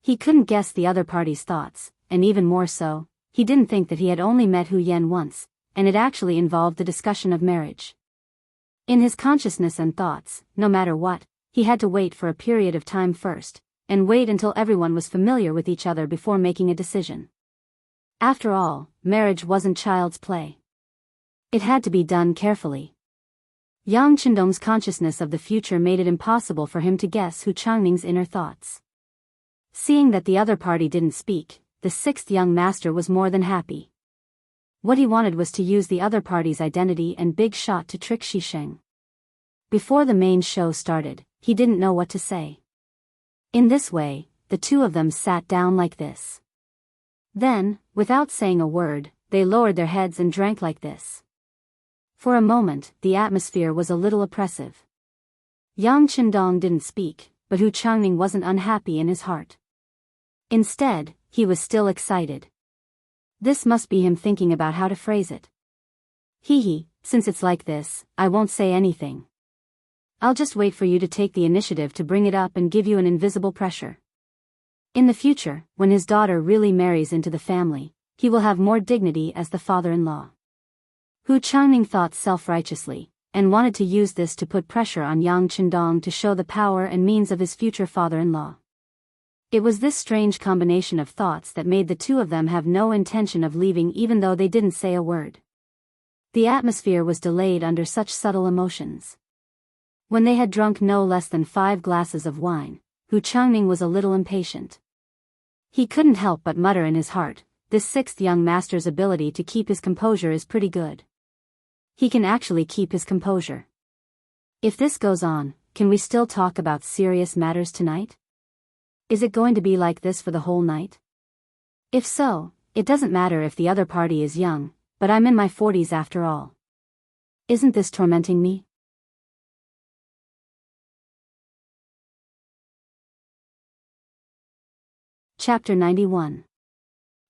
He couldn't guess the other party's thoughts, and even more so, he didn't think that he had only met Hu Yan once, and it actually involved the discussion of marriage. In his consciousness and thoughts, no matter what, he had to wait for a period of time first, and wait until everyone was familiar with each other before making a decision. After all, marriage wasn't child's play. It had to be done carefully. Yang Qindong's consciousness of the future made it impossible for him to guess Hu Changning's inner thoughts. Seeing that the other party didn't speak, the sixth young master was more than happy. What he wanted was to use the other party's identity and big shot to trick Xisheng. Before the main show started, he didn't know what to say. In this way, the two of them sat down like this. Then, without saying a word, they lowered their heads and drank like this. For a moment, the atmosphere was a little oppressive. Yang Qindong didn't speak, but Hu Changning wasn't unhappy in his heart. Instead, he was still excited. This must be him thinking about how to phrase it. Since it's like this, I won't say anything. I'll just wait for you to take the initiative to bring it up and give you an invisible pressure. In the future, when his daughter really marries into the family, he will have more dignity as the father-in-law. Hu Changning thought self-righteously, and wanted to use this to put pressure on Yang Qindong to show the power and means of his future father-in-law. It was this strange combination of thoughts that made the two of them have no intention of leaving even though they didn't say a word. The atmosphere was delayed under such subtle emotions. When they had drunk no less than 5 glasses of wine, Hu Changning was a little impatient. He couldn't help but mutter in his heart, this sixth young master's ability to keep his composure is pretty good. He can actually keep his composure. If this goes on, can we still talk about serious matters tonight? Is it going to be like this for the whole night? If so, it doesn't matter if the other party is young, but I'm in my 40s after all. Isn't this tormenting me? Chapter 91.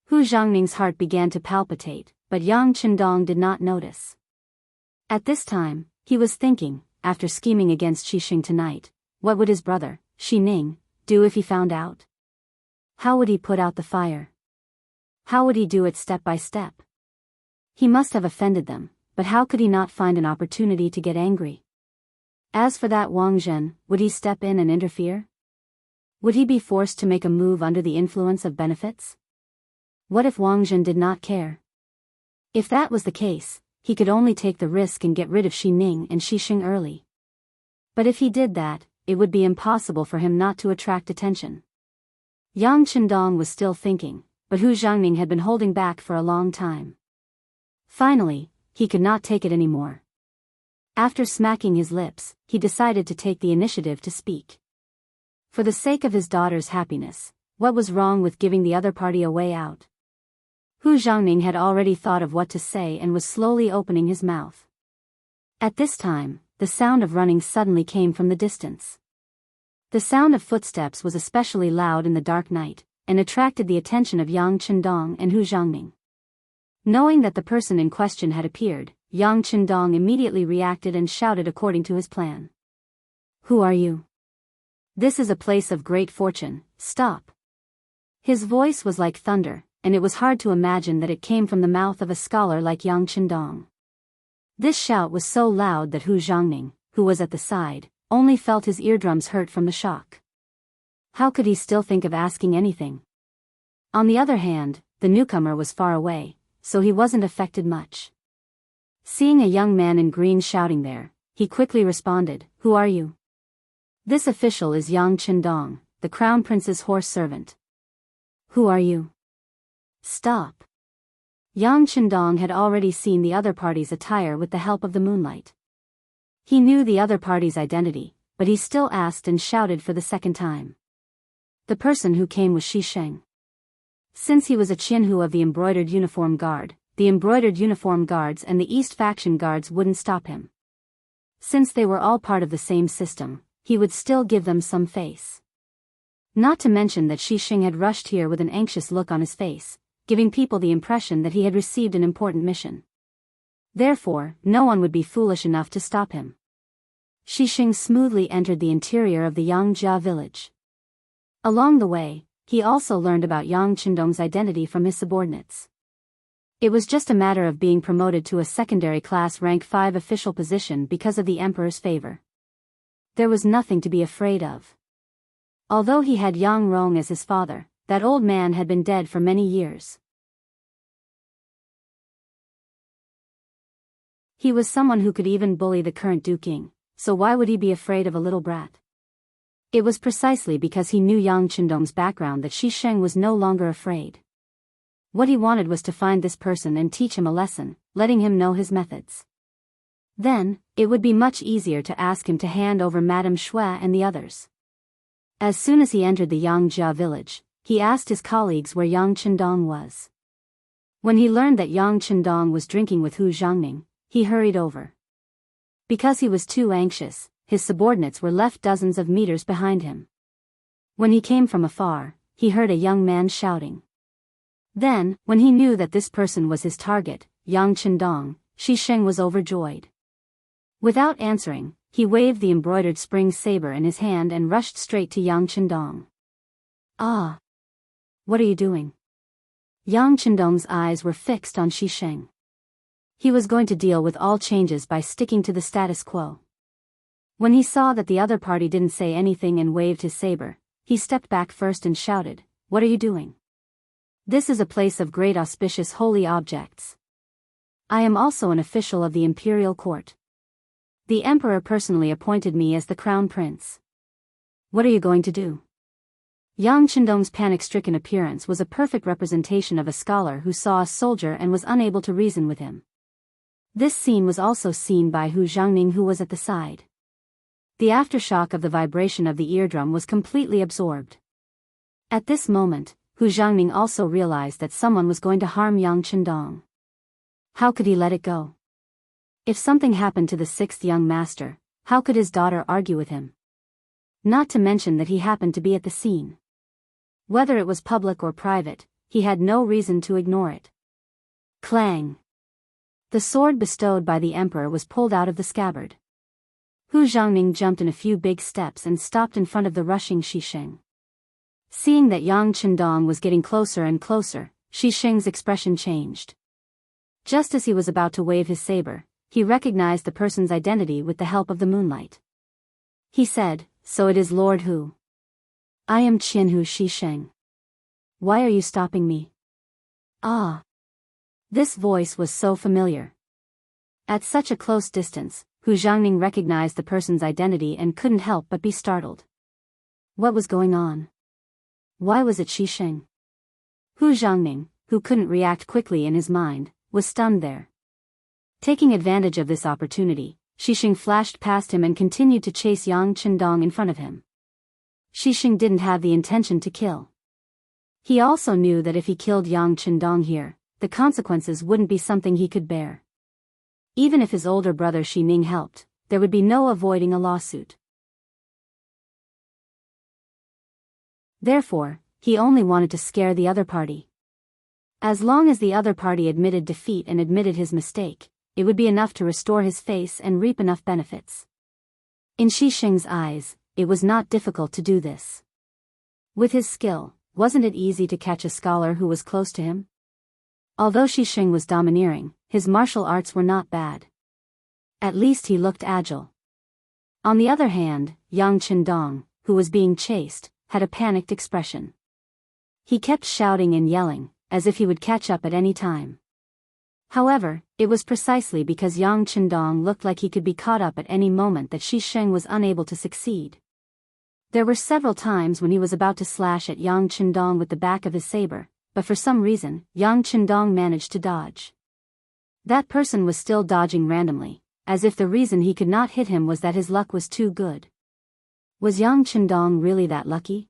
Hu Zhangning's heart began to palpitate, but Yang Qindong did not notice. At this time, he was thinking, after scheming against Xisheng tonight, what would his brother, Xi Ning, do if he found out? How would he put out the fire? How would he do it step by step? He must have offended them, but how could he not find an opportunity to get angry? As for that Wang Zhen, would he step in and interfere? Would he be forced to make a move under the influence of benefits? What if Wang Zhen did not care? If that was the case, he could only take the risk and get rid of Xi Ning and Xisheng early. But if he did that, it would be impossible for him not to attract attention. Yang Qindong was still thinking, but Hu Zhangning had been holding back for a long time. Finally, he could not take it anymore. After smacking his lips, he decided to take the initiative to speak. For the sake of his daughter's happiness, what was wrong with giving the other party a way out? Hu Zhangning had already thought of what to say and was slowly opening his mouth. At this time, the sound of running suddenly came from the distance. The sound of footsteps was especially loud in the dark night, and attracted the attention of Yang Qindong and Hu Zhangning. Knowing that the person in question had appeared, Yang Qindong immediately reacted and shouted according to his plan. "Who are you? This is a place of great fortune, stop." His voice was like thunder, and it was hard to imagine that it came from the mouth of a scholar like Yang Qindong. This shout was so loud that Hu Zhangning, who was at the side, only felt his eardrums hurt from the shock. How could he still think of asking anything? On the other hand, the newcomer was far away, so he wasn't affected much. Seeing a young man in green shouting there, he quickly responded, "Who are you?" "This official is Yang Qindong, the crown prince's horse servant." "Who are you?" "Stop." Yang Qindong had already seen the other party's attire with the help of the moonlight. He knew the other party's identity, but he still asked and shouted for the second time. The person who came was Shisheng. Since he was a Jianghu of the embroidered uniform guard, the embroidered uniform guards and the East faction guards wouldn't stop him. Since they were all part of the same system, he would still give them some face. Not to mention that Shisheng had rushed here with an anxious look on his face, giving people the impression that he had received an important mission. Therefore, no one would be foolish enough to stop him. Shisheng smoothly entered the interior of the Yangjia village. Along the way, he also learned about Yang Qindong's identity from his subordinates. It was just a matter of being promoted to a secondary class rank 5 official position because of the emperor's favor. There was nothing to be afraid of. Although he had Yang Rong as his father, that old man had been dead for many years. He was someone who could even bully the current Duke Ying, so why would he be afraid of a little brat? It was precisely because he knew Yang Qindong's background that Shisheng was no longer afraid. What he wanted was to find this person and teach him a lesson, letting him know his methods. Then, it would be much easier to ask him to hand over Madame Shui and the others. As soon as he entered the Yangjia village, he asked his colleagues where Yang Qindong was. When he learned that Yang Qindong was drinking with Hu Zhangning, he hurried over. Because he was too anxious, his subordinates were left dozens of meters behind him. When he came from afar, he heard a young man shouting. Then, when he knew that this person was his target, Yang Qindong, Shisheng was overjoyed. Without answering, he waved the embroidered spring saber in his hand and rushed straight to Yang Qindong. Ah! What are you doing? Yang Qindong's eyes were fixed on Shisheng. He was going to deal with all changes by sticking to the status quo. When he saw that the other party didn't say anything and waved his saber, he stepped back first and shouted, "What are you doing? This is a place of great auspicious holy objects. I am also an official of the imperial court. The emperor personally appointed me as the crown prince. What are you going to do?" Yang Qindong's panic-stricken appearance was a perfect representation of a scholar who saw a soldier and was unable to reason with him. This scene was also seen by Hu Zhangning, who was at the side. The aftershock of the vibration of the eardrum was completely absorbed. At this moment, Hu Zhangning also realized that someone was going to harm Yang Qindong. How could he let it go? If something happened to the sixth young master, how could his daughter argue with him? Not to mention that he happened to be at the scene. Whether it was public or private, he had no reason to ignore it. Clang! The sword bestowed by the emperor was pulled out of the scabbard. Hu Zhangning jumped in a few big steps and stopped in front of the rushing Shisheng. Seeing that Yang Qindong was getting closer and closer, Shisheng's expression changed. Just as he was about to wave his saber, he recognized the person's identity with the help of the moonlight. He said, "So it is Lord Hu. I am Jianghu Shisheng. Why are you stopping me?" Ah! This voice was so familiar. At such a close distance, Hu Zhangning recognized the person's identity and couldn't help but be startled. What was going on? Why was it Shisheng? Hu Zhangning, who couldn't react quickly in his mind, was stunned there. Taking advantage of this opportunity, Shisheng flashed past him and continued to chase Yang Qindong in front of him. Shisheng didn't have the intention to kill. He also knew that if he killed Yang Qindong here, the consequences wouldn't be something he could bear. Even if his older brother Shi Ning helped, there would be no avoiding a lawsuit. Therefore, he only wanted to scare the other party. As long as the other party admitted defeat and admitted his mistake, it would be enough to restore his face and reap enough benefits. In Shisheng's eyes, it was not difficult to do this. With his skill, wasn't it easy to catch a scholar who was close to him? Although Shisheng was domineering, his martial arts were not bad. At least he looked agile. On the other hand, Yang Qindong, who was being chased, had a panicked expression. He kept shouting and yelling, as if he would catch up at any time. However, it was precisely because Yang Qindong looked like he could be caught up at any moment that Shisheng was unable to succeed. There were several times when he was about to slash at Yang Qindong with the back of his saber, but for some reason, Yang Qindong managed to dodge. That person was still dodging randomly, as if the reason he could not hit him was that his luck was too good. Was Yang Qindong really that lucky?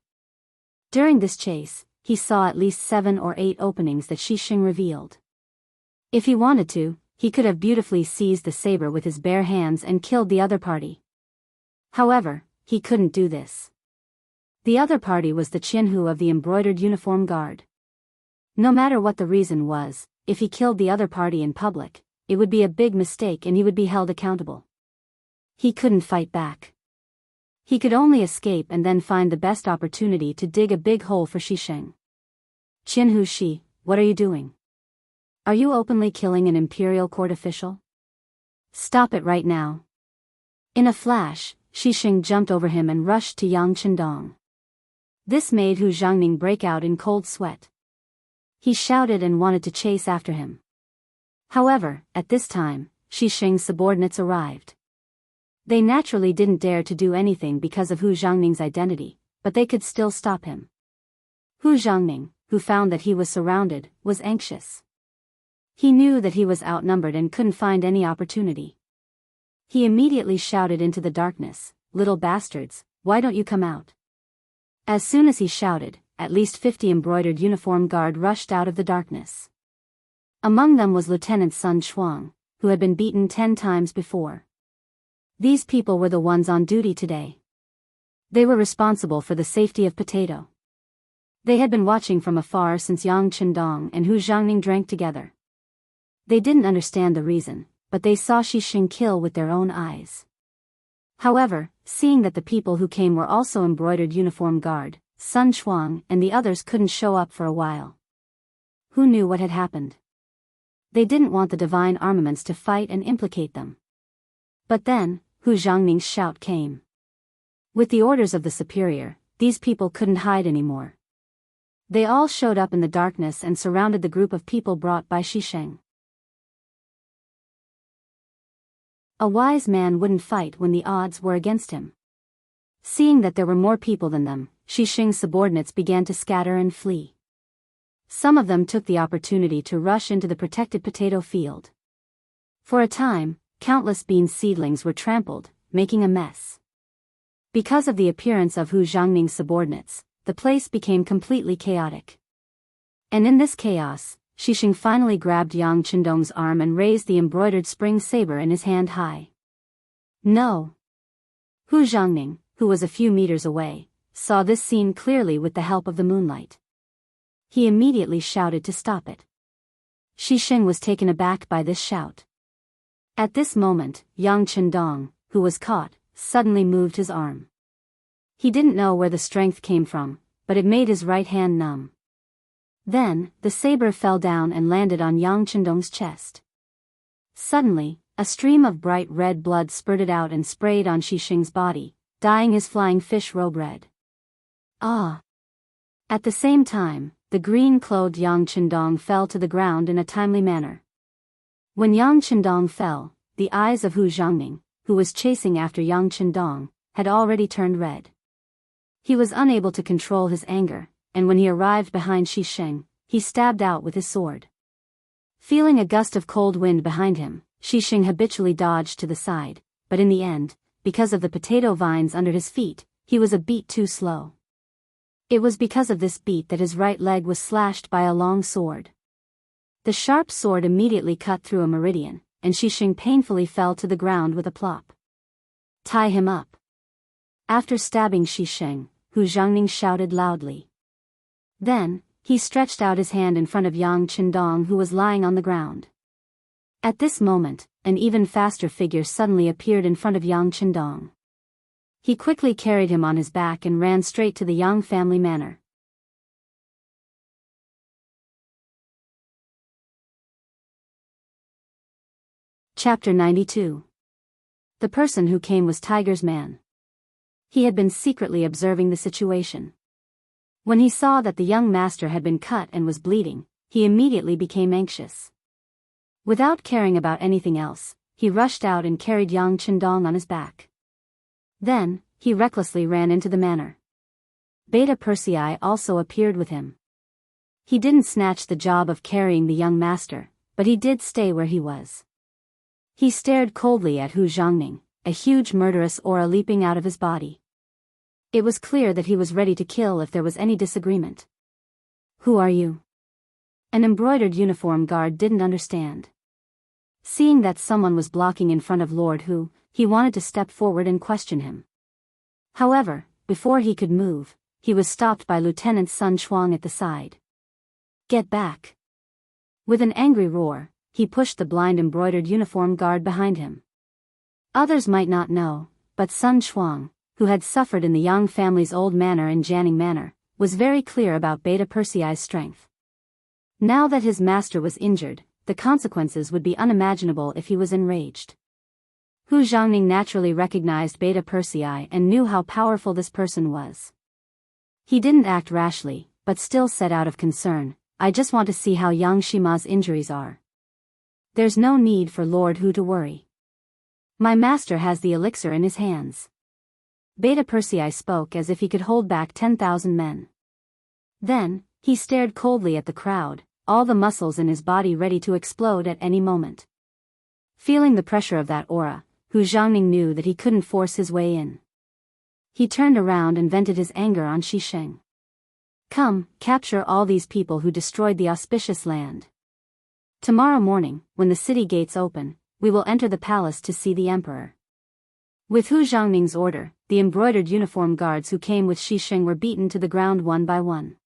During this chase, he saw at least 7 or 8 openings that Xing revealed. If he wanted to, he could have beautifully seized the saber with his bare hands and killed the other party. However, he couldn't do this. The other party was the Jianghu of the embroidered uniform guard. No matter what the reason was, if he killed the other party in public, it would be a big mistake and he would be held accountable. He couldn't fight back. He could only escape and then find the best opportunity to dig a big hole for Xing. Jianghu Shi, what are you doing? Are you openly killing an imperial court official? Stop it right now. In a flash, Xing jumped over him and rushed to Yang Qindong. This made Hu Zhangning break out in cold sweat. He shouted and wanted to chase after him. However, at this time, Xing's subordinates arrived. They naturally didn't dare to do anything because of Hu Zhangning's identity, but they could still stop him. Hu Zhangning, who found that he was surrounded, was anxious. He knew that he was outnumbered and couldn't find any opportunity. He immediately shouted into the darkness, "Little bastards, why don't you come out?" As soon as he shouted, at least 50 embroidered uniform guard rushed out of the darkness. Among them was Lieutenant Sun Chuang, who had been beaten 10 times before. These people were the ones on duty today. They were responsible for the safety of Potato. They had been watching from afar since Yang Qindong and Hu Zhangning drank together. They didn't understand the reason, but they saw Xing kill with their own eyes. However, seeing that the people who came were also embroidered uniform guard, Sun Chuang and the others couldn't show up for a while. Who knew what had happened? They didn't want the divine armaments to fight and implicate them. But then, Hu Zhangning's shout came. With the orders of the superior, these people couldn't hide anymore. They all showed up in the darkness and surrounded the group of people brought by Xing. A wise man wouldn't fight when the odds were against him. Seeing that there were more people than them, Xing's subordinates began to scatter and flee. Some of them took the opportunity to rush into the protected potato field. For a time, countless bean seedlings were trampled, making a mess. Because of the appearance of Hu Zhangning's subordinates, the place became completely chaotic. And in this chaos, Xing finally grabbed Yang Qindong's arm and raised the embroidered spring saber in his hand high. No! Hu Zhangning, who was a few meters away, saw this scene clearly with the help of the moonlight. He immediately shouted to stop it. Xing was taken aback by this shout. At this moment, Yang Qindong, who was caught, suddenly moved his arm. He didn't know where the strength came from, but it made his right hand numb. Then, the saber fell down and landed on Yang Qindong's chest. Suddenly, a stream of bright red blood spurted out and sprayed on Xing's body, dyeing his flying fish robe red. Ah! At the same time, the green-clothed Yang Qindong fell to the ground in a timely manner. When Yang Qindong fell, the eyes of Hu Zhangning, who was chasing after Yang Qindong, had already turned red. He was unable to control his anger, and when he arrived behind Xing, he stabbed out with his sword. Feeling a gust of cold wind behind him, Xing habitually dodged to the side, but in the end, because of the potato vines under his feet, he was a beat too slow. It was because of this beat that his right leg was slashed by a long sword. The sharp sword immediately cut through a meridian, and Xing painfully fell to the ground with a plop. Tie him up. After stabbing Xing, Hu Zhangning shouted loudly. Then, he stretched out his hand in front of Yang Qindong, who was lying on the ground. At this moment, an even faster figure suddenly appeared in front of Yang Qindong. He quickly carried him on his back and ran straight to the Yang family manor. Chapter 92. The person who came was Tiger's man. He had been secretly observing the situation. When he saw that the young master had been cut and was bleeding, he immediately became anxious. Without caring about anything else, he rushed out and carried Yang Qindong on his back. Then, he recklessly ran into the manor. Beta Persei also appeared with him. He didn't snatch the job of carrying the young master, but he did stay where he was. He stared coldly at Hu Zhangning, a huge murderous aura leaping out of his body. It was clear that he was ready to kill if there was any disagreement. Who are you? An embroidered uniform guard didn't understand. Seeing that someone was blocking in front of Lord Hu, he wanted to step forward and question him. However, before he could move, he was stopped by Lieutenant Sun Chuang at the side. Get back! With an angry roar, he pushed the blind embroidered uniform guard behind him. Others might not know, but Sun Chuang, who had suffered in the Yang family's old manor in Jianghu Manor, was very clear about Beta Persei's strength. Now that his master was injured, the consequences would be unimaginable if he was enraged. Hu Zhangning naturally recognized Beta Persei and knew how powerful this person was. He didn't act rashly, but still said out of concern, I just want to see how Yang Shima's injuries are. There's no need for Lord Hu to worry. My master has the elixir in his hands. Beta Persei spoke as if he could hold back 10,000 men. Then, he stared coldly at the crowd, all the muscles in his body ready to explode at any moment. Feeling the pressure of that aura, Hu Zhangning knew that he couldn't force his way in. He turned around and vented his anger on Shisheng. Come, capture all these people who destroyed the auspicious land. Tomorrow morning, when the city gates open, we will enter the palace to see the emperor. With Hu Zhangning's order, the embroidered uniform guards who came with Shisheng were beaten to the ground one by one.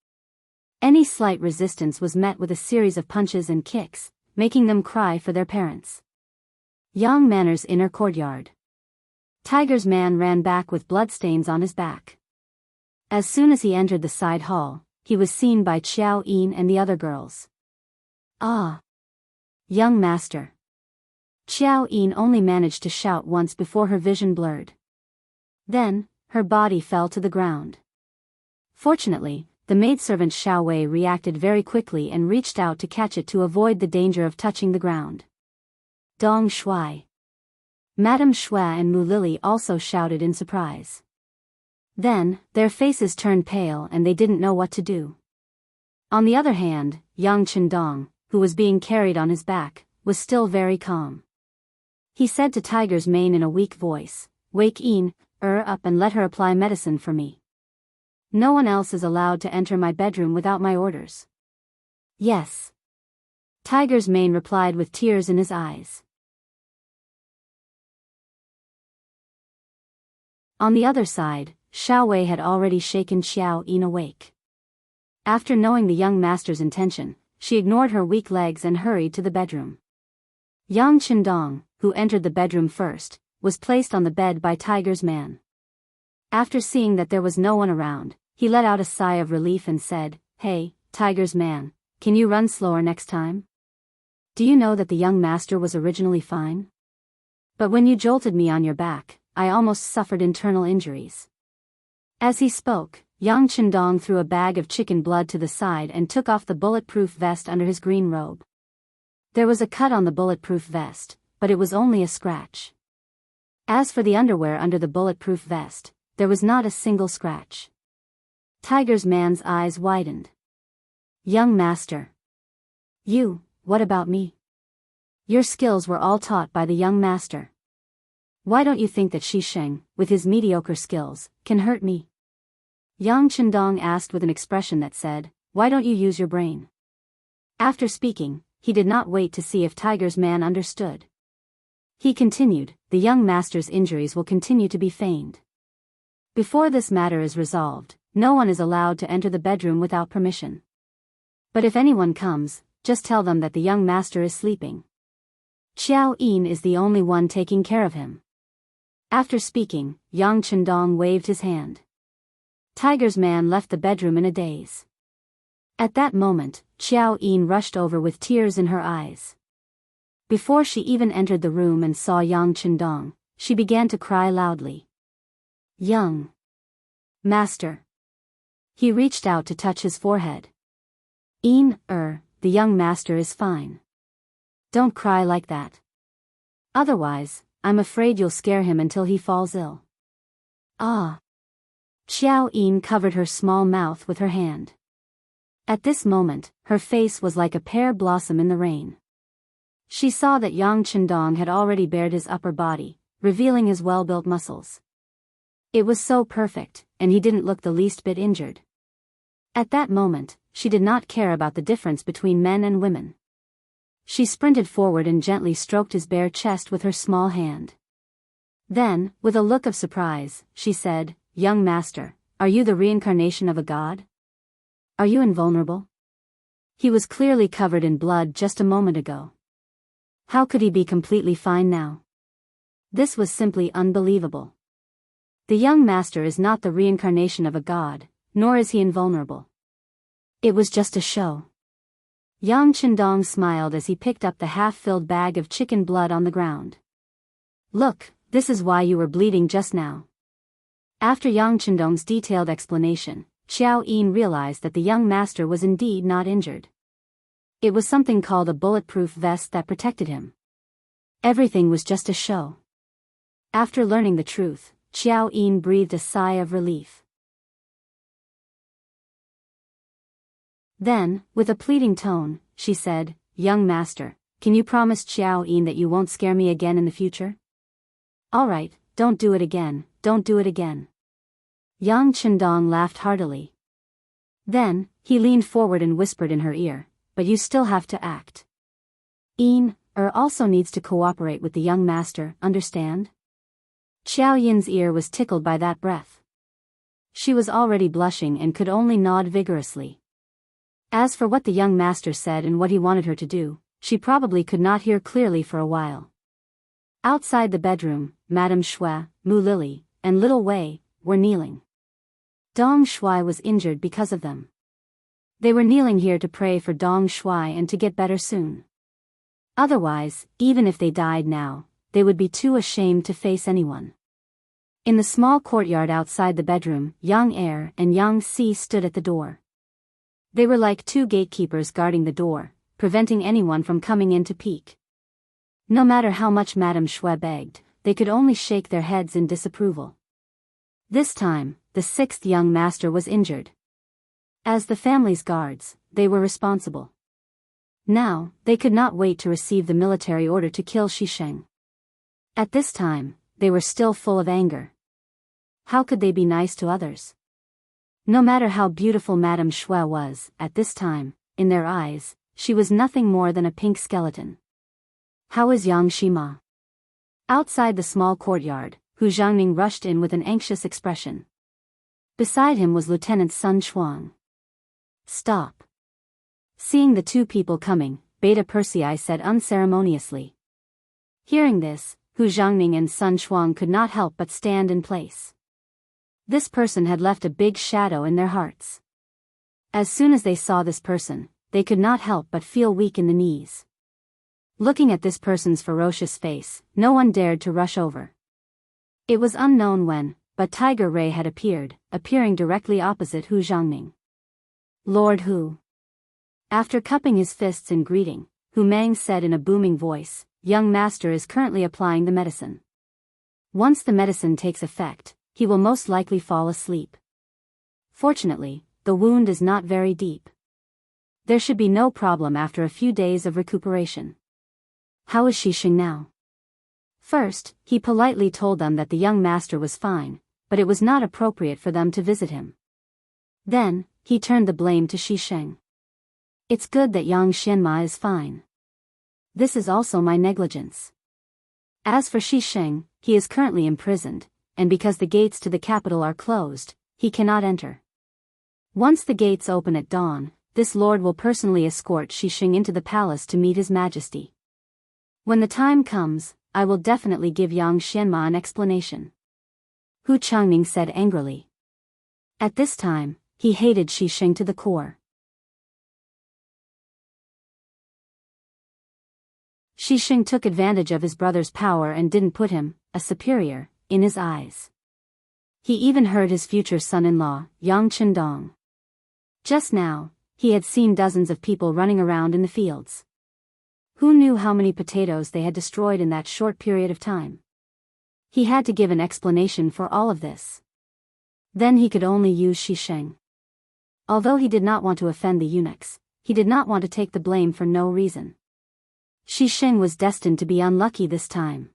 Any slight resistance was met with a series of punches and kicks, making them cry for their parents. Yang Manor's inner courtyard. Tiger's man ran back with bloodstains on his back. As soon as he entered the side hall, he was seen by Xiao Yin and the other girls. Ah! Young master. Xiao Yin only managed to shout once before her vision blurred. Then, her body fell to the ground. Fortunately, the maidservant Xiao Wei reacted very quickly and reached out to catch it to avoid the danger of touching the ground. Dong Shui. Madame Shui and Mu Lily also shouted in surprise. Then, their faces turned pale and they didn't know what to do. On the other hand, Yang Chendong, who was being carried on his back, was still very calm. He said to Tiger's mane in a weak voice, Wake Yin, up and let her apply medicine for me. No one else is allowed to enter my bedroom without my orders. Yes. Tiger's mane replied with tears in his eyes. On the other side, Xiao Wei had already shaken Xiao Yin awake. After knowing the young master's intention, she ignored her weak legs and hurried to the bedroom. Yang Chendong, who entered the bedroom first, was placed on the bed by Tiger's man. After seeing that there was no one around, he let out a sigh of relief and said, Hey, Tiger's man, can you run slower next time? Do you know that the young master was originally fine? But when you jolted me on your back, I almost suffered internal injuries. As he spoke, Yang Chendong threw a bag of chicken blood to the side and took off the bulletproof vest under his green robe. There was a cut on the bulletproof vest, but it was only a scratch. As for the underwear under the bulletproof vest, there was not a single scratch. Tiger's man's eyes widened. Young master. You, what about me? Your skills were all taught by the young master. Why don't you think that Shisheng, with his mediocre skills, can hurt me? Yang Chendong asked with an expression that said, Why don't you use your brain? After speaking, he did not wait to see if Tiger's man understood. He continued, The young master's injuries will continue to be feigned. Before this matter is resolved, no one is allowed to enter the bedroom without permission. But if anyone comes, just tell them that the young master is sleeping. Xiao Yin is the only one taking care of him. After speaking, Yang Chendong waved his hand. Tiger's man left the bedroom in a daze. At that moment, Xiao Yin rushed over with tears in her eyes. Before she even entered the room and saw Yang Chendong, she began to cry loudly. Young master. He reached out to touch his forehead. Yin, the young master is fine. Don't cry like that. Otherwise, I'm afraid you'll scare him until he falls ill. Ah. Xiao Yin covered her small mouth with her hand. At this moment, her face was like a pear blossom in the rain. She saw that Yang Chendong had already bared his upper body, revealing his well-built muscles. It was so perfect, and he didn't look the least bit injured. At that moment, she did not care about the difference between men and women. She sprinted forward and gently stroked his bare chest with her small hand. Then, with a look of surprise, she said, "Young master, are you the reincarnation of a god? Are you invulnerable?" He was clearly covered in blood just a moment ago. How could he be completely fine now? This was simply unbelievable. The young master is not the reincarnation of a god, nor is he invulnerable. It was just a show. Yang Qindong smiled as he picked up the half-filled bag of chicken blood on the ground. "Look, this is why you were bleeding just now." After Yang Qindong's detailed explanation, Xiao Yin realized that the young master was indeed not injured. It was something called a bulletproof vest that protected him. Everything was just a show. After learning the truth, Xiao Yin breathed a sigh of relief. Then, with a pleading tone, she said, "Young master, can you promise Xiao Yin that you won't scare me again in the future?" "All right, don't do it again, don't do it again." Yang Qindong laughed heartily. Then, he leaned forward and whispered in her ear, "But you still have to act. Yin also needs to cooperate with the young master, understand?" Xiao Yin's ear was tickled by that breath. She was already blushing and could only nod vigorously. As for what the young master said and what he wanted her to do, she probably could not hear clearly for a while. Outside the bedroom, Madame Shui, Mu Lily, and Little Wei were kneeling. Dong Shui was injured because of them. They were kneeling here to pray for Dong Shui and to get better soon. Otherwise, even if they died now, they would be too ashamed to face anyone. In the small courtyard outside the bedroom, Yang Er and Yang Si stood at the door. They were like two gatekeepers guarding the door, preventing anyone from coming in to peek. No matter how much Madame Shui begged, they could only shake their heads in disapproval. This time, the sixth young master was injured. As the family's guards, they were responsible. Now, they could not wait to receive the military order to kill Xisheng. At this time, they were still full of anger. How could they be nice to others? No matter how beautiful Madame Shui was, at this time, in their eyes, she was nothing more than a pink skeleton. "How is Yang Shima?" Outside the small courtyard, Hu Zhangning rushed in with an anxious expression. Beside him was Lieutenant Sun Chuang. "Stop." Seeing the two people coming, Beta Persei said unceremoniously. Hearing this, Hu Zhangning and Sun Chuang could not help but stand in place. This person had left a big shadow in their hearts. As soon as they saw this person, they could not help but feel weak in the knees. Looking at this person's ferocious face, no one dared to rush over. It was unknown when, but Tiger Ray had appeared, appearing directly opposite Hu Zhangning. "Lord Hu." After cupping his fists in greeting, Hu Mang said in a booming voice, "Young master is currently applying the medicine. Once the medicine takes effect, he will most likely fall asleep. Fortunately, the wound is not very deep. There should be no problem after a few days of recuperation. How is Xisheng now?" First, he politely told them that the young master was fine, but it was not appropriate for them to visit him. Then, he turned the blame to Xisheng. "It's good that Yang Xianma is fine. This is also my negligence. As for Xisheng, he is currently imprisoned, and because the gates to the capital are closed, he cannot enter. Once the gates open at dawn, this lord will personally escort Xisheng into the palace to meet his majesty. When the time comes, I will definitely give Yang Xianma an explanation." Hu Changning said angrily. At this time, he hated Xisheng to the core. Xisheng took advantage of his brother's power and didn't put him, a superior, in his eyes. He even heard his future son-in-law, Yang Qindong. Just now, he had seen dozens of people running around in the fields. Who knew how many potatoes they had destroyed in that short period of time? He had to give an explanation for all of this. Then he could only use Xisheng. Although he did not want to offend the eunuchs, he did not want to take the blame for no reason. Xisheng was destined to be unlucky this time.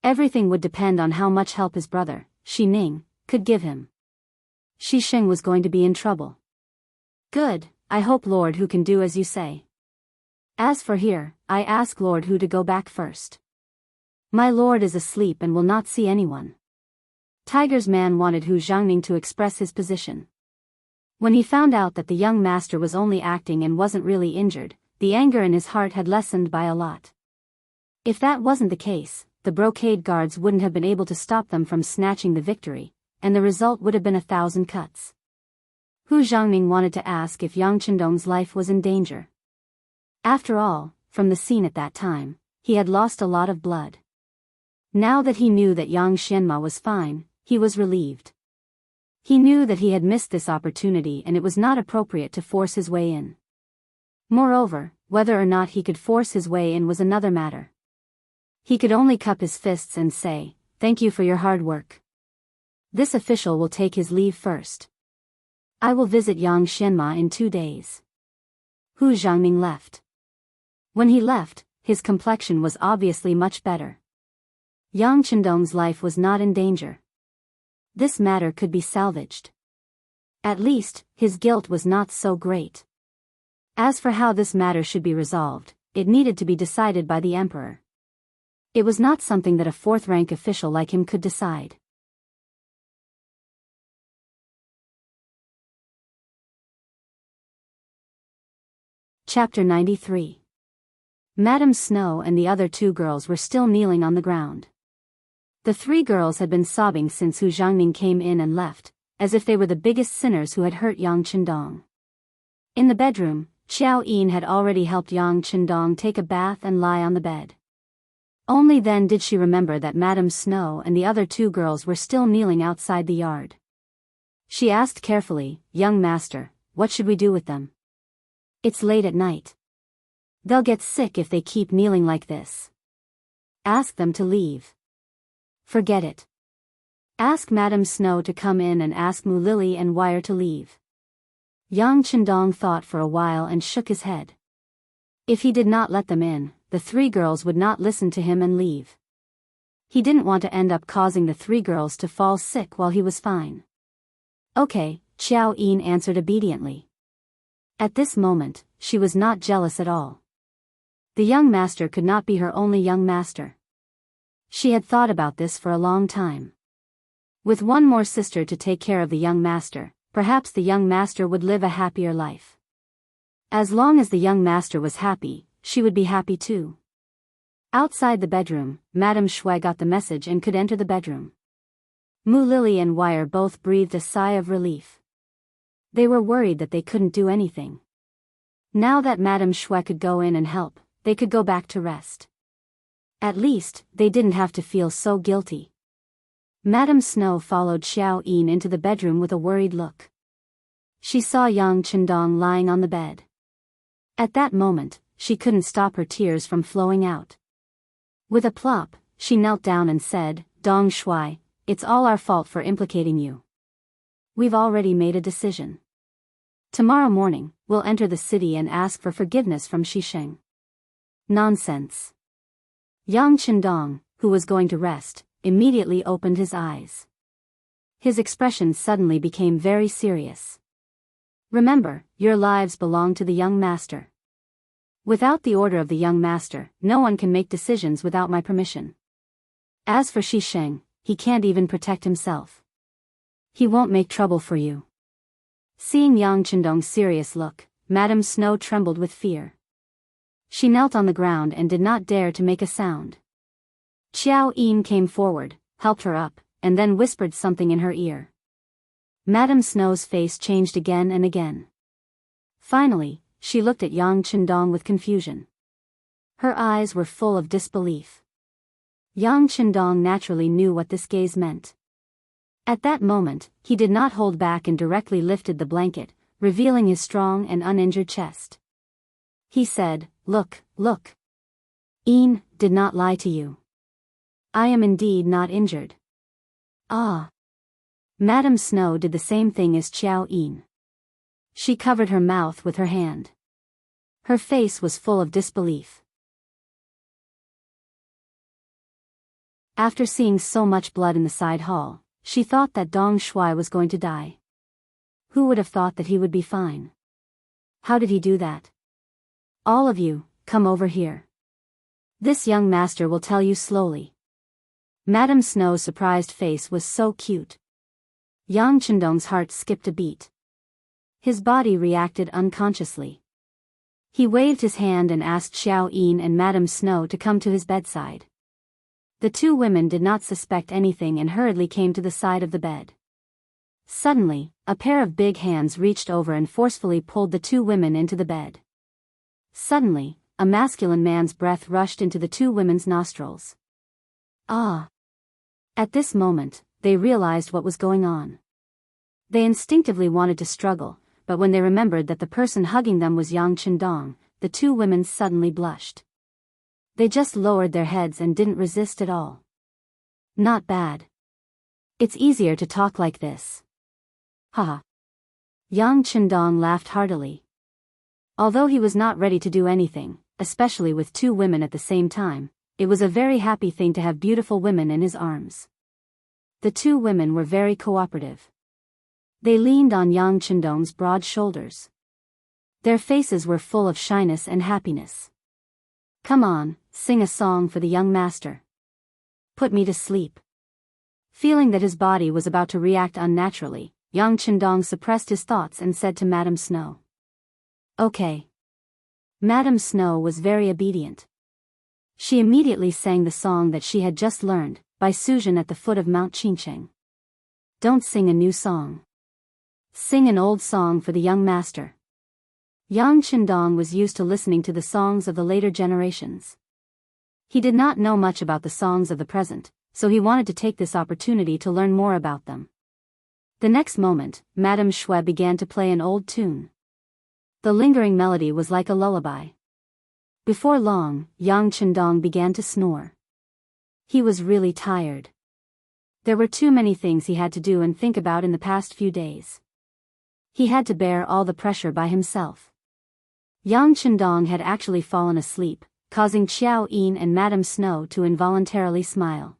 Everything would depend on how much help his brother, Shi Ning, could give him. Shi Sheng was going to be in trouble. Good, I hope Lord Hu can do as you say. As for here, I ask Lord Hu to go back first. My lord is asleep and will not see anyone. Tiger's man wanted Hu Xiangning to express his position. When he found out that the young master was only acting and wasn't really injured, the anger in his heart had lessened by a lot. If that wasn't the case, the brocade guards wouldn't have been able to stop them from snatching the victory, and the result would have been 1,000 cuts. Hu Xiangning wanted to ask if Yang Qindong's life was in danger. After all, from the scene at that time, he had lost a lot of blood. Now that he knew that Yang Xianma was fine, he was relieved. He knew that he had missed this opportunity and it was not appropriate to force his way in. Moreover, whether or not he could force his way in was another matter. He could only cup his fists and say, "Thank you for your hard work. This official will take his leave first. I will visit Yang Xianma in 2 days." Hu Xiangning left. When he left, his complexion was obviously much better. Yang Qindong's life was not in danger. This matter could be salvaged. At least, his guilt was not so great. As for how this matter should be resolved, it needed to be decided by the emperor. It was not something that a fourth-rank official like him could decide. Chapter 93. Madame Snow and the other 2 girls were still kneeling on the ground. The 3 girls had been sobbing since Hu Xiangning came in and left, as if they were the biggest sinners who had hurt Yang Qindong. In the bedroom, Xiao Yin had already helped Yang Qindong take a bath and lie on the bed. Only then did she remember that Madame Snow and the other 2 girls were still kneeling outside the yard. She asked carefully, "Young master, what should we do with them? It's late at night. They'll get sick if they keep kneeling like this. Ask them to leave. Forget it. Ask Madame Snow to come in and ask Mu Lily and Wire to leave." Yang Qindong thought for a while and shook his head. If he did not let them in, the 3 girls would not listen to him and leave. He didn't want to end up causing the 3 girls to fall sick while he was fine. Okay, Xiao Yin answered obediently. At this moment, she was not jealous at all. The young master could not be her only young master. She had thought about this for a long time. With one more sister to take care of the young master, perhaps the young master would live a happier life. As long as the young master was happy, she would be happy too. Outside the bedroom, Madame Shui got the message and could enter the bedroom. Mu Lily and Wire both breathed a sigh of relief. They were worried that they couldn't do anything. Now that Madame Shui could go in and help, they could go back to rest. At least, they didn't have to feel so guilty. Madame Snow followed Xiao Yin into the bedroom with a worried look. She saw Yang Qindong lying on the bed. At that moment, she couldn't stop her tears from flowing out. With a plop, she knelt down and said, "Dong Shui, it's all our fault for implicating you. We've already made a decision. Tomorrow morning, we'll enter the city and ask for forgiveness from Shisheng." Nonsense. Yang Qindong, who was going to rest, immediately opened his eyes. His expression suddenly became very serious. "Remember, your lives belong to the young master. Without the order of the young master, no one can make decisions without my permission. As for Shisheng, he can't even protect himself. He won't make trouble for you." Seeing Yang Qindong's serious look, Madame Snow trembled with fear. She knelt on the ground and did not dare to make a sound. Xiao Yin came forward, helped her up, and then whispered something in her ear. Madame Snow's face changed again and again. Finally, she looked at Yang Qindong with confusion. Her eyes were full of disbelief. Yang Qindong naturally knew what this gaze meant. At that moment, he did not hold back and directly lifted the blanket, revealing his strong and uninjured chest. He said, Look. Yin did not lie to you. I am indeed not injured." "Ah." Madame Snow did the same thing as Xiao Yin. She covered her mouth with her hand. Her face was full of disbelief. After seeing so much blood in the side hall, She thought that Dong Shuai was going to die. Who would have thought that he would be fine? How did he do that? All of you, come over here. This young master will tell you slowly. Madame Snow's surprised face was so cute. Yang Chendong's heart skipped a beat. His body reacted unconsciously. He waved his hand and asked Xiao Yin and Madame Snow to come to his bedside. The two women did not suspect anything and hurriedly came to the side of the bed. Suddenly, a pair of big hands reached over and forcefully pulled the two women into the bed. Suddenly, a masculine man's breath rushed into the two women's nostrils. Ah! At this moment, they realized what was going on. They instinctively wanted to struggle, but when they remembered that the person hugging them was Yang Chendong, the two women suddenly blushed. They just lowered their heads and didn't resist at all. Not bad. It's easier to talk like this. Haha. Yang Chendong laughed heartily. Although he was not ready to do anything, especially with two women at the same time, it was a very happy thing to have beautiful women in his arms. The two women were very cooperative. They leaned on Yang Chendong's broad shoulders. Their faces were full of shyness and happiness. Come on, sing a song for the young master. Put me to sleep. Feeling that his body was about to react unnaturally, Yang Chendong suppressed his thoughts and said to Madame Snow. Okay. Madame Snow was very obedient. She immediately sang the song that she had just learned, by Suzhen at the foot of Mount Qingcheng. Don't sing a new song. Sing an old song for the young master. Yang Chendong was used to listening to the songs of the later generations. He did not know much about the songs of the present, so he wanted to take this opportunity to learn more about them. The next moment, Madame Shui began to play an old tune. The lingering melody was like a lullaby. Before long, Yang Chendong began to snore. He was really tired. There were too many things he had to do and think about in the past few days. He had to bear all the pressure by himself. Yang Chendong had actually fallen asleep, causing Xiao Yin and Madame Snow to involuntarily smile.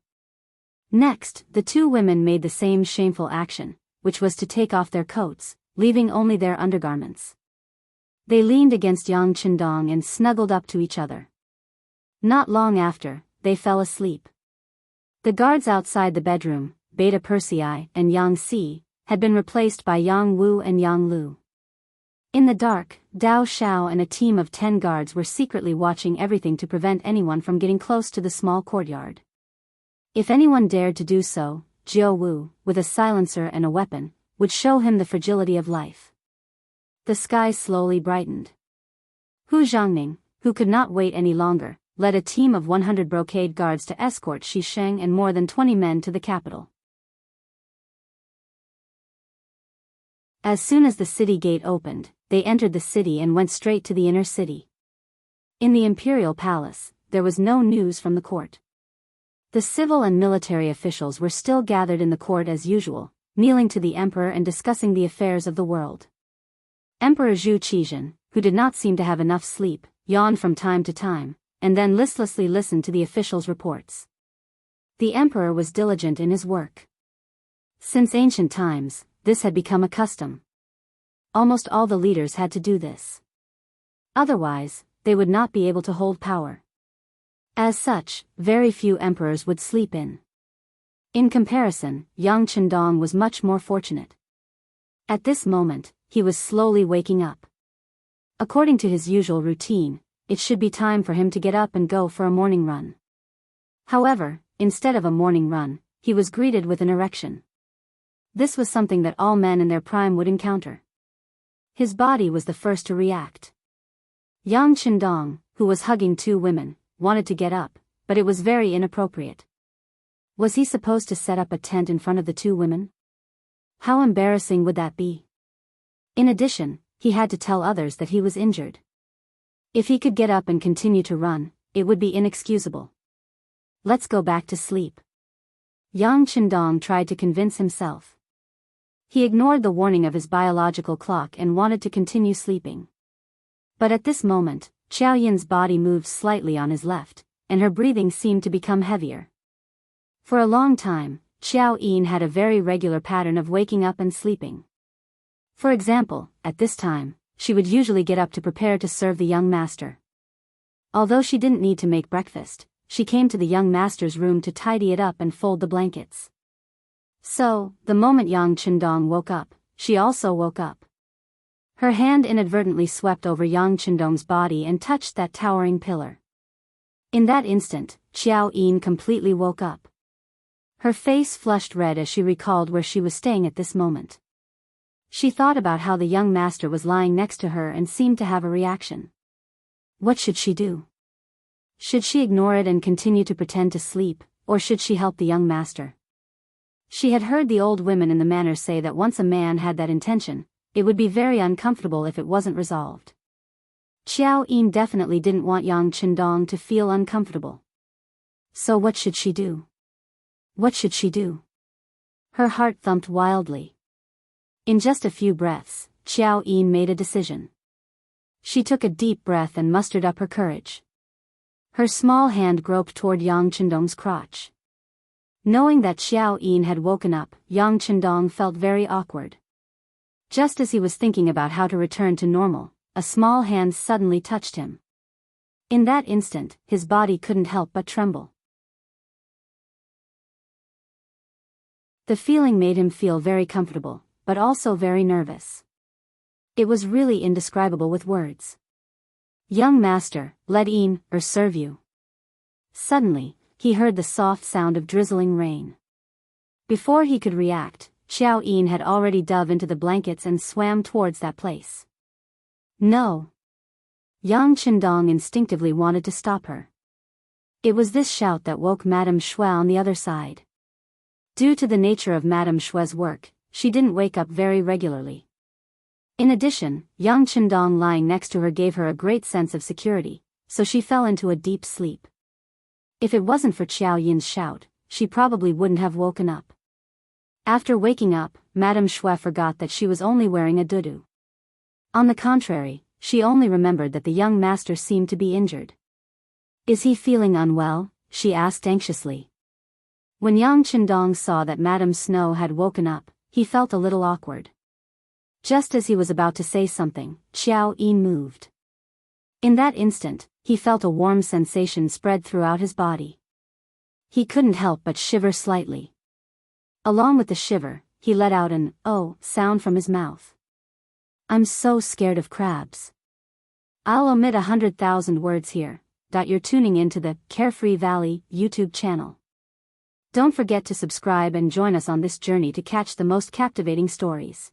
Next, the two women made the same shameful action, which was to take off their coats, leaving only their undergarments. They leaned against Yang Chendong and snuggled up to each other. Not long after, they fell asleep. The guards outside the bedroom, Beta Persei and Yang Si, had been replaced by Yang Wu and Yang Lu. In the dark, Dao Xiao and a team of 10 guards were secretly watching everything to prevent anyone from getting close to the small courtyard. If anyone dared to do so, Jiao Wu, with a silencer and a weapon, would show him the fragility of life. The sky slowly brightened. Hu Zhangning, who could not wait any longer, led a team of 100 brocade guards to escort Shisheng and more than 20 men to the capital. As soon as the city gate opened, they entered the city and went straight to the inner city. In the imperial palace, there was no news from the court. The civil and military officials were still gathered in the court as usual, kneeling to the emperor and discussing the affairs of the world. Emperor Zhu Qizhen, who did not seem to have enough sleep, yawned from time to time, and then listlessly listened to the officials' reports. The emperor was diligent in his work. Since ancient times, this had become a custom. Almost all the leaders had to do this. Otherwise, they would not be able to hold power. As such, very few emperors would sleep in. In comparison, Yang Chendong was much more fortunate. At this moment, he was slowly waking up. According to his usual routine, it should be time for him to get up and go for a morning run. However, instead of a morning run, he was greeted with an erection. This was something that all men in their prime would encounter. His body was the first to react. Yang Chendong, who was hugging two women, wanted to get up, but it was very inappropriate. Was he supposed to set up a tent in front of the two women? How embarrassing would that be? In addition, he had to tell others that he was injured. If he could get up and continue to run, it would be inexcusable. Let's go back to sleep. Yang Chendong tried to convince himself. He ignored the warning of his biological clock and wanted to continue sleeping. But at this moment, Qiao Yin's body moved slightly on his left, and her breathing seemed to become heavier. For a long time, Xiao Yin had a very regular pattern of waking up and sleeping. For example, at this time, she would usually get up to prepare to serve the young master. Although she didn't need to make breakfast, she came to the young master's room to tidy it up and fold the blankets. So, the moment Yang Qindong woke up, she also woke up. Her hand inadvertently swept over Yang Qindong's body and touched that towering pillar. In that instant, Xiao Yin completely woke up. Her face flushed red as she recalled where she was staying at this moment. She thought about how the young master was lying next to her and seemed to have a reaction. What should she do? Should she ignore it and continue to pretend to sleep, or should she help the young master? She had heard the old women in the manor say that once a man had that intention, it would be very uncomfortable if it wasn't resolved. Xiao Yin definitely didn't want Yang Qindong to feel uncomfortable. So what should she do? What should she do? Her heart thumped wildly. In just a few breaths, Xiao Yin made a decision. She took a deep breath and mustered up her courage. Her small hand groped toward Yang Qindong's crotch. Knowing that Xiao Yin had woken up, Yang Qindong felt very awkward. Just as he was thinking about how to return to normal, a small hand suddenly touched him. In that instant, his body couldn't help but tremble. The feeling made him feel very comfortable, but also very nervous. It was really indescribable with words. "Young master, let Yin serve you." Suddenly, he heard the soft sound of drizzling rain. Before he could react, Xiao Yin had already dove into the blankets and swam towards that place. No! Yang Qindong instinctively wanted to stop her. It was this shout that woke Madame Shui on the other side. Due to the nature of Madame Shui's work, she didn't wake up very regularly. In addition, Yang Qindong lying next to her gave her a great sense of security, so she fell into a deep sleep. If it wasn't for Xiao Yin's shout, she probably wouldn't have woken up. After waking up, Madame Shui forgot that she was only wearing a dudu. On the contrary, she only remembered that the young master seemed to be injured. "Is he feeling unwell?" she asked anxiously. When Yang Qindong saw that Madame Snow had woken up, he felt a little awkward. Just as he was about to say something, Xiao Yin moved. In that instant, he felt a warm sensation spread throughout his body. He couldn't help but shiver slightly. Along with the shiver, he let out an "oh" sound from his mouth. "I'm so scared of crabs." I'll omit 100,000 words here. You're tuning into the Carefree Valley YouTube channel. Don't forget to subscribe and join us on this journey to catch the most captivating stories.